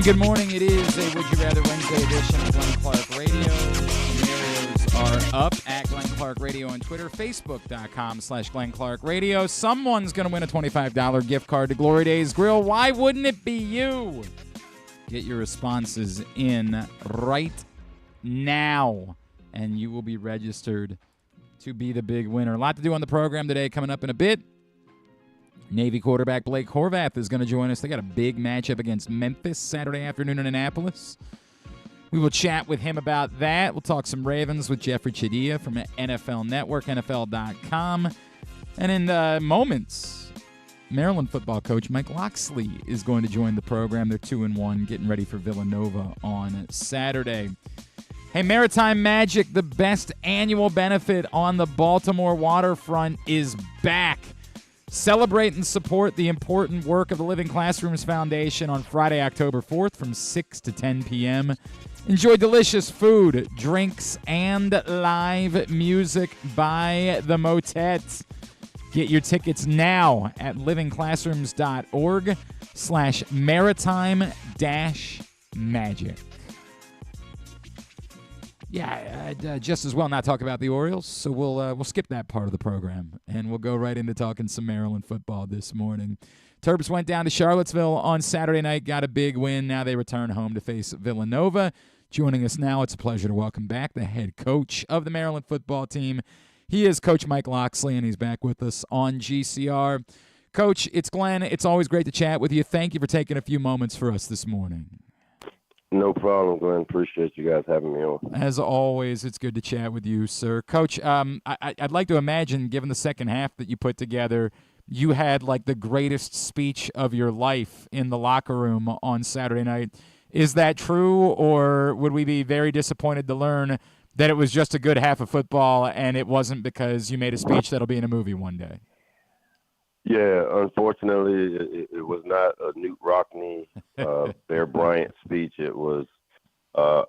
Good morning. It is a Would You Rather Wednesday edition of Glenn Clark Radio. Scenarios are up at Glenn Clark Radio on Twitter, Facebook.com/Glenn Clark Radio. Someone's going to win a $25 gift card to Glory Days Grill. Why wouldn't it be you? Get your responses in right now, and you will be registered to be the big winner. A lot to do on the program today coming up in a bit. Navy quarterback Blake Horvath is going to join us. They got a big matchup against Memphis Saturday afternoon in Annapolis. We will chat with him about that. We'll talk some Ravens with Jeffrey Chadiha from NFL Network, NFL.com. And in moments, Maryland football coach Mike Locksley is going to join the program. They're 2-1, getting ready for Villanova on Saturday. Hey, Maritime Magic, the best annual benefit on the Baltimore waterfront, is back. Celebrate and support the important work of the Living Classrooms Foundation on Friday, October 4th from 6 to 10 p.m. Enjoy delicious food, drinks, and live music by the Motets. Get your tickets now at livingclassrooms.org/maritime-magic. Yeah, I'd just as well not talk about the Orioles, so we'll skip that part of the program, and we'll go right into talking some Maryland football this morning. Terps went down to Charlottesville on Saturday night, got a big win. Now they return home to face Villanova. Joining us now, it's a pleasure to welcome back the head coach of the Maryland football team. He is Coach Mike Locksley, and he's back with us on GCR. Coach, it's Glenn. It's always great to chat with you. Thank you for taking a few moments for us this morning. No problem, Glenn. Appreciate you guys having me on. As always, it's good to chat with you, sir. Coach, I'd like to imagine, given the second half that you put together, you had like the greatest speech of your life in the locker room on Saturday night. Is that true, or would we be very disappointed to learn that it was just a good half of football and it wasn't because you made a speech that'll be in a movie one day? Yeah, unfortunately, it was not a Newt Rockne, Bear Bryant speech. It was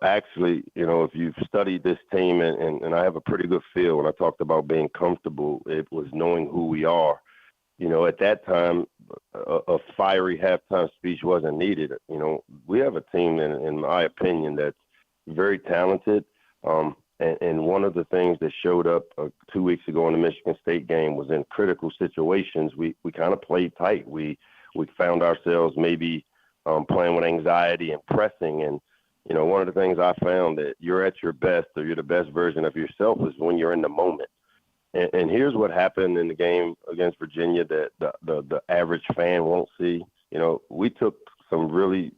actually, if you've studied this team, and I have a pretty good feel when I talked about being comfortable, it was knowing who we are. At that time, a fiery halftime speech wasn't needed. We have a team, in my opinion, that's very talented. And one of the things that showed up 2 weeks ago in the Michigan State game was in critical situations, we kind of played tight. We found ourselves maybe playing with anxiety and pressing. And, one of the things I found that you're at your best, or you're the best version of yourself, is when you're in the moment. And here's what happened in the game against Virginia that the average fan won't see. We took some really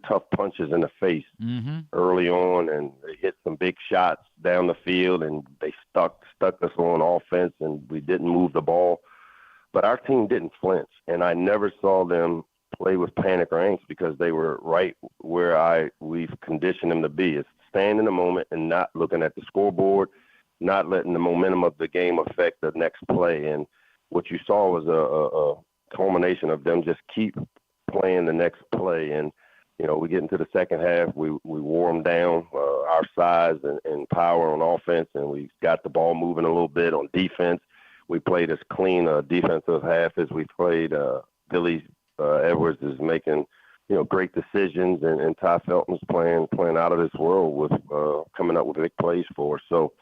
tough punches in the face early on, and they hit some big shots down the field, and they stuck us on offense, and we didn't move the ball. But our team didn't flinch, and I never saw them play with panic or angst because they were right where we've conditioned them to be. It's staying in the moment and not looking at the scoreboard, not letting the momentum of the game affect the next play. And what you saw was a culmination of them just keep playing the next play. And, we get into the second half, we wore them down, our size and power on offense, and we got the ball moving a little bit on defense. We played as clean a defensive half as we played. Billy Edwards is making, great decisions, and Ty Felton's playing out of this world with coming up with big plays for us. So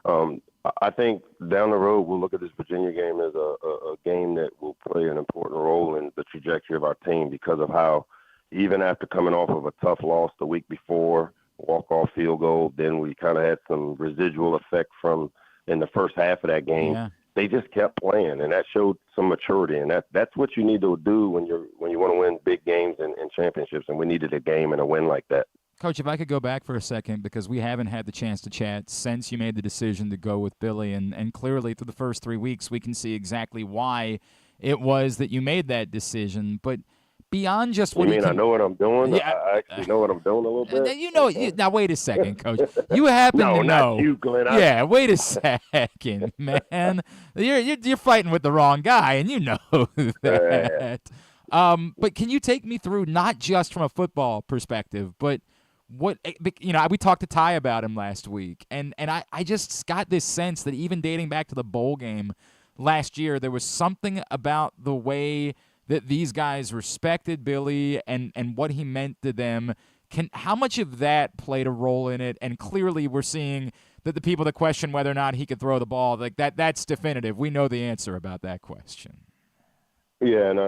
I think down the road we'll look at this Virginia game as a game that will play an important role in the trajectory of our team because of how, even after coming off of a tough loss the week before, walk-off field goal, then we kind of had some residual effect from in the first half of that game. Yeah. They just kept playing, and that showed some maturity, and that's what you need to do when you want to win big games and championships, and we needed a game and a win like that. Coach, if I could go back for a second, because we haven't had the chance to chat since you made the decision to go with Billy, and clearly through the first 3 weeks we can see exactly why it was that you made that decision. But beyond just what I know what I'm doing? Yeah, I actually know what I'm doing a little bit. Now wait a second, Coach. You happen to know. No, not you, Glenn. Yeah, wait a second, man. You're fighting with the wrong guy, and you know that. But can you take me through, not just from a football perspective, but what, we talked to Ty about him last week, and I just got this sense that even dating back to the bowl game last year, there was something about the way that these guys respected Billy and what he meant to them. How much of that played a role in it? And clearly we're seeing that the people that question whether or not he could throw the ball, like that's definitive. We know the answer about that question. Yeah, and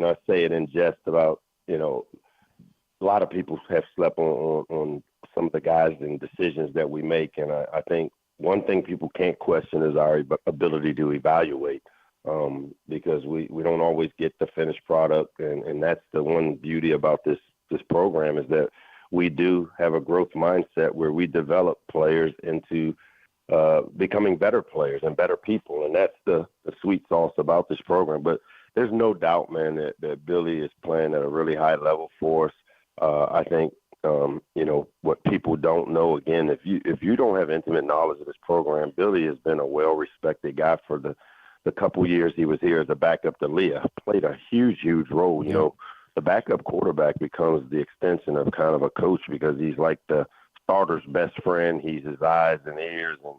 I say it in jest about, a lot of people have slept on some of the guys and decisions that we make. And I think one thing people can't question is our ability to evaluate, because we don't always get the finished product. And that's the one beauty about this program, is that we do have a growth mindset where we develop players into becoming better players and better people. And that's the sweet sauce about this program. But there's no doubt, man, that Billy is playing at a really high level for us. I think, what people don't know, again, if you don't have intimate knowledge of this program, Billy has been a well-respected guy for the couple years he was here as a backup to Leah. Played a huge role. You know, the backup quarterback becomes the extension of kind of a coach, because he's like the starter's best friend. He's his eyes and ears, and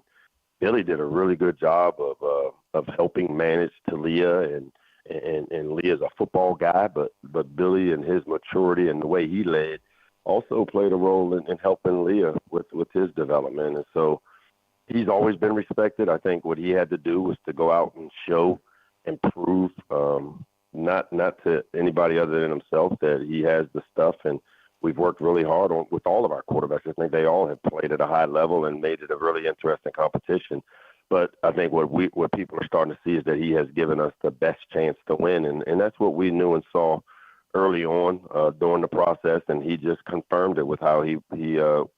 Billy did a really good job of helping manage Talia, and Leah's a football guy, but Billy and his maturity and the way he led also played a role in helping Leah with his development. And so he's always been respected. I think what he had to do was to go out and show and prove, not to anybody other than himself, that he has the stuff. And we've worked really hard with all of our quarterbacks. I think they all have played at a high level and made it a really interesting competition. But I think what people are starting to see is that he has given us the best chance to win, and that's what we knew and saw early on during the process, and he just confirmed it with how he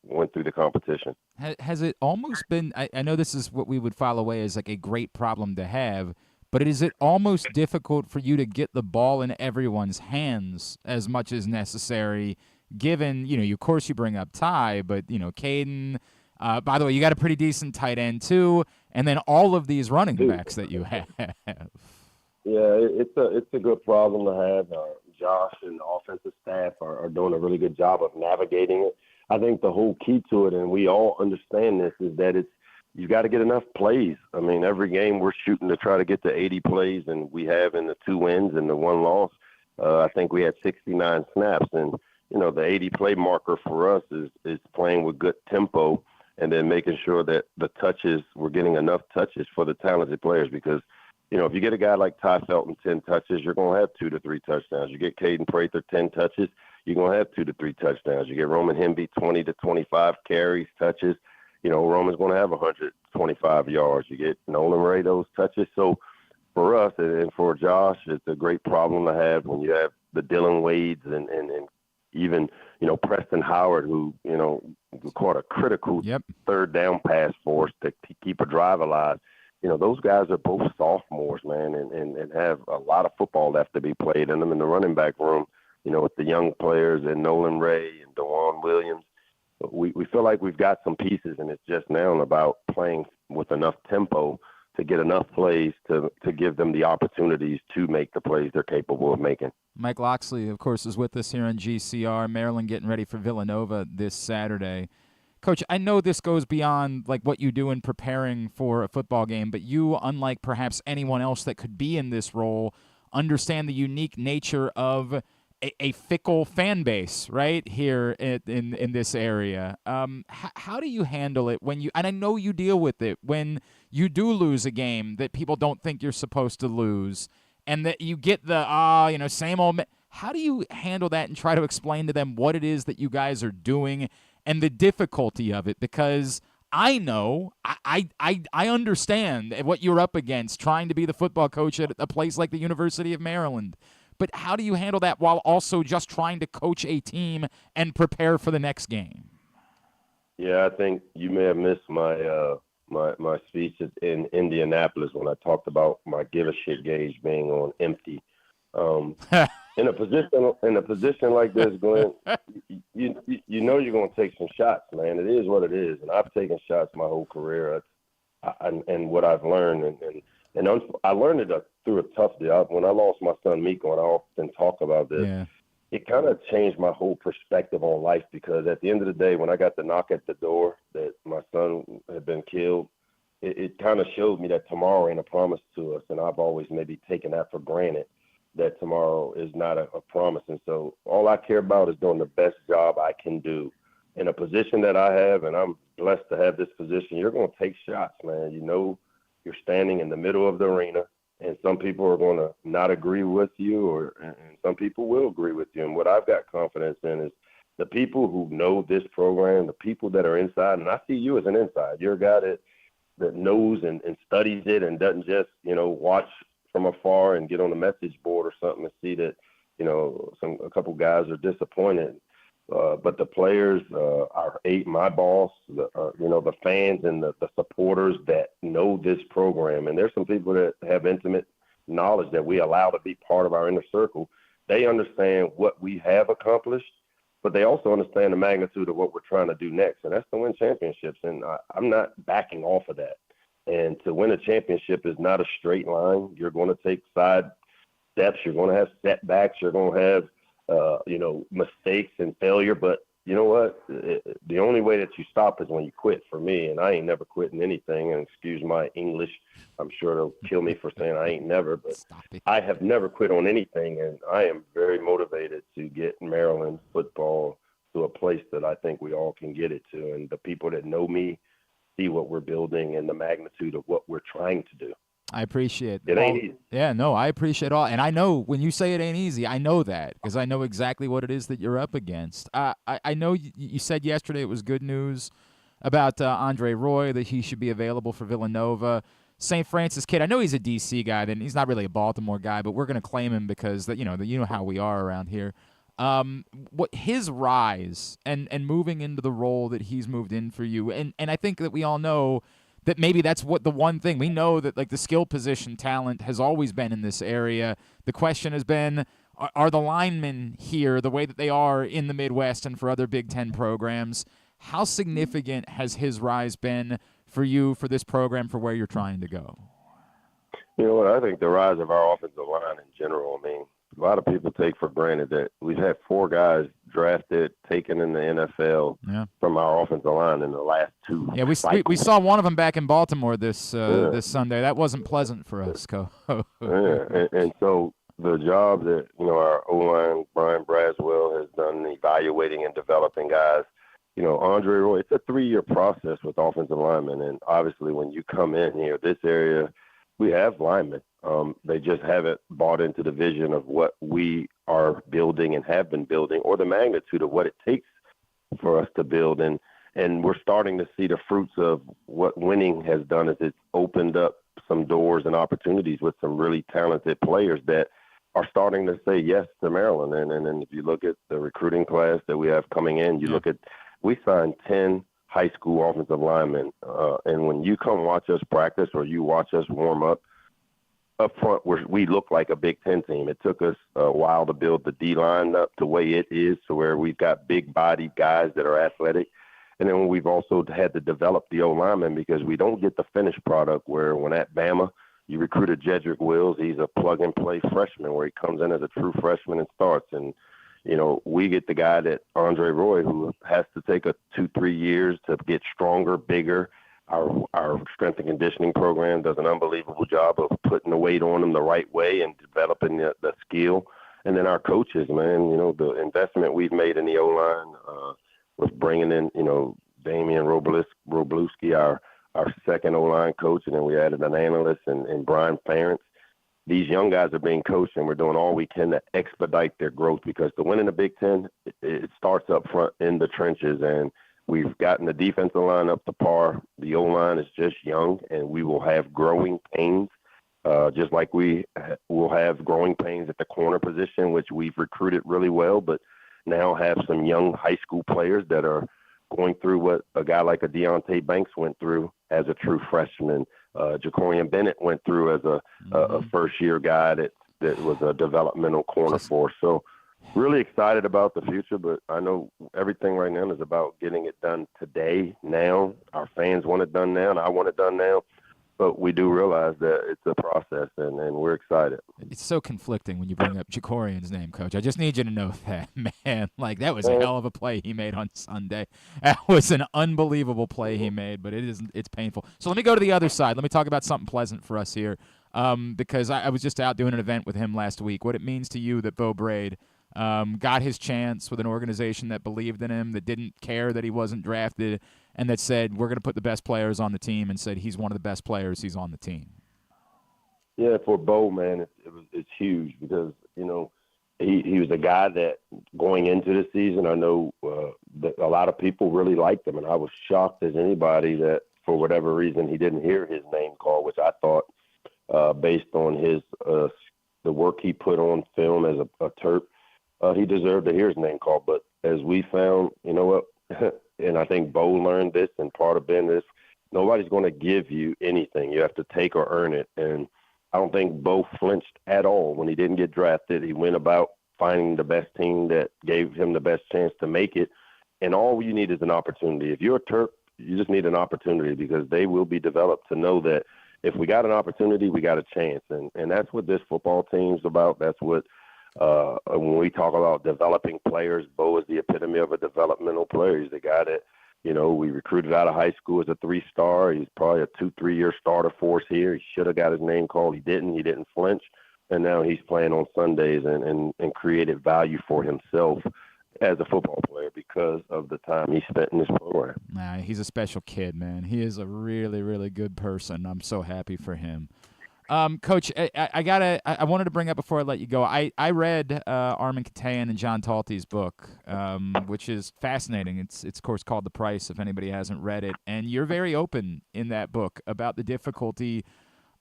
went through the competition. Has it almost been? I know this is what we would file away as like a great problem to have, but is it almost difficult for you to get the ball in everyone's hands as much as necessary? Given of course you bring up Ty, but Caden. By the way, you got a pretty decent tight end too, and then all of these running backs that you have. Yeah, it's a good problem to have. Josh and the offensive staff are doing a really good job of navigating it. I think the whole key to it, and we all understand this, is that you got to get enough plays. I mean, every game we're shooting to try to get to 80 plays, and we have in the 2 wins and the 1 loss. I think we had 69 snaps, and the 80 play marker for us is playing with good tempo, and then making sure that we're getting enough touches for the talented players. Because, if you get a guy like Ty Felton 10 touches, you're going to have 2 to 3 touchdowns. You get Caden Prather 10 touches, you're going to have 2 to 3 touchdowns. You get Roman Hemby 20 to 25 carries, touches, Roman's going to have 125 yards. You get Nolan Ray those touches. So for us and for Josh, it's a great problem to have when you have the Dylan Wades and even, Preston Howard, who, caught a critical third down pass for us to keep a drive alive. Those guys are both sophomores, man, and have a lot of football left to be played in them in the running back room, with the young players and Nolan Ray and DeJuan Williams. We feel like we've got some pieces, and it's just now about playing with enough tempo to get enough plays to give them the opportunities to make the plays they're capable of making. Mike Locksley, of course, is with us here on GCR. Maryland getting ready for Villanova this Saturday. Coach, I know this goes beyond like what you do in preparing for a football game, but you, unlike perhaps anyone else that could be in this role, understand the unique nature of a fickle fan base right here in this area. How do you handle it when and I know you deal with it, when you do lose a game that people don't think you're supposed to lose, and that you get the, same old. How do you handle that and try to explain to them what it is that you guys are doing and the difficulty of it? Because I know, I understand what you're up against trying to be the football coach at a place like the University of Maryland. But how do you handle that while also just trying to coach a team and prepare for the next game? Yeah, I think you may have missed my my speech in Indianapolis when I talked about my give a shit gauge being on empty. In a position like this, Glenn, you know you're going to take some shots, man. It is what it is, and I've taken shots my whole career. And what I've learned, and I learned it through a tough deal. When I lost my son Miko, and I often talk about this, it kind of changed my whole perspective on life, because at the end of the day, when I got the knock at the door that my son had been killed, it kind of showed me that tomorrow ain't a promise to us, and I've always maybe taken that for granted. that tomorrow is not a promise. And so all I care about is doing the best job I can do in a position that I have, and I'm blessed to have this position. You're going to take shots, man. You know, you're standing in the middle of the arena, and some people are going to not agree with you, and some people will agree with you. And what I've got confidence in is the people who know this program, the people that are inside, and I see you as an inside. You're a guy that knows and studies it and doesn't just, watch from afar and get on the message board or something and see that, a couple guys are disappointed. But the players, my boss, the fans and the supporters that know this program, and there's some people that have intimate knowledge that we allow to be part of our inner circle. They understand what we have accomplished, but they also understand the magnitude of what we're trying to do next, and that's to win championships. And I'm not backing off of that. And to win a championship is not a straight line. You're going to take side steps. You're going to have setbacks. You're going to have mistakes and failure. But you know what? The only way that you stop is when you quit, for me. And I ain't never quitting anything. And excuse my English. I'm sure they'll kill me for saying I ain't never. But I have never quit on anything. And I am very motivated to get Maryland football to a place that I think we all can get it to. And the people that know me see what we're building and the magnitude of what we're trying to do. I appreciate it. It ain't easy. Yeah, no, I appreciate all. And I know when you say it ain't easy, I know that because I know exactly what it is that you're up against. I know you said yesterday it was good news about Andre Roy, that he should be available for Villanova. St. Francis kid, I know he's a D.C. guy, and he's not really a Baltimore guy, but we're going to claim him because you know how we are around here. What his rise and moving into the role that he's moved in for you, and I think that we all know that maybe that's what the one thing we know, that like the skill position talent has always been in this area. The question has been, are the linemen here the way that they are in the Midwest and for other Big Ten programs? How significant has his rise been for you, for this program, for where you're trying to go? You know what? I think the rise of our offensive line in general, I mean, a lot of people take for granted that we've had 4 guys drafted, taken in the NFL from our offensive line in the last 2 Yeah, we saw one of them back in Baltimore this Sunday. That wasn't pleasant for us, and so the job that our O-line, Brian Braswell, has done evaluating and developing guys. Andre Roy, it's a 3-year process with offensive linemen, and obviously when you come in here, this area, we have linemen. They just haven't bought into the vision of what we are building and have been building, or the magnitude of what it takes for us to build. And we're starting to see the fruits of what winning has done, is it's opened up some doors and opportunities with some really talented players that are starting to say yes to Maryland. And if you look at the recruiting class that we have coming in, we signed 10 high school offensive linemen. And when you come watch us practice or you watch us warm up front, we look like a Big Ten team. It took us a while to build the D-line up the way it is, to where we've got big-bodied guys that are athletic. And then we've also had to develop the O-linemen, because we don't get the finished product where when at Bama, you recruited Jedrick Wills. He's a plug-and-play freshman where he comes in as a true freshman and starts. And, we get the guy that Andre Roy, who has to take 2-3 years to get stronger, bigger. Our strength and conditioning program does an unbelievable job of putting the weight on them the right way and developing the skill. And then our coaches, man, the investment we've made in the O-line with bringing in, Damian Robluski, our second O-line coach, and then we added an analyst and Brian Ferentz. These young guys are being coached, and we're doing all we can to expedite their growth, because to win in the Big Ten, it starts up front in the trenches. And we've gotten the defensive line up to par. The O-line is just young, and we will have growing pains, just like we will have growing pains at the corner position, which we've recruited really well, but now have some young high school players that are going through what a guy like a Deontay Banks went through as a true freshman. Jacorian Bennett went through as a first-year guy that was a developmental corner for us. So really excited about the future, but I know everything right now is about getting it done today, now. Our fans want it done now, and I want it done now. But we do realize that it's a process, and we're excited. It's so conflicting when you bring up Jacorian's name, Coach. I just need you to know that, man. Like, that was a hell of a play he made on Sunday. That was an unbelievable play he made, but it's painful. So let me go to the other side. Let me talk about something pleasant for us here. because I was just out doing an event with him last week. What it means to you that Bo Braid got his chance with an organization that believed in him, that didn't care that he wasn't drafted, and that said, we're going to put the best players on the team, and said he's one of the best players, he's on the team. Yeah, for Bo, man, it's huge because, he was a guy that going into the season, I know that a lot of people really liked him, and I was shocked as anybody that for whatever reason he didn't hear his name called, which I thought based on his the work he put on film as a Terp, he deserved to hear his name called. But as we found, you know what, and I think Bo learned this, and part of being this, nobody's going to give you anything. You have to take or earn it, and I don't think Bo flinched at all when he didn't get drafted. He went about finding the best team that gave him the best chance to make it. And all you need is an opportunity. If you're a Terp, you just need an opportunity because they will be developed to know that if we got an opportunity, we got a chance. And that's what this football team's about. That's what when we talk about developing players, Bo is the epitome of a developmental player. He's the guy that, we recruited out of high school as a 3-star. He's probably a 2-3 year starter for us here. He should have got his name called. He didn't. He didn't flinch. And now he's playing on Sundays and created value for himself as a football player because of the time he spent in this program. Nah, he's a special kid, man. He is a really, really good person. I'm so happy for him. Coach, I wanted to bring up before I let you go. I read Armin Katayan and John Talty's book, which is fascinating. It's of course called The Price. If anybody hasn't read it, and you're very open in that book about the difficulty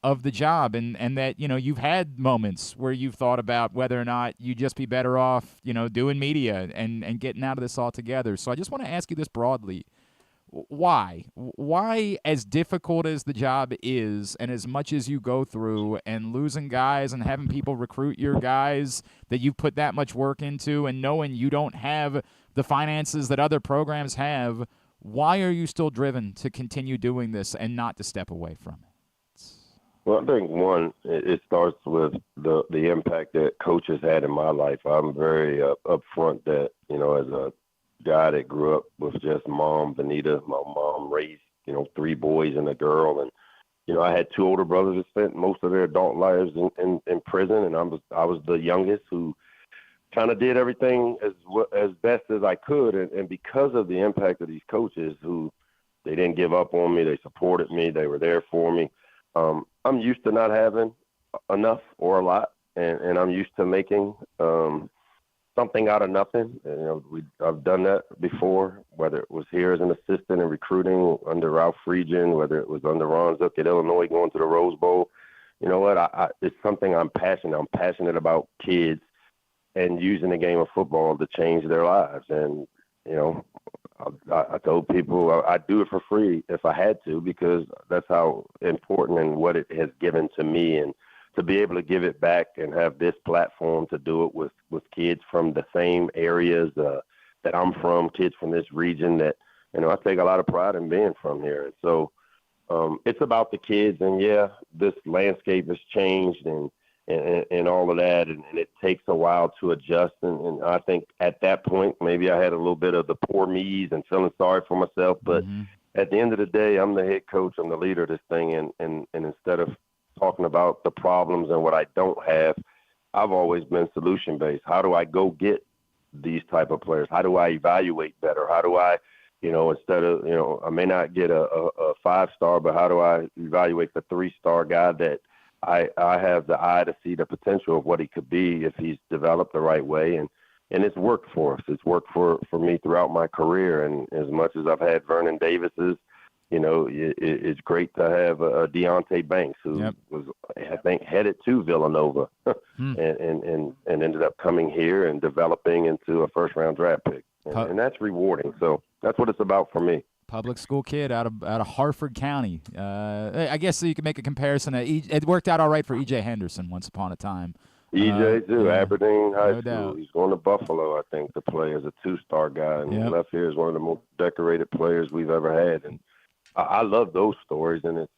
of the job, and that you've had moments where you've thought about whether or not you'd just be better off doing media and getting out of this altogether. So I just want to ask you this broadly. Why, as difficult as the job is, and as much as you go through, and losing guys and having people recruit your guys that you've put that much work into, and knowing you don't have the finances that other programs have, why are you still driven to continue doing this and not to step away from it? Well, I think, one, it starts with the impact that Coach has had in my life. I'm very upfront that, as a guy that grew up with just mom, Vanita. My mom raised, 3 boys and a girl. And, I had 2 older brothers that spent most of their adult lives in prison. And I was the youngest who kind of did everything as best as I could. And because of the impact of these coaches who they didn't give up on me, they supported me, they were there for me. I'm used to not having enough or a lot. And I'm used to making, something out of nothing. I've done that before, whether it was here as an assistant in recruiting under Ralph Friedgen, whether it was under Ron Zook at Illinois going to the Rose Bowl. You know what? It's something I'm passionate. I'm passionate about kids and using the game of football to change their lives. And, I told people I'd do it for free if I had to, because that's how important and what it has given to me. And to be able to give it back and have this platform to do it with kids from the same areas that I'm from, kids from this region that, I take a lot of pride in being from here. And so it's about the kids. And, yeah, this landscape has changed and all of that, and it takes a while to adjust. And I think at that point maybe I had a little bit of the poor me's and feeling sorry for myself. But at the end of the day, I'm the head coach. I'm the leader of this thing. And instead of talking about the problems and what I don't have, I've always been solution-based. How do I go get these type of players? How do I evaluate better? How do I, instead of, I may not get a 5-star, but how do I evaluate the 3-star guy that I have the eye to see the potential of what he could be if he's developed the right way? And it's worked for us. It's worked for me throughout my career. And as much as I've had Vernon Davis's, it's great to have Deontay Banks, who was, I think, headed to Villanova and ended up coming here and developing into a first-round draft pick. And that's rewarding. So that's what it's about for me. Public school kid out of Harford County. I guess you could make a comparison. It worked out all right for E.J. Henderson once upon a time. EJ too, Aberdeen High no School. Doubt. He's going to Buffalo, I think, to play as a 2-star guy. And left here is one of the most decorated players we've ever had. And I love those stories, and it's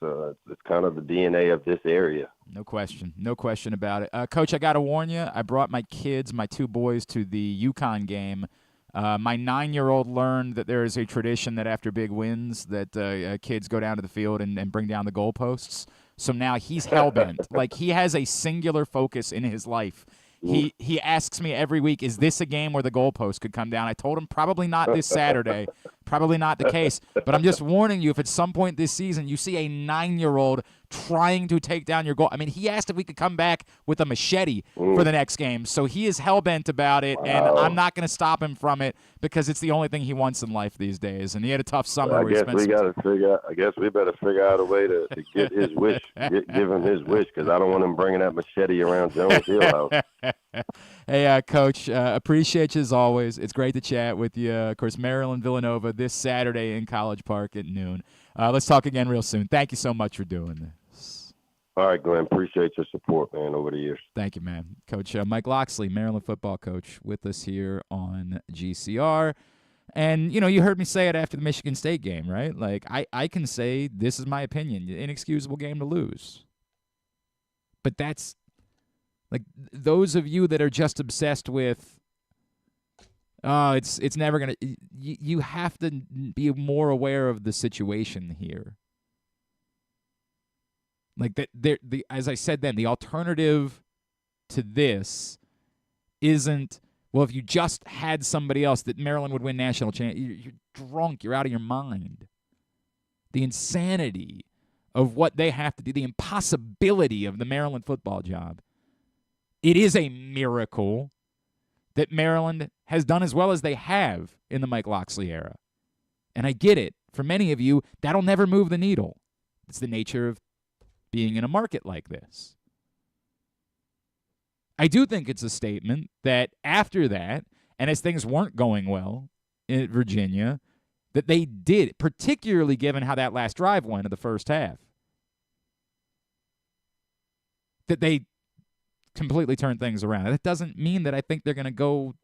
kind of the DNA of this area. No question about it. Coach, I got to warn you, I brought my kids, my 2 boys, to the UConn game My 9-year-old learned that there is a tradition that after big wins that kids go down to the field and bring down the goalposts. So now he's hellbent. Like, he has a singular focus in his life. He asks me every week, is this a game where the goalpost could come down? I told him probably not this Saturday, probably not the case. But I'm just warning you, if at some point this season you see a 9-year-old trying to take down your goal. I mean, he asked if we could come back with a machete for the next game. So he is hellbent about it, and I'm not going to stop him from it because it's the only thing he wants in life these days. And he had a tough summer. I guess we better figure out a way to get his wish, give him his wish, because I don't want him bringing that machete around Jones Hill House. Hey, Coach, appreciate you as always. It's great to chat with you. Of course, Maryland Villanova this Saturday in College Park at noon. Let's talk again real soon. Thank you so much for doing this. All right, Glenn. Appreciate your support, man, over the years. Thank you, man. Coach Mike Locksley, Maryland football coach, with us here on GCR. And, you heard me say it after the Michigan State game, right? Like, I can say this is my opinion. Inexcusable game to lose. But that's, like, those of you that are just obsessed with, it's never going to – you have to be more aware of the situation here. Like, as I said then, the alternative to this isn't, well, if you just had somebody else that Maryland would win national championship, you're drunk, you're out of your mind. The insanity of what they have to do, the impossibility of the Maryland football job. It is a miracle that Maryland has done as well as they have in the Mike Locksley era. And I get it. For many of you, that'll never move the needle. It's the nature of being in a market like this. I do think it's a statement that after that, and as things weren't going well in Virginia, that they did, particularly given how that last drive went in the first half, that they completely turned things around. That doesn't mean that I think they're going to go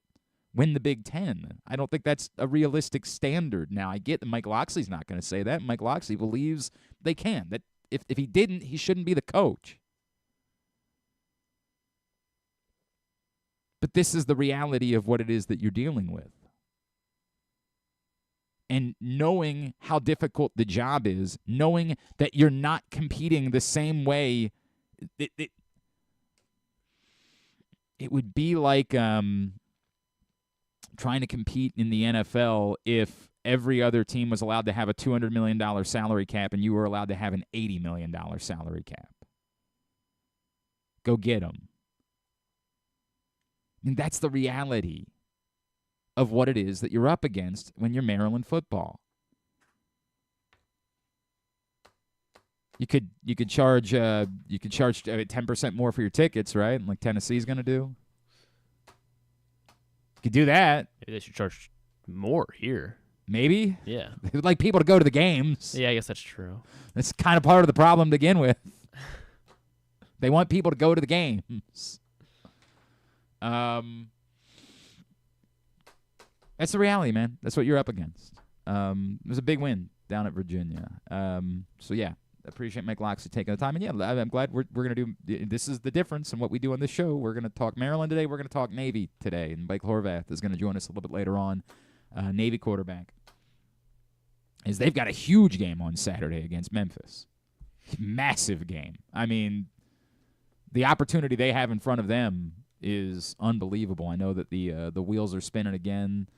win the Big Ten. I don't think that's a realistic standard. Now, I get that Mike Locksley's not going to say that. Mike Locksley believes they can. That if he didn't, he shouldn't be the coach. But this is the reality of what it is that you're dealing with. And knowing how difficult the job is, knowing that you're not competing the same way, it would be like trying to compete in the NFL if every other team was allowed to have a $200 million salary cap and you were allowed to have an $80 million salary cap. Go get them. I mean, that's the reality of what it is that you're up against when you're Maryland football. You could charge 10% more for your tickets, right? Like Tennessee's going to do. You could do that. Maybe they should charge more here. Maybe? Yeah. They would like people to go to the games. Yeah, I guess that's true. That's kind of part of the problem to begin with. They want people to go to the games. That's the reality, man. That's what you're up against. It was a big win down at Virginia. So, yeah, appreciate Mike Locksley taking the time. And, yeah, I'm glad we're going to do – this is the difference in what we do on this show. We're going to talk Maryland today. We're going to talk Navy today. And Mike Horvath is going to join us a little bit later on. Navy quarterback, is they've got a huge game on Saturday against Memphis. Massive game. I mean, the opportunity they have in front of them is unbelievable. I know that the wheels are spinning again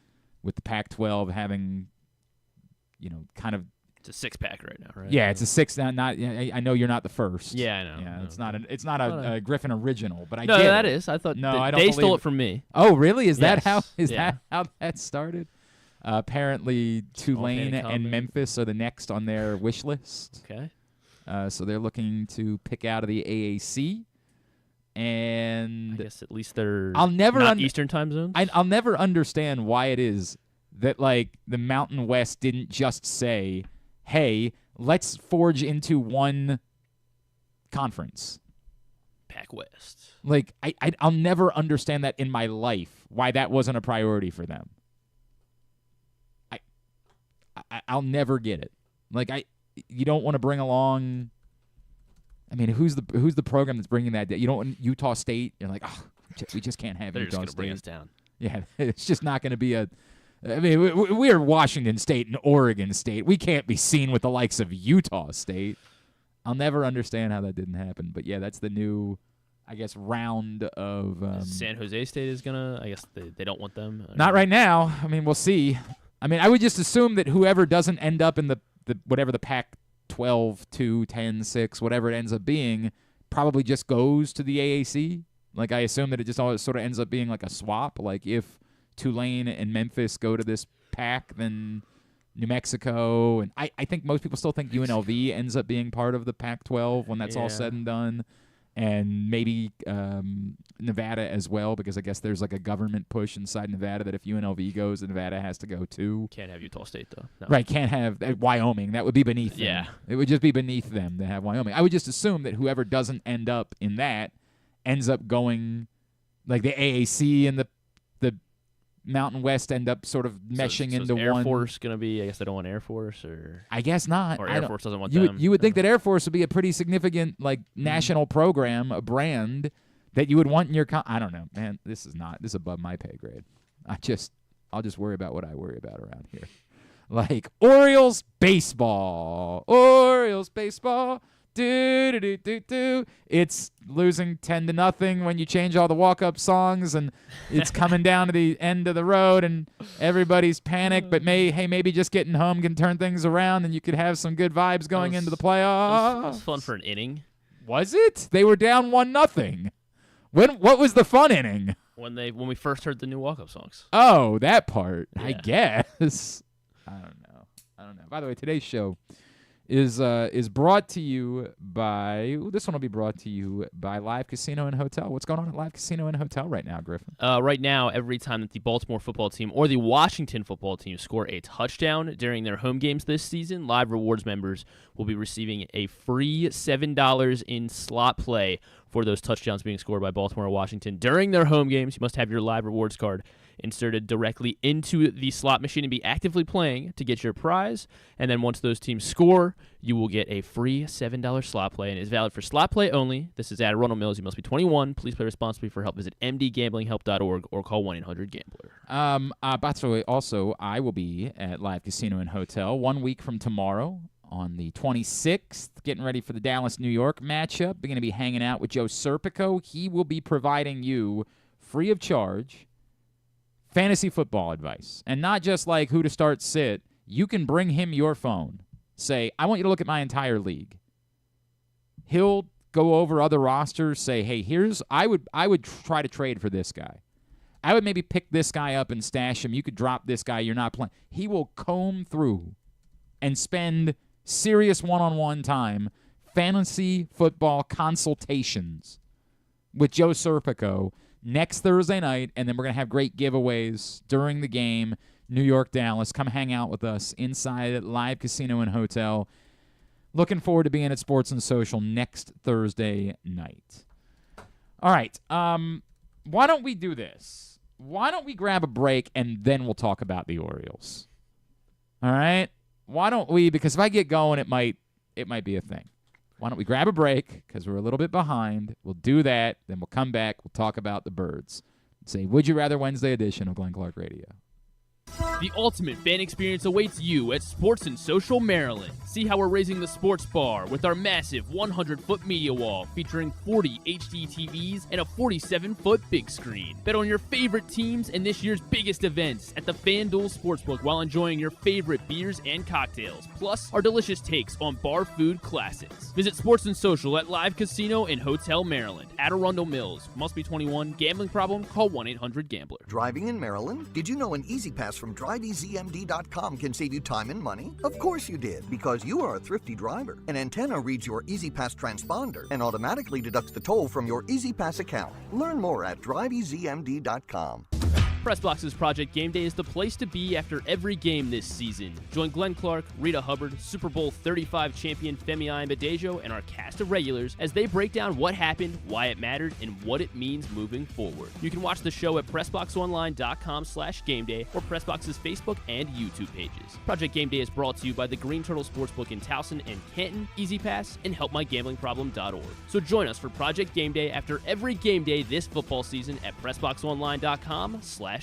with the Pac-12 having, kind of. It's a six-pack right now, right? Yeah, it's a six. Not. I know you're not the first. Yeah, I know. Yeah, no. It's not a Griffin original, but I no, get that it. is. I thought no, I don't they believe stole it it from me. Oh, really? Is Yes. that how that started? Apparently, Tulane and Memphis are the next on their wish list. Okay. So they're looking to pick out of the AAC. And I guess at least they're not Eastern time zones. I'll never understand why it is that, like, the Mountain West didn't just say, hey, let's forge into one conference. Pac West. Like, I'll never understand that in my life, why that wasn't a priority for them. I'll never get it. Like, you don't want to bring along. I mean, who's the program that's bringing that? You don't want Utah State. You're like, oh, we just can't have They're Utah just State. bring us down. Yeah, it's just not going to be a. I mean, we're Washington State and Oregon State. We can't be seen with the likes of Utah State. I'll never understand how that didn't happen. But, yeah, that's the new, I guess, round of San Jose State is going to – I guess they don't want them. Not right now. I mean, we'll see. I mean, I would just assume that whoever doesn't end up in the whatever the Pac-12, 2, 10, 6, whatever it ends up being, probably just goes to the AAC. Like, I assume that it just always sort of ends up being like a swap. Like, if Tulane and Memphis go to this Pac, then New Mexico. And I think most people still think UNLV ends up being part of the Pac-12 when that's all said and done. And maybe Nevada as well, because I guess there's like a government push inside Nevada that if UNLV goes, Nevada has to go too. Can't have Utah State, though. No. Right, can't have Wyoming. That would be beneath them. Yeah. It would just be beneath them to have Wyoming. I would just assume that whoever doesn't end up in that ends up going, like the AAC and the Mountain West end up sort of meshing into one. Air one. Force going to be, I guess they don't want Air Force, or I guess not. Or Air Force doesn't want them. You would think that Air Force would be a pretty significant national program, a brand that you would want in your I don't know, man. This is above my pay grade. I'll just worry about what I worry about around here. Like Orioles baseball. Do. It's losing 10-0 when you change all the walk-up songs, and it's coming down to the end of the road, and everybody's panicked. But maybe just getting home can turn things around, and you could have some good vibes going into the playoffs. It was fun for an inning. Was it? They were down 1-0. What was the fun inning? When we first heard the new walk-up songs. Oh, that part. Yeah. I guess. I don't know. By the way, today's show is brought to you by this one will be brought to you by Live Casino and Hotel. What's going on at Live Casino and Hotel right now, Griffin? Right now, every time that the Baltimore football team or the Washington football team score a touchdown during their home games this season, Live Rewards members will be receiving a free $7 in slot play for those touchdowns being scored by Baltimore or Washington during their home games. You must have your Live Rewards card inserted directly into the slot machine and be actively playing to get your prize. And then once those teams score, you will get a free $7 slot play, and it is valid for slot play only. This is at Arundel Mills. You must be 21. Please play responsibly. For help, visit mdgamblinghelp.org or call 1-800-GAMBLER. By the way, also, I will be at Live Casino and Hotel 1 week from tomorrow on the 26th, getting ready for the Dallas-New York matchup. We're going to be hanging out with Joe Serpico. He will be providing you free of charge fantasy football advice, and not just like who to start, sit. You can bring him your phone. Say, I want you to look at my entire league. He'll go over other rosters, say, hey, I would try to trade for this guy. I would maybe pick this guy up and stash him. You could drop this guy. You're not playing. He will comb through and spend serious one-on-one time, fantasy football consultations with Joe Serpico next Thursday night, and then we're going to have great giveaways during the game. New York, Dallas. Come hang out with us inside at Live Casino and Hotel. Looking forward to being at Sports and Social next Thursday night. All right. Why don't we do this? Why don't we grab a break, and then we'll talk about the Orioles? All right? Why don't we? Because if I get going, it might be a thing. Why don't we grab a break, because we're a little bit behind. We'll do that. Then we'll come back. We'll talk about the Birds. Say, Would You Rather Wednesday edition of Glenn Clark Radio. The ultimate fan experience awaits you at Sports and Social Maryland. See how we're raising the sports bar with our massive 100-foot media wall featuring 40 HD TVs and a 47-foot big screen. Bet on your favorite teams and this year's biggest events at the FanDuel Sportsbook while enjoying your favorite beers and cocktails, plus our delicious takes on bar food classics. Visit Sports and Social at Live Casino and Hotel Maryland at Arundel Mills. Must be 21. Gambling problem? Call 1-800-GAMBLER. Driving in Maryland? Did you know an Easy Pass from DriveEasyMD.com can save you time and money? Of course you did, because you are a thrifty driver. An antenna reads your Easy Pass transponder and automatically deducts the toll from your Easy Pass account. Learn more at DriveEasyMD.com. PressBox's Project Game Day is the place to be after every game this season. Join Glenn Clark, Rita Hubbard, Super Bowl 35 champion Femi Ayanbadejo, and our cast of regulars as they break down what happened, why it mattered, and what it means moving forward. You can watch the show at PressBoxOnline.com/GameDay or PressBox's Facebook and YouTube pages. Project Game Day is brought to you by the Green Turtle Sportsbook in Towson and Canton, Easy Pass, and HelpMyGamblingProblem.org. So join us for Project Game Day after every game day this football season at PressBoxOnline.com/GameDay.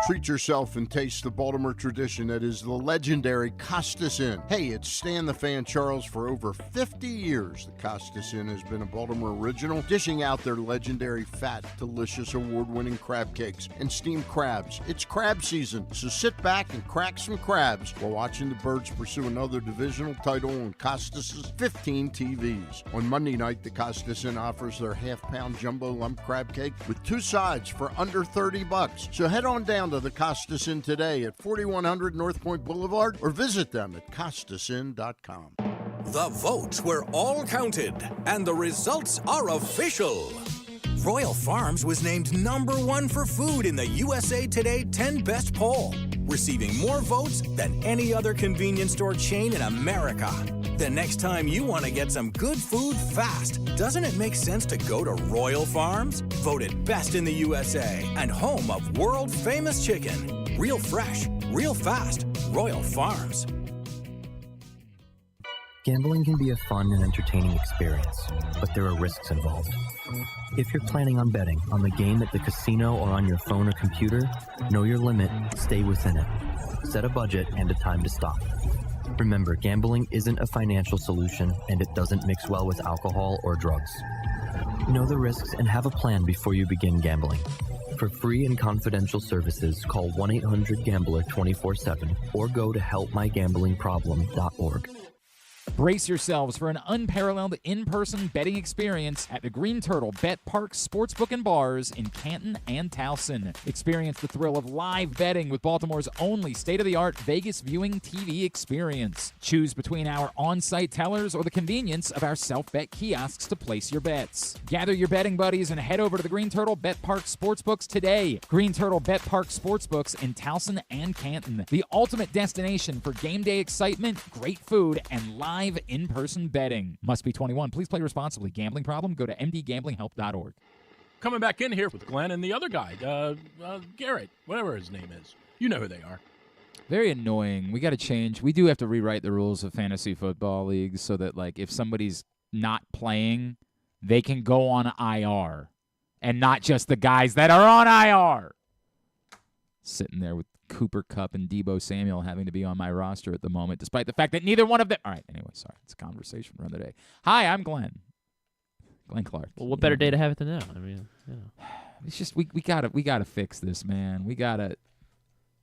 Treat yourself and taste the Baltimore tradition that is the legendary Costas Inn. Hey, it's Stan the Fan Charles. For over 50 years, the Costas Inn has been a Baltimore original, dishing out their legendary fat, delicious, award-winning crab cakes and steamed crabs. It's crab season, so sit back and crack some crabs while watching the Birds pursue another divisional title on Costas' 15 TVs. On Monday night, the Costas Inn offers their half-pound jumbo lump crab cake with 2 sides for under $30. So head on down to the Costas Inn today at 4100 North Point Boulevard or visit them at costasinn.com. The votes were all counted, and the results are official. Royal Farms was named #1 for food in the USA Today 10 Best poll, receiving more votes than any other convenience store chain in America. The next time you want to get some good food fast, doesn't it make sense to go to Royal Farms? Voted best in the USA and home of world-famous chicken. Real fresh, real fast. Royal Farms. Gambling can be a fun and entertaining experience, but there are risks involved. If you're planning on betting on the game at the casino or on your phone or computer, know your limit, stay within it. Set a budget and a time to stop. Remember, gambling isn't a financial solution, and it doesn't mix well with alcohol or drugs. Know the risks and have a plan before you begin gambling. For free and confidential services, call 1-800-GAMBLER 24/7 or go to helpmygamblingproblem.org. Brace yourselves for an unparalleled in-person betting experience at the Green Turtle Bet Park Sportsbook and Bars in Canton and Towson. Experience the thrill of live betting with Baltimore's only state-of-the-art Vegas viewing TV experience. Choose between our on-site tellers or the convenience of our self-bet kiosks to place your bets. Gather your betting buddies and head over to the Green Turtle Bet Park Sportsbooks today. Green Turtle Bet Park Sportsbooks in Towson and Canton. The ultimate destination for game day excitement, great food, and live in-person betting. Must be 21. Please play responsibly. Gambling problem? Go to mdgamblinghelp.org. Coming back in here with Glenn and the other guy, Garrett, whatever his name is. You know who they are. Very annoying. We got to change. We do have to rewrite the rules of fantasy football leagues so that, like, if somebody's not playing, they can go on IR, and not just the guys that are on IR. Sitting there with Cooper Kupp and Deebo Samuel having to be on my roster at the moment, despite the fact that neither one of them... All right, anyway, sorry. It's a conversation for another day. Hi, I'm Glenn. Glenn Clark. Well, what better day to have it than now? I mean, It's just, we gotta fix this, man.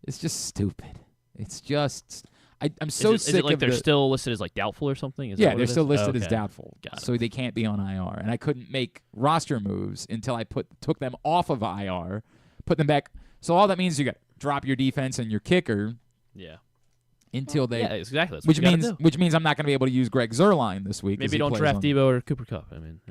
It's just stupid. It's just... I'm so sick of Is it like they're still listed as like doubtful or something? Yeah, they're still listed as doubtful. Got it. So they can't be on IR. And I couldn't make roster moves until I took them off of IR, put them back. So all that means is you got to drop your defense and your kicker. Yeah. Until they. Yeah, exactly. That's which means I'm not going to be able to use Greg Zuerlein this week. Maybe don't draft Deebo or Cooper Kupp. I mean,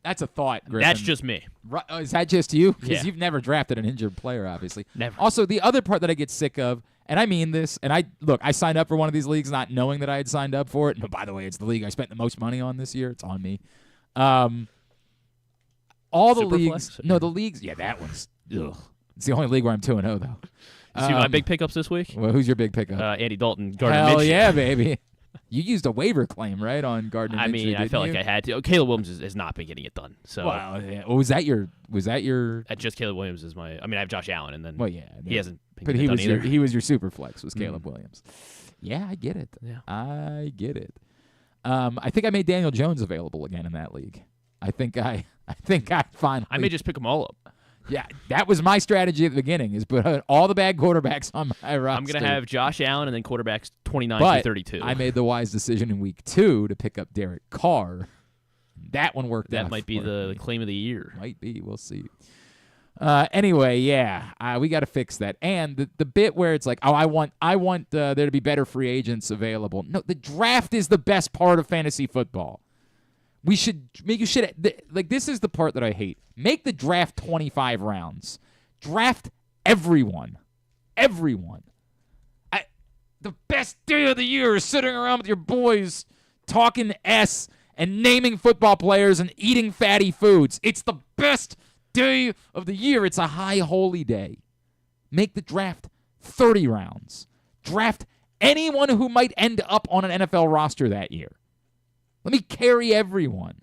That's a thought, Griffin. That's just me. Is that just you? Because Yeah. you've never drafted an injured player, obviously. Never. Also, the other part that I get sick of, and I mean this, and I signed up for one of these leagues not knowing that I had signed up for it. And by the way, it's the league I spent the most money on this year. It's on me. All the leagues. No, the leagues. Yeah, that one's. Ugh. It's the only league where I'm 2-0, though. See my big pickups this week? Well, who's your big pickup? Andy Dalton, Gardner Hell Minshew. yeah, baby. You used a waiver claim, right, on Gardner Minshew, I mean, I felt didn't like you? I had to. Caleb Williams has not been getting it done. So Well, yeah. Was that your? Just Caleb Williams is my. I mean, I have Josh Allen, and then Well, yeah. he hasn't been But getting it done either. he was your super flex, was Caleb Williams. Yeah, I get it. Yeah. I get it. I think I made Daniel Jones available again in that league. I think I finally. I may just pick them all up. Yeah, that was my strategy at the beginning, is put all the bad quarterbacks on my roster. I'm going to have Josh Allen and then quarterbacks 29 but through 32. I made the wise decision in week 2 to pick up Derek Carr. That one worked out. That might be the claim of the year. Might be. We'll see. Anyway, yeah, we got to fix that. And the bit where it's like, oh, I want there to be better free agents available. No, the draft is the best part of fantasy football. This is the part that I hate. Make the draft 25 rounds. Draft everyone. Everyone. The best day of the year is sitting around with your boys talking S and naming football players and eating fatty foods. It's the best day of the year. It's a high holy day. Make the draft 30 rounds. Draft anyone who might end up on an NFL roster that year. Let me carry everyone.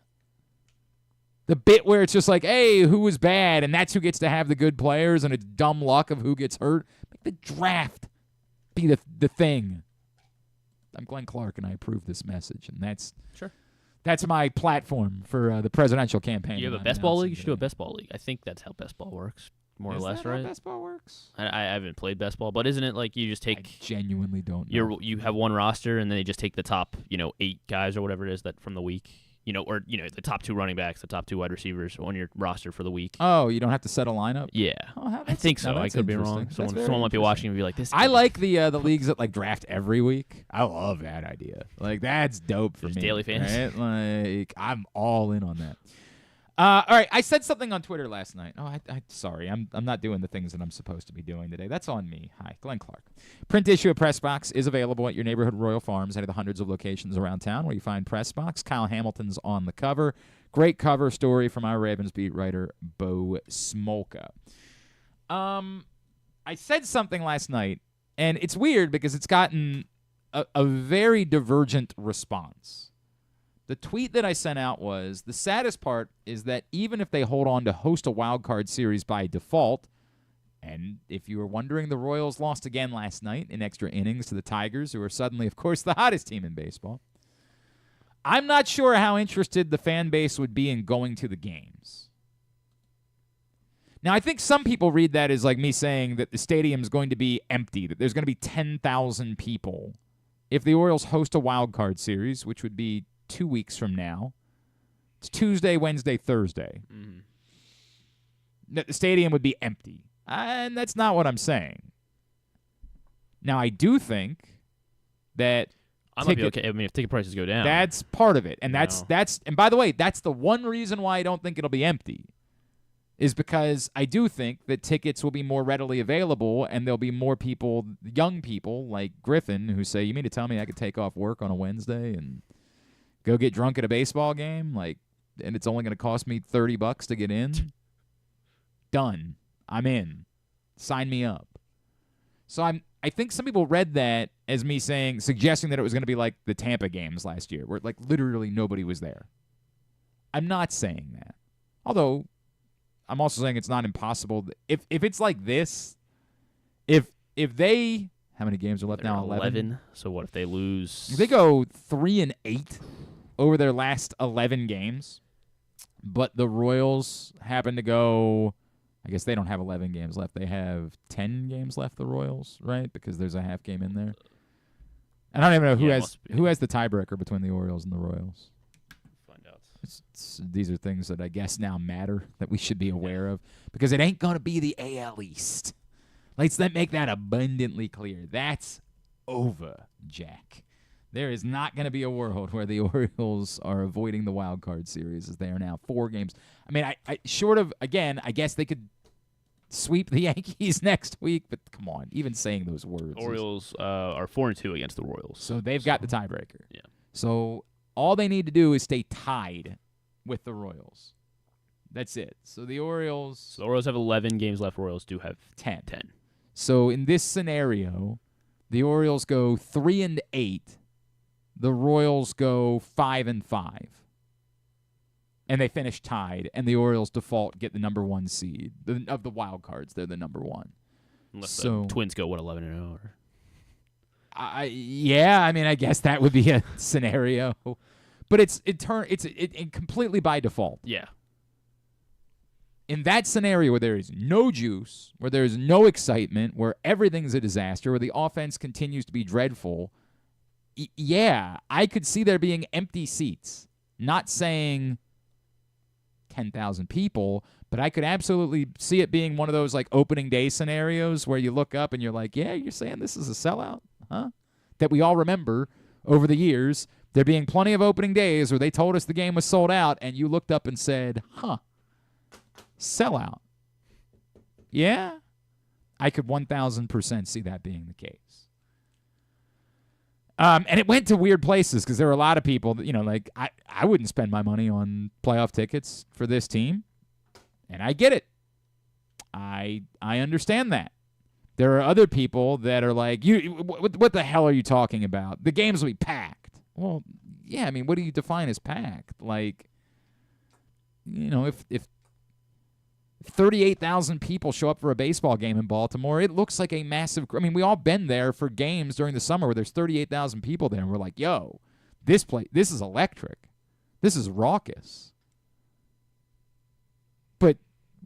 The bit where it's just like, hey, who was bad, and that's who gets to have the good players, and it's dumb luck of who gets hurt. Make the draft be the thing. I'm Glenn Clark, and I approve this message, and that's my platform for the presidential campaign. You have a best ball league? You should do a best ball league. I think that's how best ball works, more or less, Is that right? how best ball works? I haven't played best ball, but isn't it like you just take? I genuinely don't know. You have one roster, and then they just take the top, 8 guys or whatever it is that from the week, or the top 2 running backs, the top 2 wide receivers on your roster for the week. Oh, you don't have to set a lineup? Yeah, I think so. I could be wrong. Someone might be watching and be like, "This." I like the leagues that like draft every week. I love that idea. Like that's dope for me. Daily fantasy. Right? Like I'm all in on that. All right, I said something on Twitter last night. Oh, sorry, I'm not doing the things that I'm supposed to be doing today. That's on me. Hi, Glenn Clark. Print issue of Press Box is available at your neighborhood Royal Farms, any of the hundreds of locations around town where you find Press Box. Kyle Hamilton's on the cover. Great cover story from our Ravens beat writer Bo Smolka. I said something last night, and it's weird because it's gotten a very divergent response. The tweet that I sent out was, the saddest part is that even if they hold on to host a wild card series by default, and if you were wondering, the Royals lost again last night in extra innings to the Tigers, who are suddenly, of course, the hottest team in baseball. I'm not sure how interested the fan base would be in going to the games. Now, I think some people read that as like me saying that the stadium's going to be empty, that there's going to be 10,000 people if the Orioles host a wild card series, which would be 2 weeks from now. It's Tuesday, Wednesday, Thursday. Mm-hmm. That the stadium would be empty. And that's not what I'm saying. Now, I do think that I might be okay. I mean, if ticket prices go down. That's part of it. And that's and by the way, that's the one reason why I don't think it'll be empty. Is because I do think that tickets will be more readily available, and there'll be more people, young people like Griffin, who say, you mean to tell me I could take off work on a Wednesday and go get drunk at a baseball game, and it's only going to cost me $30 to get in? Done. I'm in. Sign me up. So I think some people read that as me suggesting that it was going to be like the Tampa games last year, where like literally nobody was there. I'm not saying that. Although I'm also saying it's not impossible. If it's like this, if they, how many games are left now? 11. So what if they lose? If they go 3-8 over their last 11 games, but the Royals happen to go, I guess they don't have 11 games left. They have 10 games left, the Royals, right? Because there's a half game in there. And I don't even know who has the tiebreaker between the Orioles and the Royals. Find out. These are things that I guess now matter that we should be aware of, because it ain't going to be the AL East. Let's make that abundantly clear. That's over, Jack. There is not going to be a world where the Orioles are avoiding the wild card series, as they are now 4 games. I mean, I short of, again, I guess they could sweep the Yankees next week, but come on, even saying those words. Orioles are 4-2 against the Royals. So they've got the tiebreaker. Yeah. So all they need to do is stay tied with the Royals. That's it. So the Orioles have 11 games left. Royals do have 10. So in this scenario, the Orioles go 3-8. The Royals go 5-5. And they finish tied, and the Orioles default get the number 1 seed. Of the wild cards, they're the number 1. Unless the Twins go, 11-0? Yeah, I mean, I guess that would be a scenario. But it's completely by default. Yeah. In that scenario where there is no juice, where there is no excitement, where everything's a disaster, where the offense continues to be dreadful, yeah, I could see there being empty seats. Not saying 10,000 people, but I could absolutely see it being one of those like opening day scenarios where you look up and you're like, yeah, you're saying this is a sellout? Huh? That we all remember over the years, there being plenty of opening days where they told us the game was sold out, and you looked up and said, huh, sellout. Yeah, I could 1,000% see that being the case. And it went to weird places because there were a lot of people that, like I wouldn't spend my money on playoff tickets for this team. And I get it. I understand that. There are other people that are like, what the hell are you talking about? The games will be packed. Well, yeah, I mean, what do you define as packed? Like, if 38,000 people show up for a baseball game in Baltimore, it looks like a massive. I mean, we all been there for games during the summer where there's 38,000 people there, and we're like, yo, this is electric. This is raucous. But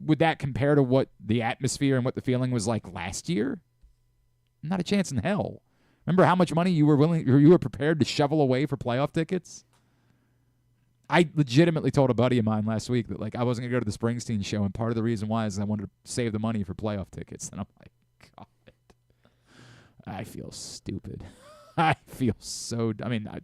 would that compare to what the atmosphere and what the feeling was like last year? Not a chance in hell. Remember how much money you were prepared to shovel away for playoff tickets? I legitimately told a buddy of mine last week that I wasn't gonna go to the Springsteen show, and part of the reason why is I wanted to save the money for playoff tickets. And I'm like, God, I feel stupid. I feel so. I mean, I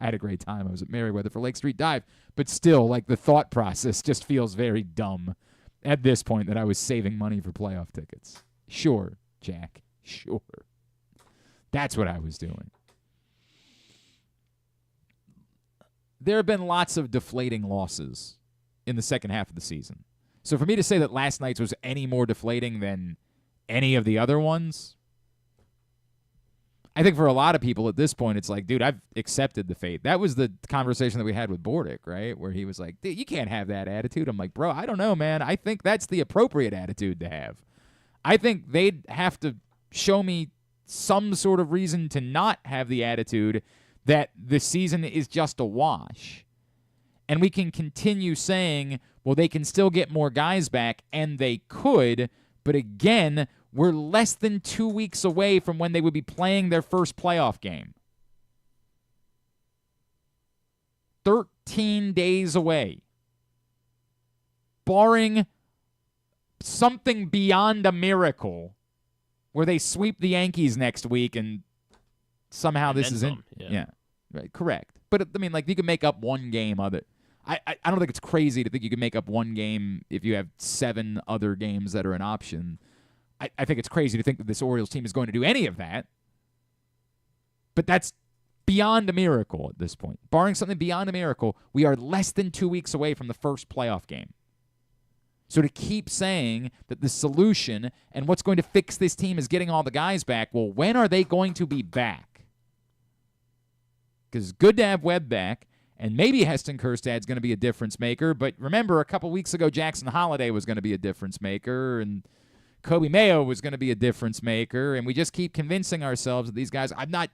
had a great time. I was at Merriweather for Lake Street Dive, but still, the thought process just feels very dumb at this point that I was saving money for playoff tickets. Sure, Jack. Sure. That's what I was doing. There have been lots of deflating losses in the second half of the season. So for me to say that last night's was any more deflating than any of the other ones, I think for a lot of people at this point, it's like, dude, I've accepted the fate. That was the conversation that we had with Bordick, right? Where he was like, dude, you can't have that attitude. I'm like, bro, I don't know, man. I think that's the appropriate attitude to have. I think they'd have to show me some sort of reason to not have the attitude that the season is just a wash. And we can continue saying, well, they can still get more guys back, and they could, but again, we're less than 2 weeks away from when they would be playing their first playoff game. 13 days away. Barring something beyond a miracle where they sweep the Yankees next week and somehow this is in. Yeah. Right, correct. But, I mean, you can make up one game of it. I don't think it's crazy to think you can make up one game if you have 7 other games that are an option. I think it's crazy to think that this Orioles team is going to do any of that. But that's beyond a miracle at this point. Barring something beyond a miracle, we are less than 2 weeks away from the first playoff game. So to keep saying that the solution and what's going to fix this team is getting all the guys back, well, when are they going to be back? Because it's good to have Webb back, and maybe Heston Kjerstad's going to be a difference maker. But remember, a couple weeks ago, Jackson Holliday was going to be a difference maker, and Kobe Mayo was going to be a difference maker. And we just keep convincing ourselves that these guys, I'm not,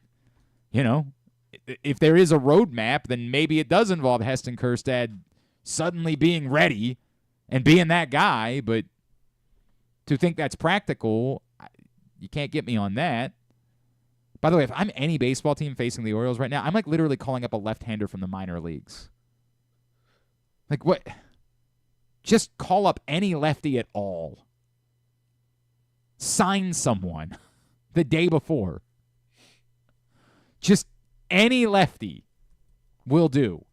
if there is a roadmap, then maybe it does involve Heston Kjerstad suddenly being ready and being that guy. But to think that's practical, you can't get me on that. By the way, if I'm any baseball team facing the Orioles right now, I'm literally calling up a left-hander from the minor leagues. What? Just call up any lefty at all. Sign someone the day before. Just any lefty will do.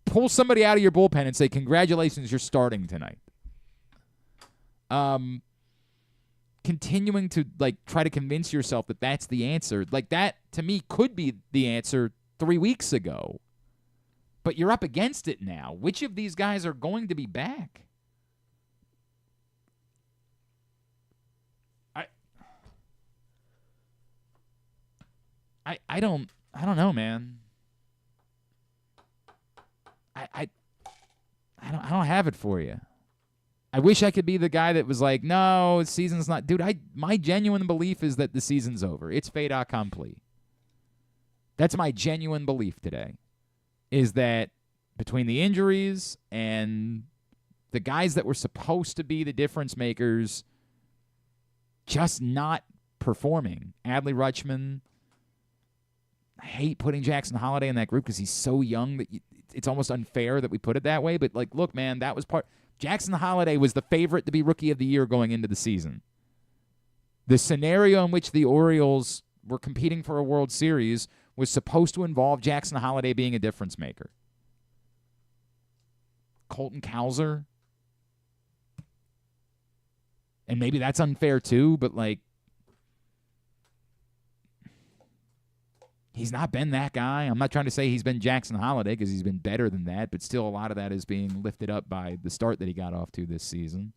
Pull somebody out of your bullpen and say, congratulations, you're starting tonight. Continuing to try to convince yourself that that's the answer, that to me could be the answer 3 weeks ago. But you're up against it now. Which of these guys are going to be back? I don't know, man. I don't have it for you. I wish I could be the guy that was like, no, the season's not. Dude, my genuine belief is that the season's over. It's fait accompli. That's my genuine belief today, is that between the injuries and the guys that were supposed to be the difference makers just not performing. Adley Rutschman. I hate putting Jackson Holliday in that group because he's so young that it's almost unfair that we put it that way. But, look, man, that was part. Jackson Holliday was the favorite to be Rookie of the Year going into the season. The scenario in which the Orioles were competing for a World Series was supposed to involve Jackson Holliday being a difference maker. Colton Cowser. And maybe that's unfair too, but he's not been that guy. I'm not trying to say he's been Jackson Holliday because he's been better than that, but still a lot of that is being lifted up by the start that he got off to this season.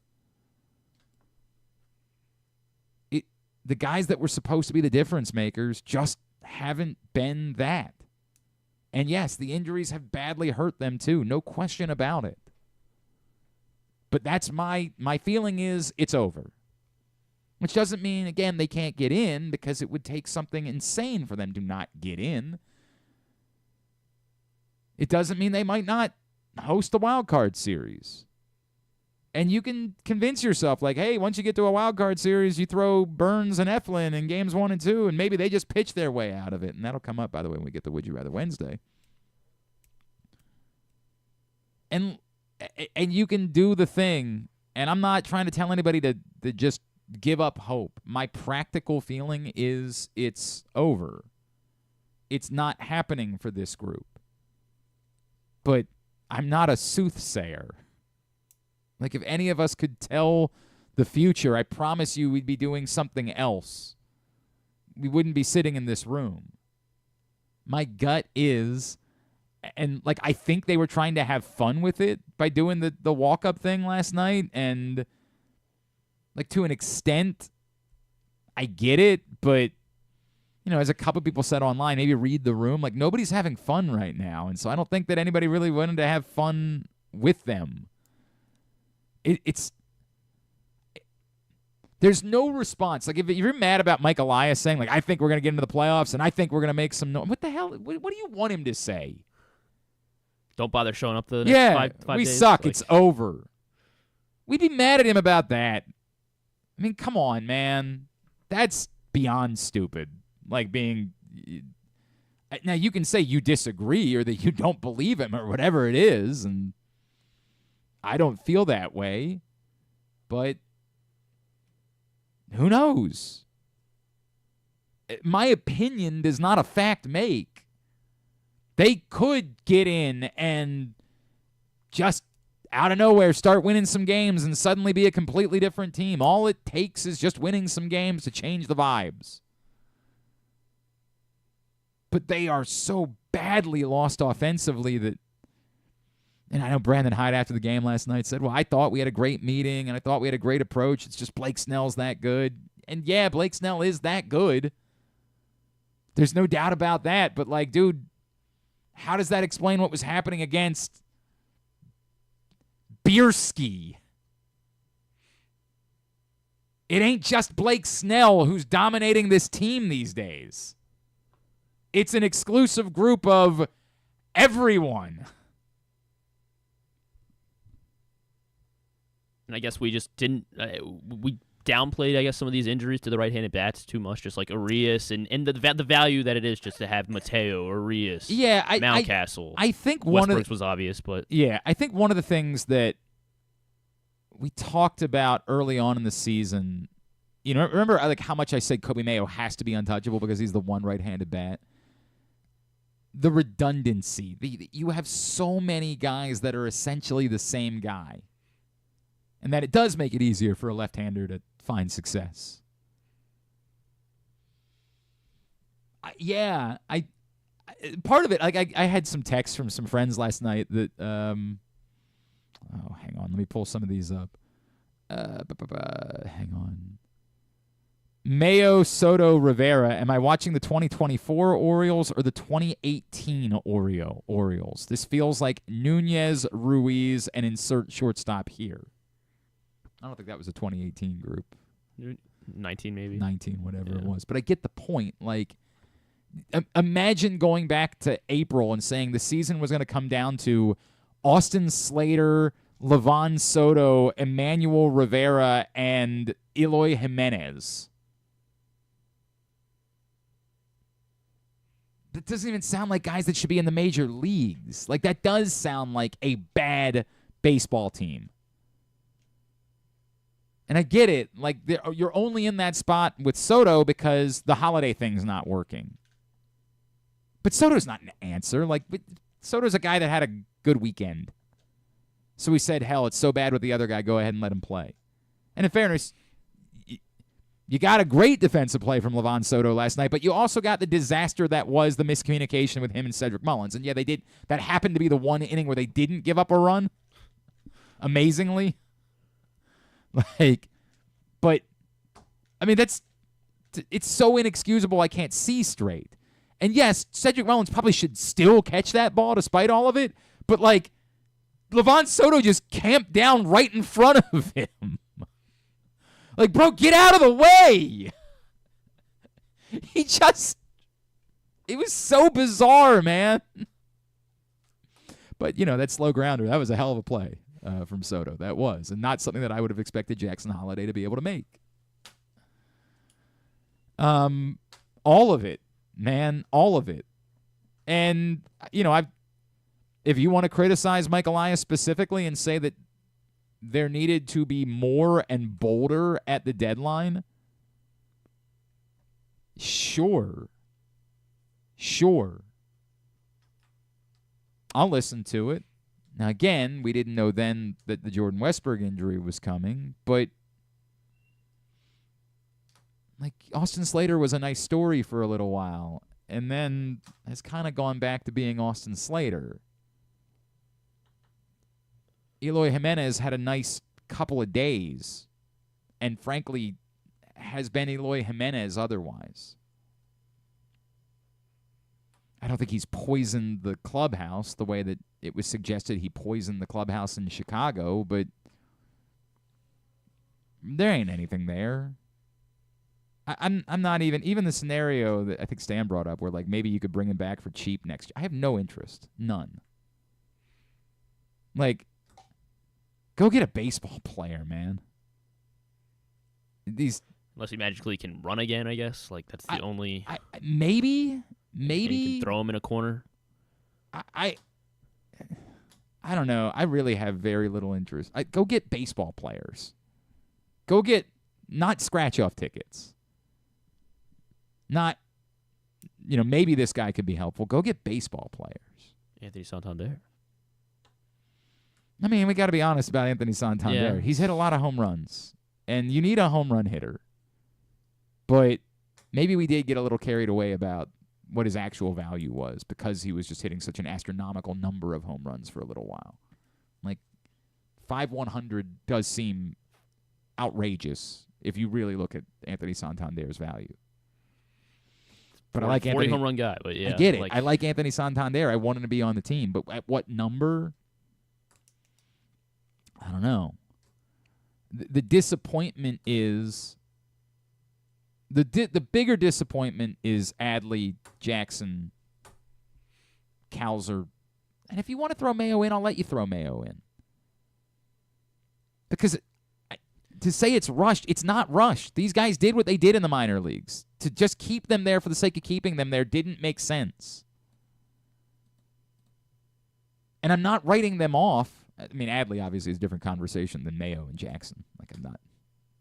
The guys that were supposed to be the difference makers just haven't been that. And yes, the injuries have badly hurt them too. No question about it. But that's my feeling is it's over. Which doesn't mean, again, they can't get in because it would take something insane for them to not get in. It doesn't mean they might not host the wild card series. And you can convince yourself, like, hey, once you get to a wild card series, you throw Burns and Eflin in games 1 and 2, and maybe they just pitch their way out of it. And that'll come up, by the way, when we get to Would You Rather Wednesday. And you can do the thing, and I'm not trying to tell anybody to just give up hope. My practical feeling is it's over. It's not happening for this group. But I'm not a soothsayer. Like, if any of us could tell the future, I promise you we'd be doing something else. We wouldn't be sitting in this room. My gut is, and, like, I think they were trying to have fun with it by doing the walk-up thing last night, and, like, to an extent, I get it, but, you know, as a couple people said online, maybe read the room, like, nobody's having fun right now, and so I don't think that anybody really wanted to have fun with them. There's no response. Like, if you're mad about Mike Elias saying, like, I think we're going to get into the playoffs and I think we're going to make some noise. What the hell? What do you want him to say? Don't bother showing up the next five we days. suck. Like, it's over. We'd be mad at him about that. I mean, come on, man. That's beyond stupid. Like, being... Now, you can say you disagree or that you don't believe him or whatever it is, and I don't feel that way, but who knows? My opinion does not a fact make. They could get in and just out of nowhere start winning some games and suddenly be a completely different team. All it takes is just winning some games to change the vibes. But they are so badly lost offensively that, and I know Brandon Hyde after the game last night said, well, I thought we had a great meeting and I thought we had a great approach. It's just Blake Snell's that good. And yeah, Blake Snell is that good. There's no doubt about that. But, like, dude, how does that explain what was happening against Bierski? It ain't just Blake Snell who's dominating this team these days. It's an exclusive group of everyone. And I guess we just didn't we downplayed, I guess, some of these injuries to the right-handed bats too much, just like Arias and the value that it is just to have Mateo, Arias, Mountcastle. I think Westbrook's was obvious, but yeah, I think one of the things that we talked about early on in the season, you know, remember like how much I said Kobe Mayo has to be untouchable because he's the one right-handed bat. The redundancy. You have so many guys that are essentially the same guy. And that it does make it easier for a left-hander to find success. Part of it, like I had some texts from some friends last night that, hang on, let me pull some of these up. Hang on. Mayo, Soto, Rivera. Am I watching the 2024 Orioles or the 2018 Orioles? This feels like Nunez, Ruiz, and insert shortstop here. I don't think that was a 2018 group. 19 maybe. 19, whatever it was. But I get the point. Like, imagine going back to April and saying the season was going to come down to Austin Slater, Livan Soto, Emmanuel Rivera, and Eloy Jimenez. That doesn't even sound like guys that should be in the major leagues. Like, that does sound like a bad baseball team. And I get it. Like, you're only in that spot with Soto because the holiday thing's not working. But Soto's not an answer. Like, Soto's a guy that had a good weekend. So we said, hell, it's so bad with the other guy, go ahead and let him play. And in fairness, you got a great defensive play from Livan Soto last night, but you also got the disaster that was the miscommunication with him and Cedric Mullins. And yeah, they did. That happened to be the one inning where they didn't give up a run. Amazingly. Like, but, I mean, it's so inexcusable I can't see straight. And yes, Cedric Mullins probably should still catch that ball despite all of it, but, like, Levon Soto just camped down right in front of him. Like, bro, get out of the way. It was so bizarre, man. But, that slow grounder, that was a hell of a play from Soto. That was. And not something that I would have expected Jackson Holliday to be able to make. All of it, man. All of it. And, if you want to criticize Mike Elias specifically and say that there needed to be more and bolder at the deadline, sure. I'll listen to it. Now, again, we didn't know then that the Jordan Westberg injury was coming, but Austin Slater was a nice story for a little while, and then has kind of gone back to being Austin Slater. Eloy Jimenez had a nice couple of days, and frankly, has been Eloy Jimenez otherwise. I don't think he's poisoned the clubhouse the way that it was suggested he poisoned the clubhouse in Chicago, but there ain't anything there. I'm not even the scenario that I think Stan brought up where maybe you could bring him back for cheap next year. I have no interest. None. Go get a baseball player, man. Unless he magically can run again, I guess. That's the only. Maybe. You can throw him in a corner. I don't know. I really have very little interest. Go get baseball players. Go get not scratch-off tickets. Not, maybe this guy could be helpful. Go get baseball players. Anthony Santander. I mean, we got to be honest about Anthony Santander. Yeah. He's hit a lot of home runs, and you need a home run hitter. But maybe we did get a little carried away about what his actual value was because he was just hitting such an astronomical number of home runs for a little while. 5/100 does seem outrageous if you really look at Anthony Santander's value. But I like 40 Anthony. home run guy, but yeah. I get it. I like Anthony Santander. I want him to be on the team. But at what number? I don't know. The disappointment is the bigger disappointment is Adley, Jackson, Cowser. And if you want to throw Mayo in, I'll let you throw Mayo in. Because to say it's rushed, it's not rushed. These guys did what they did in the minor leagues. To just keep them there for the sake of keeping them there didn't make sense. And I'm not writing them off. I mean, Adley obviously is a different conversation than Mayo and Jackson. I'm not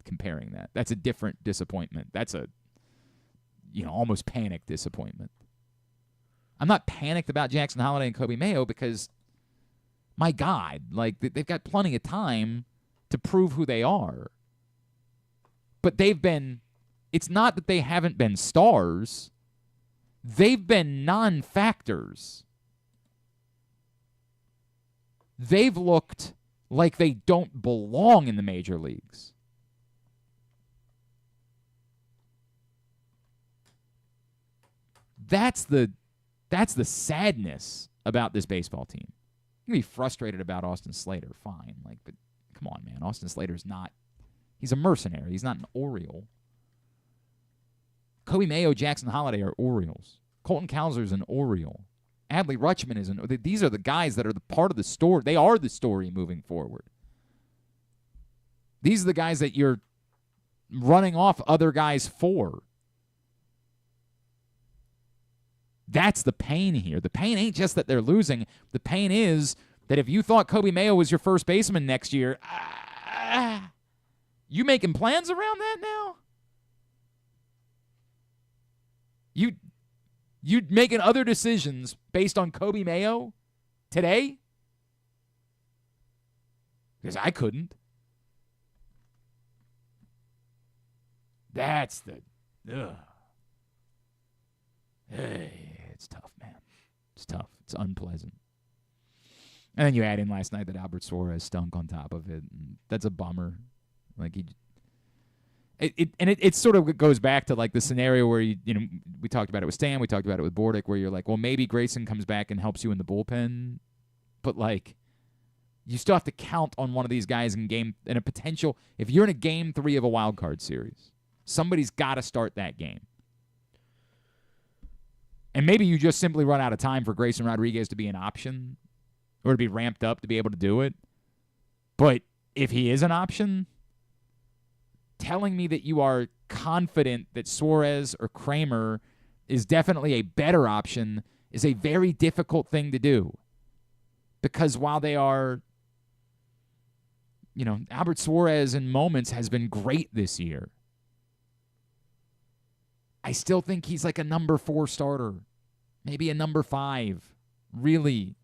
comparing that. That's a different disappointment. That's a, almost panicked disappointment. I'm not panicked about Jackson Holliday and Kobe Mayo because, my God, they've got plenty of time to prove who they are. But it's not that they haven't been stars. They've been non-factors. They've looked like they don't belong in the major leagues. That's the sadness about this baseball team. You can be frustrated about Austin Slater, fine. But come on, man. Austin Slater's not. He's a mercenary. He's not an Oriole. Kobe Mayo, Jackson Holliday are Orioles. Colton Cowser's an Oriole. Adley Rutschman is an. These are the guys that are the part of the story. They are the story moving forward. These are the guys that you're running off other guys for. That's the pain here. The pain ain't just that they're losing. The pain is that if you thought Kobe Mayo was your first baseman next year, you making plans around that now? You making other decisions based on Kobe Mayo today? Because I couldn't. That's the... Hey, it's tough, man. It's tough. It's unpleasant. And then you add in last night that Albert Suarez stunk on top of it. And that's a bummer. It sort of goes back to the scenario where we talked about it with Stan, we talked about it with Bordick, where you're like, well, maybe Grayson comes back and helps you in the bullpen, but you still have to count on one of these guys in a potential. If you're in a game 3 of a wild card series, somebody's got to start that game. And maybe you just simply run out of time for Grayson Rodriguez to be an option or to be ramped up to be able to do it. But if he is an option, telling me that you are confident that Suarez or Kramer is definitely a better option is a very difficult thing to do. Because while they are, Albert Suarez in moments has been great this year, I still think he's like a number 4 starter, maybe a number 5, really,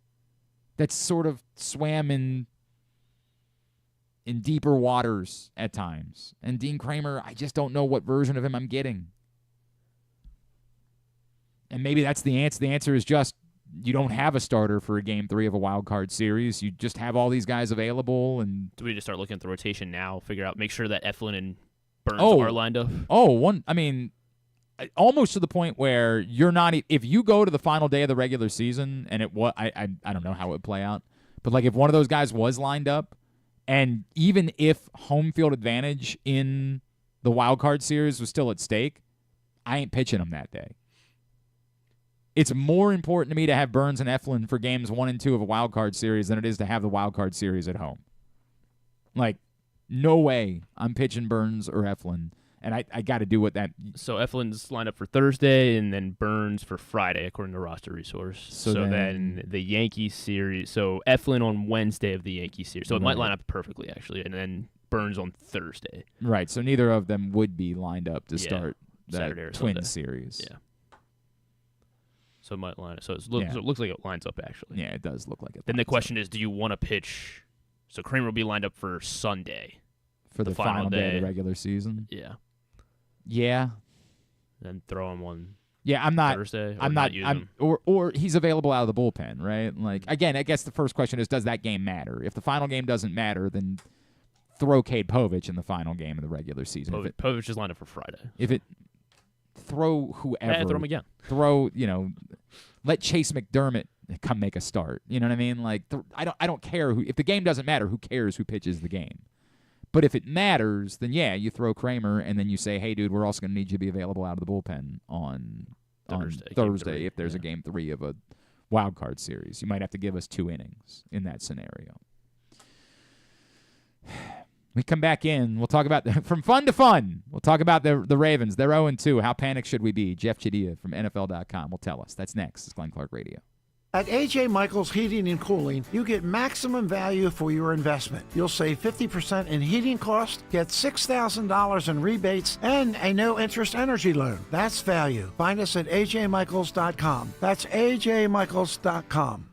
that's sort of swam in deeper waters at times. And Dean Kramer, I just don't know what version of him I'm getting. And maybe that's the answer. The answer is just you don't have a starter for a game 3 of a wild card series. You just have all these guys available. And do we just start looking at the rotation now? Make sure that Eflin and Burns are lined up. Almost to the point where you're not. If you go to the final day of the regular season, and I don't know how it would play out, but like if one of those guys was lined up, and even if home field advantage in the wild card series was still at stake, I ain't pitching them that day. It's more important to me to have Burns and Eflin for games 1 and 2 of a wild card series than it is to have the wild card series at home. Like, no way I'm pitching Burns or Eflin, and I got to do what that. So Eflin's lined up for Thursday, and then Burns for Friday, according to Roster Resource. So then the Yankees series. So Eflin on Wednesday of the Yankees series. So it might line up perfectly, actually, and then Burns on Thursday. Right. So neither of them would be lined up to start that Saturday or Twins Sunday. series. Yeah. So it might line up. So it looks like it lines up, actually. Yeah, it does look like it. Then the question is, do you want to pitch? So Kramer will be lined up for Sunday. For the final day of the regular season? Yeah. Yeah. Then throw him one. Yeah, I'm not. Thursday. I'm not. Or he's available out of the bullpen, right? Like again, I guess the first question is, does that game matter? If the final game doesn't matter, then throw Cade Povich in the final game of the regular season. Povich is lined up for Friday. Throw whoever. Yeah, throw him again. Let Chase McDermott come make a start. You know what I mean? Like I don't care who. If the game doesn't matter, who cares who pitches the game? But if it matters, then yeah, you throw Kramer, and then you say, hey, dude, we're also going to need you to be available out of the bullpen on Thursday if there's a game 3 of a wild card series. You might have to give us 2 innings in that scenario. We come back in. We'll talk about from fun to fun. We'll talk about the Ravens. They're 0-2. How panicked should we be? Jeff Chadiha from NFL.com will tell us. That's next. It's Glenn Clark Radio. At A.J. Michaels Heating and Cooling, you get maximum value for your investment. You'll save 50% in heating costs, get $6,000 in rebates, and a no-interest energy loan. That's value. Find us at ajmichaels.com. That's ajmichaels.com.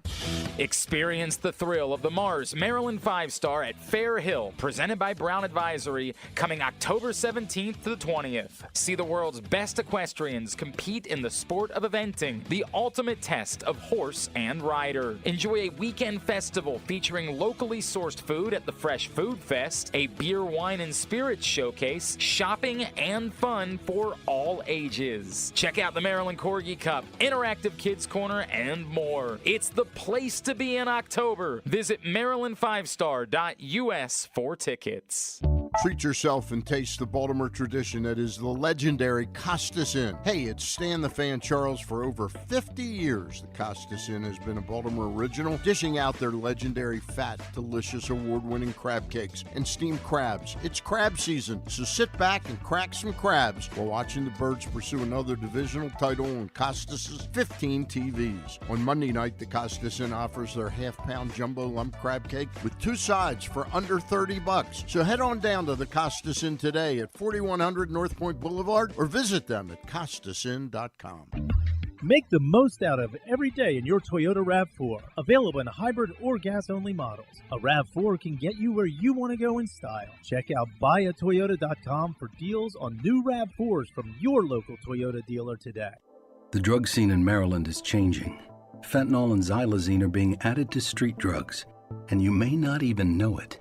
Experience the thrill of the Mars Maryland 5-Star at Fair Hill, presented by Brown Advisory, coming October 17th to the 20th. See the world's best equestrians compete in the sport of eventing, the ultimate test of horse and rider. Enjoy a weekend festival featuring locally sourced food at the Fresh Food Fest, a beer, wine, and spirits showcase, shopping, and fun for all ages. Check out the Maryland Corgi Cup, interactive kids corner, and more. It's the place to be in October. Visit maryland5star.us for tickets. Treat yourself and taste the Baltimore tradition that is the legendary Costas Inn. Hey, it's Stan the Fan Charles. For over 50 years, the Costas Inn has been a Baltimore original, dishing out their legendary fat, delicious, award-winning crab cakes and steamed crabs. It's crab season, so sit back and crack some crabs while watching the Birds pursue another divisional title on Costas' 15 TVs. On Monday night, the Costas Inn offers their half-pound jumbo lump crab cake with 2 sides for under $30. So head on down to the Costas Inn today at 4100 North Point Boulevard or visit them at costasinn.com. Make the most out of every day in your Toyota RAV4. Available in hybrid or gas-only models. A RAV4 can get you where you want to go in style. Check out buyatoyota.com for deals on new RAV4s from your local Toyota dealer today. The drug scene in Maryland is changing. Fentanyl and xylazine are being added to street drugs, and you may not even know it.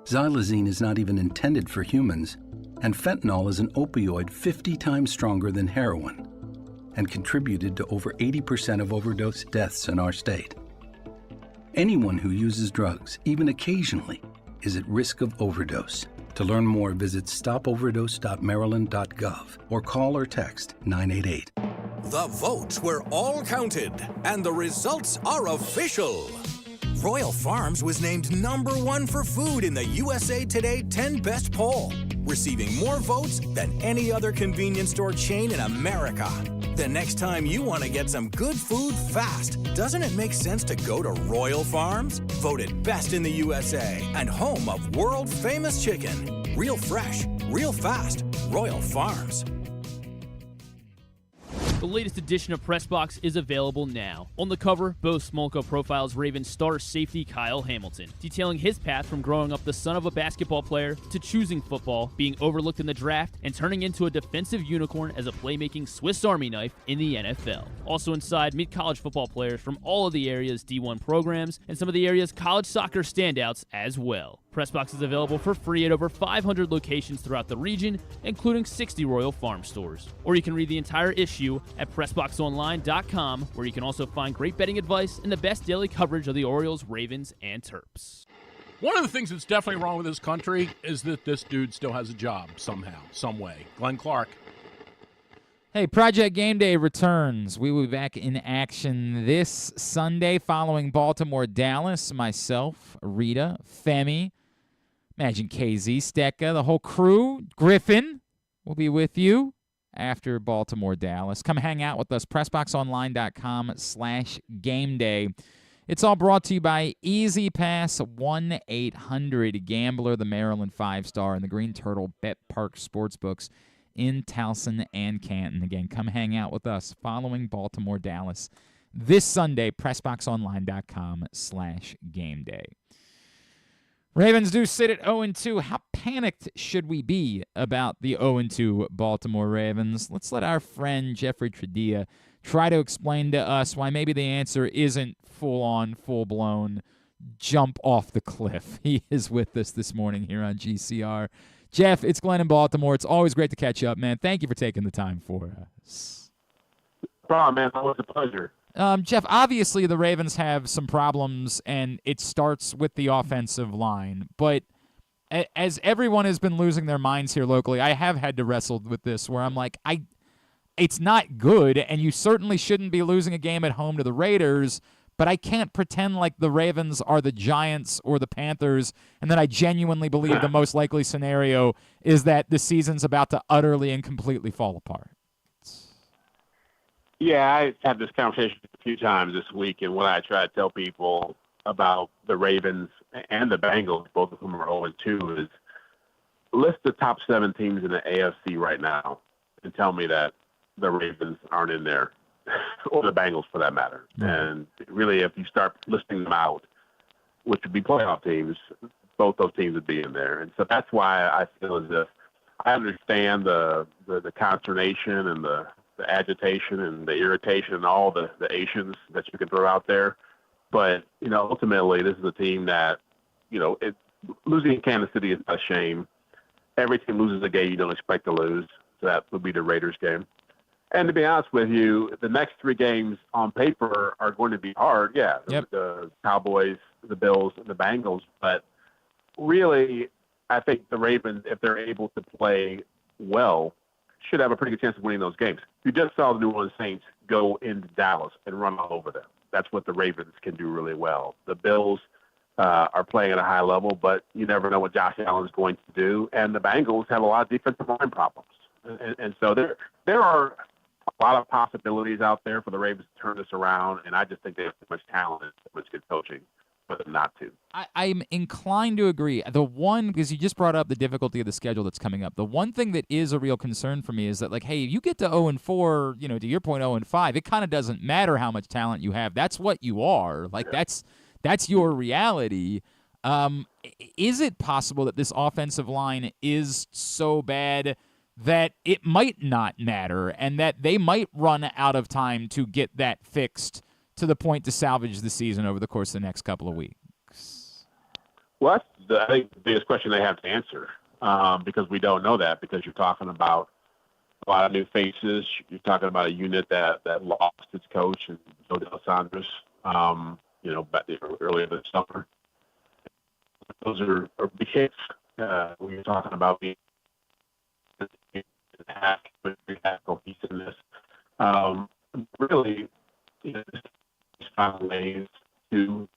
Xylazine is not even intended for humans, and fentanyl is an opioid 50 times stronger than heroin and contributed to over 80% of overdose deaths in our state. Anyone who uses drugs, even occasionally, is at risk of overdose. To learn more, visit stopoverdose.maryland.gov or call or text 988. The votes were all counted, and the results are official. Royal Farms was named #1 for food in the USA Today 10 Best poll, receiving more votes than any other convenience store chain in America. The next time you want to get some good food fast, doesn't it make sense to go to Royal Farms? Voted best in the USA and home of world-famous chicken. Real fresh, real fast. Royal Farms. The latest edition of Pressbox is available now. On the cover, Bo Smolka profiles Ravens star safety Kyle Hamilton, detailing his path from growing up the son of a basketball player to choosing football, being overlooked in the draft, and turning into a defensive unicorn as a playmaking Swiss Army knife in the NFL. Also inside, meet college football players from all of the area's D1 programs and some of the area's college soccer standouts as well. Pressbox is available for free at over 500 locations throughout the region, including 60 Royal Farm stores. Or you can read the entire issue at PressBoxOnline.com, where you can also find great betting advice and the best daily coverage of the Orioles, Ravens, and Terps. One of the things that's definitely wrong with this country is that this dude still has a job somehow, some way. Glenn Clark. Hey, Project Game Day returns. We will be back in action this Sunday following Baltimore-Dallas. Myself, Rita, Femi, imagine KZ, Stecca, the whole crew, Griffin will be with you after Baltimore-Dallas. Come hang out with us, PressBoxOnline.com/Game Day. It's all brought to you by Easy Pass, 1-800-GAMBLER, the Maryland 5-star, and the Green Turtle Bet Park Sportsbooks in Towson and Canton. Again, come hang out with us following Baltimore-Dallas this Sunday, PressBoxOnline.com/Game Day. Ravens do sit at 0-2. How panicked should we be about the 0-2 Baltimore Ravens? Let's let our friend Jeffrey Chadiha try to explain to us why maybe the answer isn't full-on, full-blown jump off the cliff. He is with us this morning here on GCR. Jeff, it's Glenn in Baltimore. It's always great to catch up, man. Thank you for taking the time for us. No problem, man. Always a pleasure. Jeff, obviously the Ravens have some problems, and it starts with the offensive line. But as everyone has been losing their minds here locally, I have had to wrestle with this where I'm like, it's not good, and you certainly shouldn't be losing a game at home to the Raiders, but I can't pretend like the Ravens are the Giants or the Panthers, and that I genuinely believe the most likely scenario is that the season's about to utterly and completely fall apart. Yeah, I've had this conversation a few times this week, and what I try to tell people about the Ravens and the Bengals, both of whom are 0-2, is list the top 7 teams in the AFC right now and tell me that the Ravens aren't in there, or the Bengals for that matter. And really, if you start listing them out, which would be playoff teams, both those teams would be in there. And so that's why I feel as if I understand the consternation and the agitation and the irritation and all the Asians that you can throw out there. But, ultimately, this is a team that, losing in Kansas City is a shame. Every team loses a game you don't expect to lose. So that would be the Raiders game. And to be honest with you, the next 3 games on paper are going to be hard. Yeah, yep. The Cowboys, the Bills, and the Bengals. But really, I think the Ravens, if they're able to play well, should have a pretty good chance of winning those games. You just saw the New Orleans Saints go into Dallas and run all over them. That's what the Ravens can do really well. The Bills are playing at a high level, but you never know what Josh Allen's going to do. And the Bengals have a lot of defensive line problems. And so there are a lot of possibilities out there for the Ravens to turn this around, and I just think they have too much talent and too much good coaching for them not to. I'm inclined to agree. The one, because you just brought up the difficulty of the schedule that's coming up, the one thing that is a real concern for me is that, like, hey, you get to 0-4, to your point, 0-5, it kind of doesn't matter how much talent you have. That's what you are. Like, that's your reality. Is it possible that this offensive line is so bad that it might not matter and that they might run out of time to get that fixed to the point to salvage the season over the course of the next couple of weeks? Well, that's I think the biggest question they have to answer, because we don't know that, because you're talking about a lot of new faces. You're talking about a unit that lost its coach and Odell Saunders. earlier this summer. Those are big hits when you're talking about being cohesiveness. Really, just find ways to.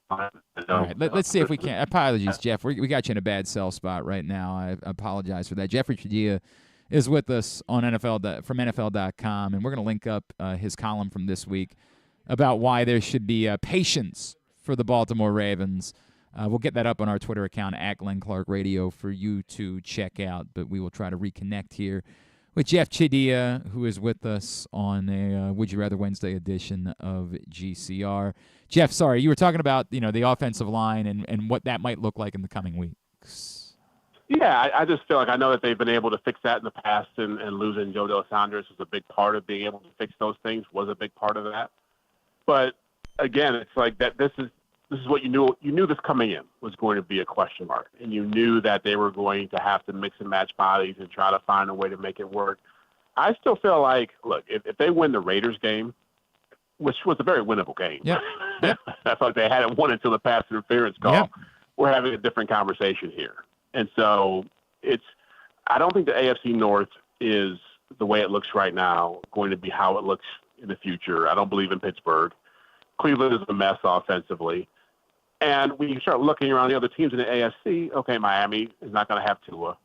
All right, let's see if we can. Apologies, Jeff. We got you in a bad cell spot right now. I apologize for that. Jeffrey Chadiha is with us on from NFL.com, and we're going to link up his column from this week about why there should be patience for the Baltimore Ravens. We'll get that up on our Twitter account at Glenn Clark Radio for you to check out, but we will try to reconnect here with Jeff Chadiha, who is with us on a Would You Rather Wednesday edition of GCR. Jeff, sorry, you were talking about the offensive line and what that might look like in the coming weeks. Yeah, I just feel like I know that they've been able to fix that in the past, and losing Joe DeLisandris was a big part of being able to fix those things, was a big part of that. But again, it's like that. This is what you knew. You knew this coming in was going to be a question mark, and you knew that they were going to have to mix and match bodies and try to find a way to make it work. I still feel like, look, if they win the Raiders game, which was a very winnable game, I thought they hadn't won until the pass interference call. We're having a different conversation here, and so I don't think the AFC North is the way it looks right now going to be how it looks in the future. I don't believe in Pittsburgh. Cleveland is a mess offensively. And when you start looking around the other teams in the AFC, okay, Miami is not going to have Tua.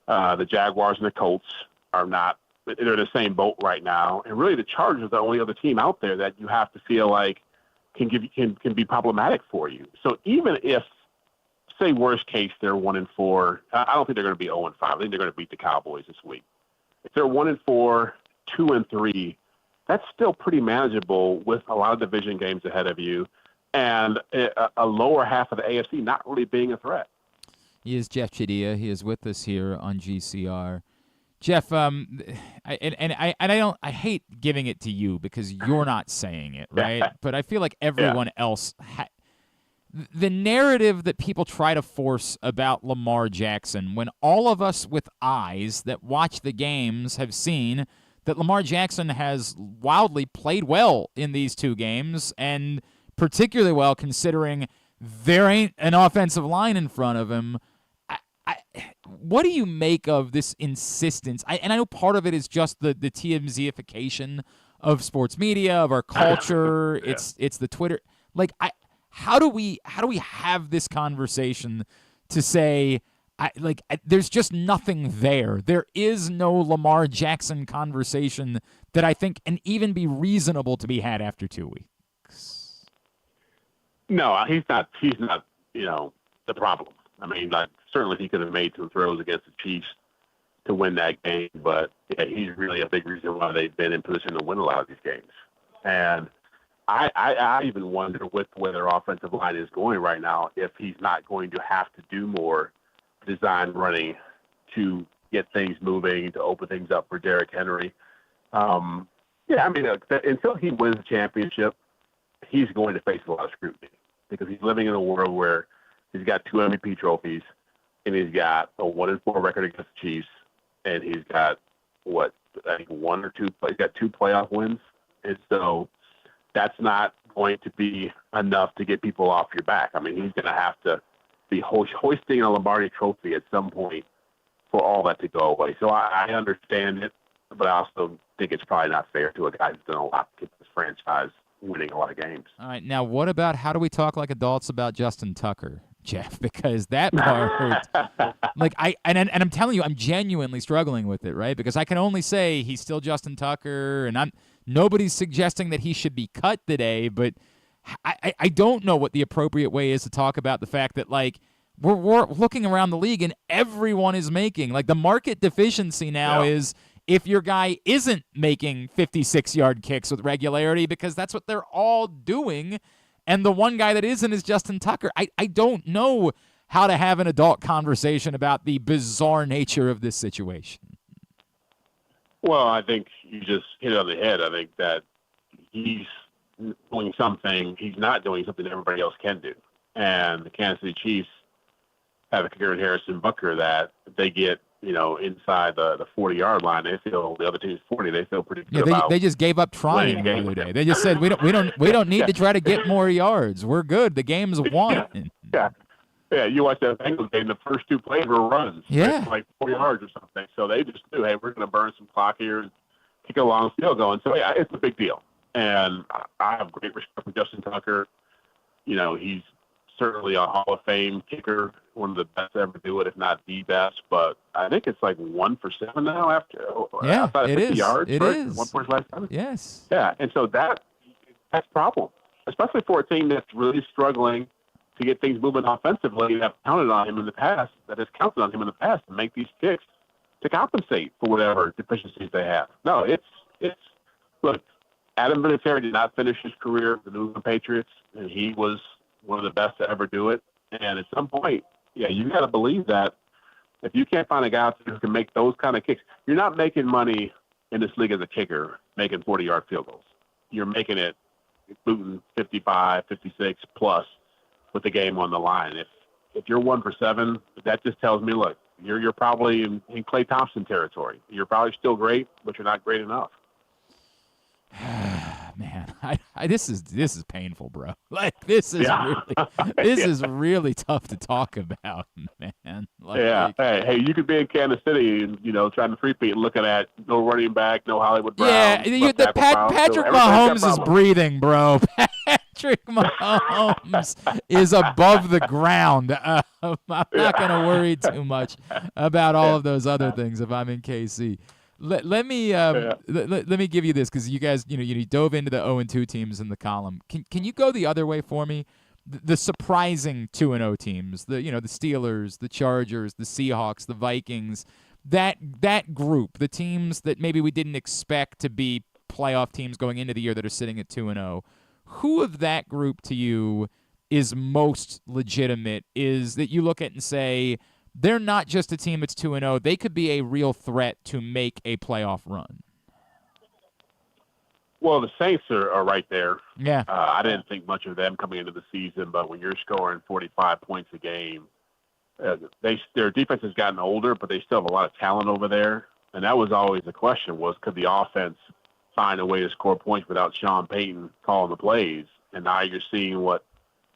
The Jaguars and the Colts are not. They're in the same boat right now. And really the Chargers are the only other team out there that you have to feel like can be problematic for you. So even if, say, worst case, they're 1-4, I don't think they're going to be 0-5. I think they're going to beat the Cowboys this week. If they're 1-4, 2-3, that's still pretty manageable with a lot of division games ahead of you and a lower half of the AFC not really being a threat. He is Jeff Chadiha. He is with us here on GCR. Jeff, I hate giving it to you because you're not saying it, right? But I feel like everyone else the narrative that people try to force about Lamar Jackson, when all of us with eyes that watch the games have seen that Lamar Jackson has wildly played well in these two games, and particularly well considering there ain't an offensive line in front of him. What do you make of this insistence? And I know part of it is just the TMZ-ification of sports media, of our culture. It's the Twitter. How do we have this conversation to say, there's just nothing there. There is no Lamar Jackson conversation that I think can even be reasonable to be had after 2 weeks. No, he's not. The problem. I mean, certainly he could have made some throws against the Chiefs to win that game, but he's really a big reason why they've been in position to win a lot of these games. And I even wonder with where their offensive line is going right now if he's not going to have to do more design running to get things moving, to open things up for Derrick Henry. Until he wins the championship, he's going to face a lot of scrutiny because he's living in a world where he's got 2 MVP trophies and he's got a 1-4 record against the Chiefs, and he's got he's got 2 playoff wins, and so that's not going to be enough to get people off your back. I mean, he's going to have to be hoisting a Lombardi trophy at some point for all that to go away. So I understand it, but I also think it's probably not fair to a guy who's done a lot to keep this franchise winning a lot of games. All right, now what about how do we talk like adults about Justin Tucker, Jeff? Because that part, I'm telling you, I'm genuinely struggling with it, right? Because I can only say he's still Justin Tucker, and nobody's suggesting that he should be cut today, but I don't know what the appropriate way is to talk about the fact that, we're looking around the league and everyone is making, the market deficiency now is if your guy isn't making 56-yard kicks with regularity because that's what they're all doing, and the one guy that isn't is Justin Tucker. I don't know how to have an adult conversation about the bizarre nature of this situation. Well, I think you just hit it on the head. I think that he's doing something. He's not doing something that everybody else can do. And the Kansas City Chiefs have a kicker in Harrison Butker that they get inside the 40-yard line. They feel the other team's 40. They feel pretty good Yeah, about. they just gave up trying the other day. They just said we don't need to try to get more yards. We're good. The game's won. Yeah. Yeah, you watch that Bengals game. The first 2 plays were runs, yeah, like 4 yards or something. So they just knew, hey, we're going to burn some clock here and kick a long field goal. And so yeah, it's a big deal. And I have great respect for Justin Tucker. He's certainly a Hall of Fame kicker, one of the best to ever do it, if not the best. But I think it's like 1 for 7 now outside of 50 yards. It right? is 1 for 7. Yes. Yeah, and so that's a problem, especially for a team that's really struggling to get things moving offensively. That counted on him in the past. That has counted on him in the past to make these kicks to compensate for whatever deficiencies they have. No, it's look. Adam Vinatieri did not finish his career with the New England Patriots, and he was one of the best to ever do it. And at some point, yeah, you got to believe that if you can't find a guy out there who can make those kind of kicks, you're not making money in this league as a kicker making 40-yard field goals. You're making it booting 55, 56 plus with the game on the line. If you're 1 for 7, that just tells me, look, you're probably in Klay Thompson territory. You're probably still great, but you're not great enough. Man, this is painful, bro. Like this is is really tough to talk about, man. Like, Hey, you could be in Kansas City and trying to three-peat and looking at no running back, no Hollywood Brown. Yeah, Patrick Mahomes is breathing, bro. Patrick Mahomes is above the ground. I'm not gonna worry too much about all of those other things if I'm in KC. Let me give you this because you guys you dove into the 0-2 teams in the column. Can you go the other way for me? The surprising 2-0 teams, the Steelers, the Chargers, the Seahawks, the Vikings, that group, the teams that maybe we didn't expect to be playoff teams going into the year that are sitting at 2-0. Who of that group to you is most legitimate? Is that you look at and say, they're not just a team that's 2-0. They could be a real threat to make a playoff run. Well, the Saints are right there. Yeah. I didn't think much of them coming into the season, but when you're scoring 45 points a game, their defense has gotten older, but they still have a lot of talent over there. And that was always the question was, could the offense find a way to score points without Sean Payton calling the plays? And now you're seeing what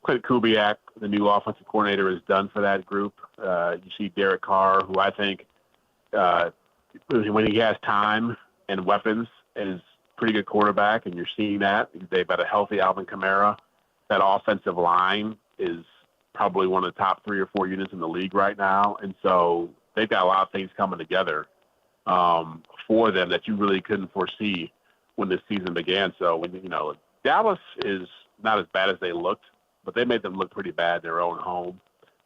Clint Kubiak, the new offensive coordinator, has done for that group. You see Derek Carr, who I think when he has time and weapons is a pretty good quarterback, and you're seeing that. They've got a healthy Alvin Kamara. That offensive line is probably one of the top 3 or 4 units in the league right now, and so they've got a lot of things coming together for them that you really couldn't foresee when this season began. So when Dallas is not as bad as they looked, but they made them look pretty bad in their own home.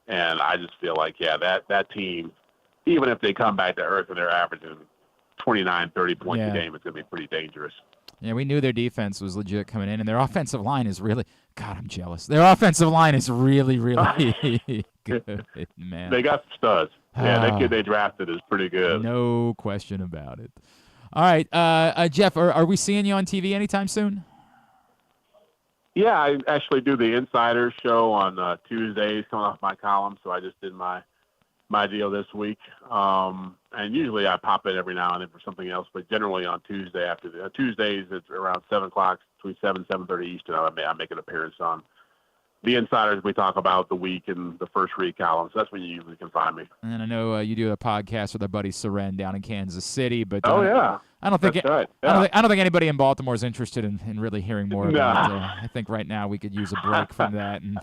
And I just feel like, that team, even if they come back to earth and they're averaging 29, 30 points a game, it's going to be pretty dangerous. Yeah, we knew their defense was legit coming in, and their offensive line is really – God, I'm jealous. Their offensive line is really, really good, man. They got some studs. Yeah, that kid they drafted is pretty good. No question about it. All right, Jeff, are we seeing you on TV anytime soon? Yeah, I actually do the Insider show on Tuesdays coming off my column, so I just did my deal this week. And usually I pop in every now and then for something else, but generally on Tuesdays it's around 7 o'clock, between 7:30 Eastern, I make an appearance on the Insiders. We talk about the week and the first read column, so that's when you usually can find me. And I know you do a podcast with our buddy Seren down in Kansas City, but I don't think anybody in Baltimore is interested in really hearing more about it. I think right now we could use a break from that and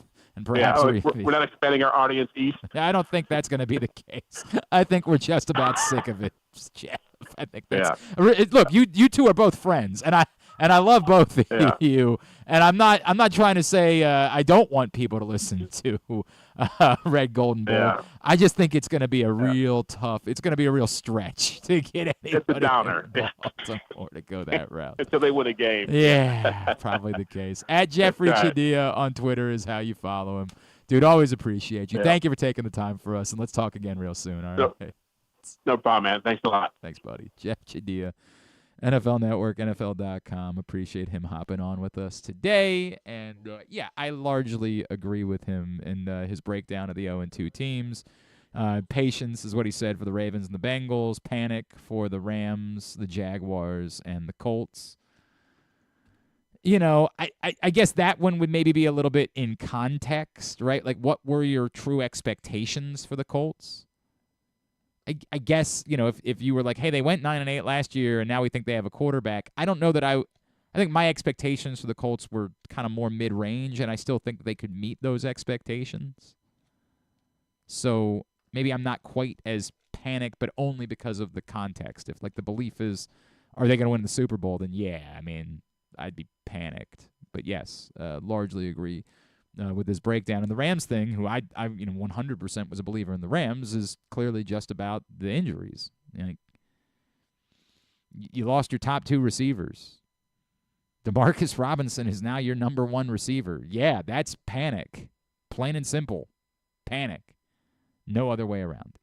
perhaps we're not expanding our audience east. I don't think that's going to be the case. I think we're just about sick of it, Jeff. I think that's look. You two are both friends, and I love both of you. And I'm not trying to say I don't want people to listen to Red Golden Bull. Yeah. I just think it's going to be a real tough. It's going to be a real stretch to get anybody it's a downer. in Baltimore to go that route until they win a game. Yeah, probably the case. At Jeffrey Chadiha on Twitter is how you follow him. Dude, always appreciate you. Yeah. Thank you for taking the time for us, and let's talk again real soon. All right. No problem, man. Thanks a lot. Thanks, buddy. Jeff Chadiha, NFL Network, NFL.com. Appreciate him hopping on with us today. And, I largely agree with him in his breakdown of the 0-2 teams. Patience is what he said for the Ravens and the Bengals. Panic for the Rams, the Jaguars, and the Colts. I guess that one would maybe be a little bit in context, right? Like, what were your true expectations for the Colts? I guess, if you were like, hey, they went 9-8 last year, and now we think they have a quarterback. I don't know that I think my expectations for the Colts were kind of more mid-range, and I still think they could meet those expectations. So maybe I'm not quite as panicked, but only because of the context. If, like, the belief is, are they going to win the Super Bowl, then yeah, I mean, I'd be panicked. But yes, largely agree with this breakdown. And the Rams thing, who I 100% was a believer in the Rams, is clearly just about the injuries. You lost your top 2 receivers. Demarcus Robinson is now your number 1 receiver. Yeah, that's panic. Plain and simple. Panic. No other way around it.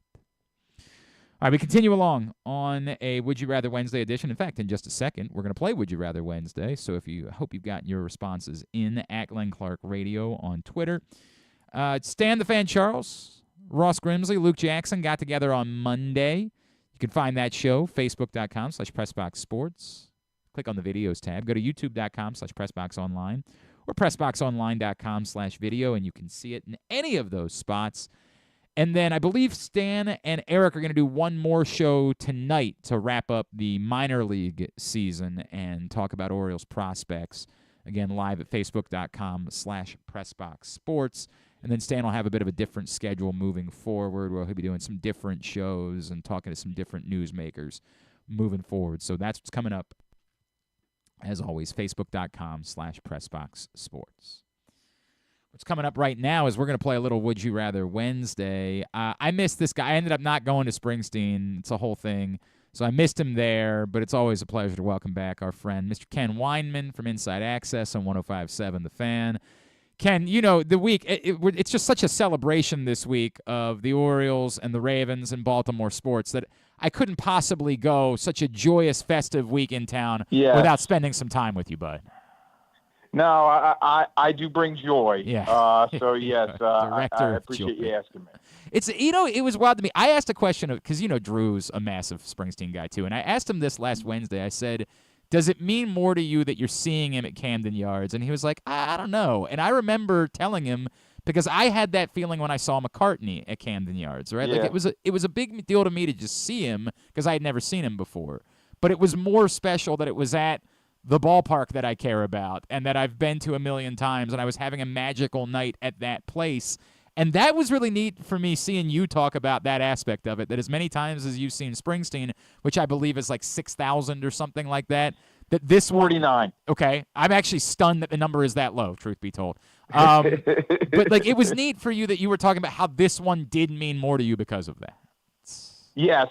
All right, we continue along on a Would You Rather Wednesday edition. In fact, in just a second, we're going to play Would You Rather Wednesday. So hope you've gotten your responses in at Glenn Clark Radio on Twitter. Stan the Fan Charles, Ross Grimsley, Luke Jackson got together on Monday. You can find that show, facebook.com/PressBoxSports. Click on the videos tab. Go to youtube.com/PressBoxOnline or PressBoxOnline.com/video, and you can see it in any of those spots. And then I believe Stan and Eric are going to do one more show tonight to wrap up the minor league season and talk about Orioles prospects. Again, live at facebook.com/PressBoxSports. And then Stan will have a bit of a different schedule moving forward where he'll be doing some different shows and talking to some different newsmakers moving forward. So that's what's coming up. As always, facebook.com/PressBoxSports. What's coming up right now is we're going to play a little Would You Rather Wednesday. I missed this guy. I ended up not going to Springsteen. It's a whole thing. So I missed him there, but it's always a pleasure to welcome back our friend, Mr. Ken Weinman from Inside Access on 105.7 The Fan. Ken, the week, it's just such a celebration this week of the Orioles and the Ravens and Baltimore sports that I couldn't possibly go such a joyous, festive week in town without spending some time with you, bud. No, I do bring joy. Yeah. So, yes, I appreciate you asking me. It's, it was wild to me. I asked a question because, Drew's a massive Springsteen guy, too. And I asked him this last Wednesday. I said, does it mean more to you that you're seeing him at Camden Yards? And he was like, I don't know. And I remember telling him, because I had that feeling when I saw McCartney at Camden Yards, right? Yeah. Like it was a big deal to me to just see him because I had never seen him before. But it was more special that it was at the ballpark that I care about and that I've been to a million times, and I was having a magical night at that place. And that was really neat for me seeing you talk about that aspect of it, that as many times as you've seen Springsteen, which I believe is like 6,000 or something like that this 49. Okay. I'm actually stunned that the number is that low, truth be told. But like it was neat for you that you were talking about how this one did mean more to you because of that. Yes,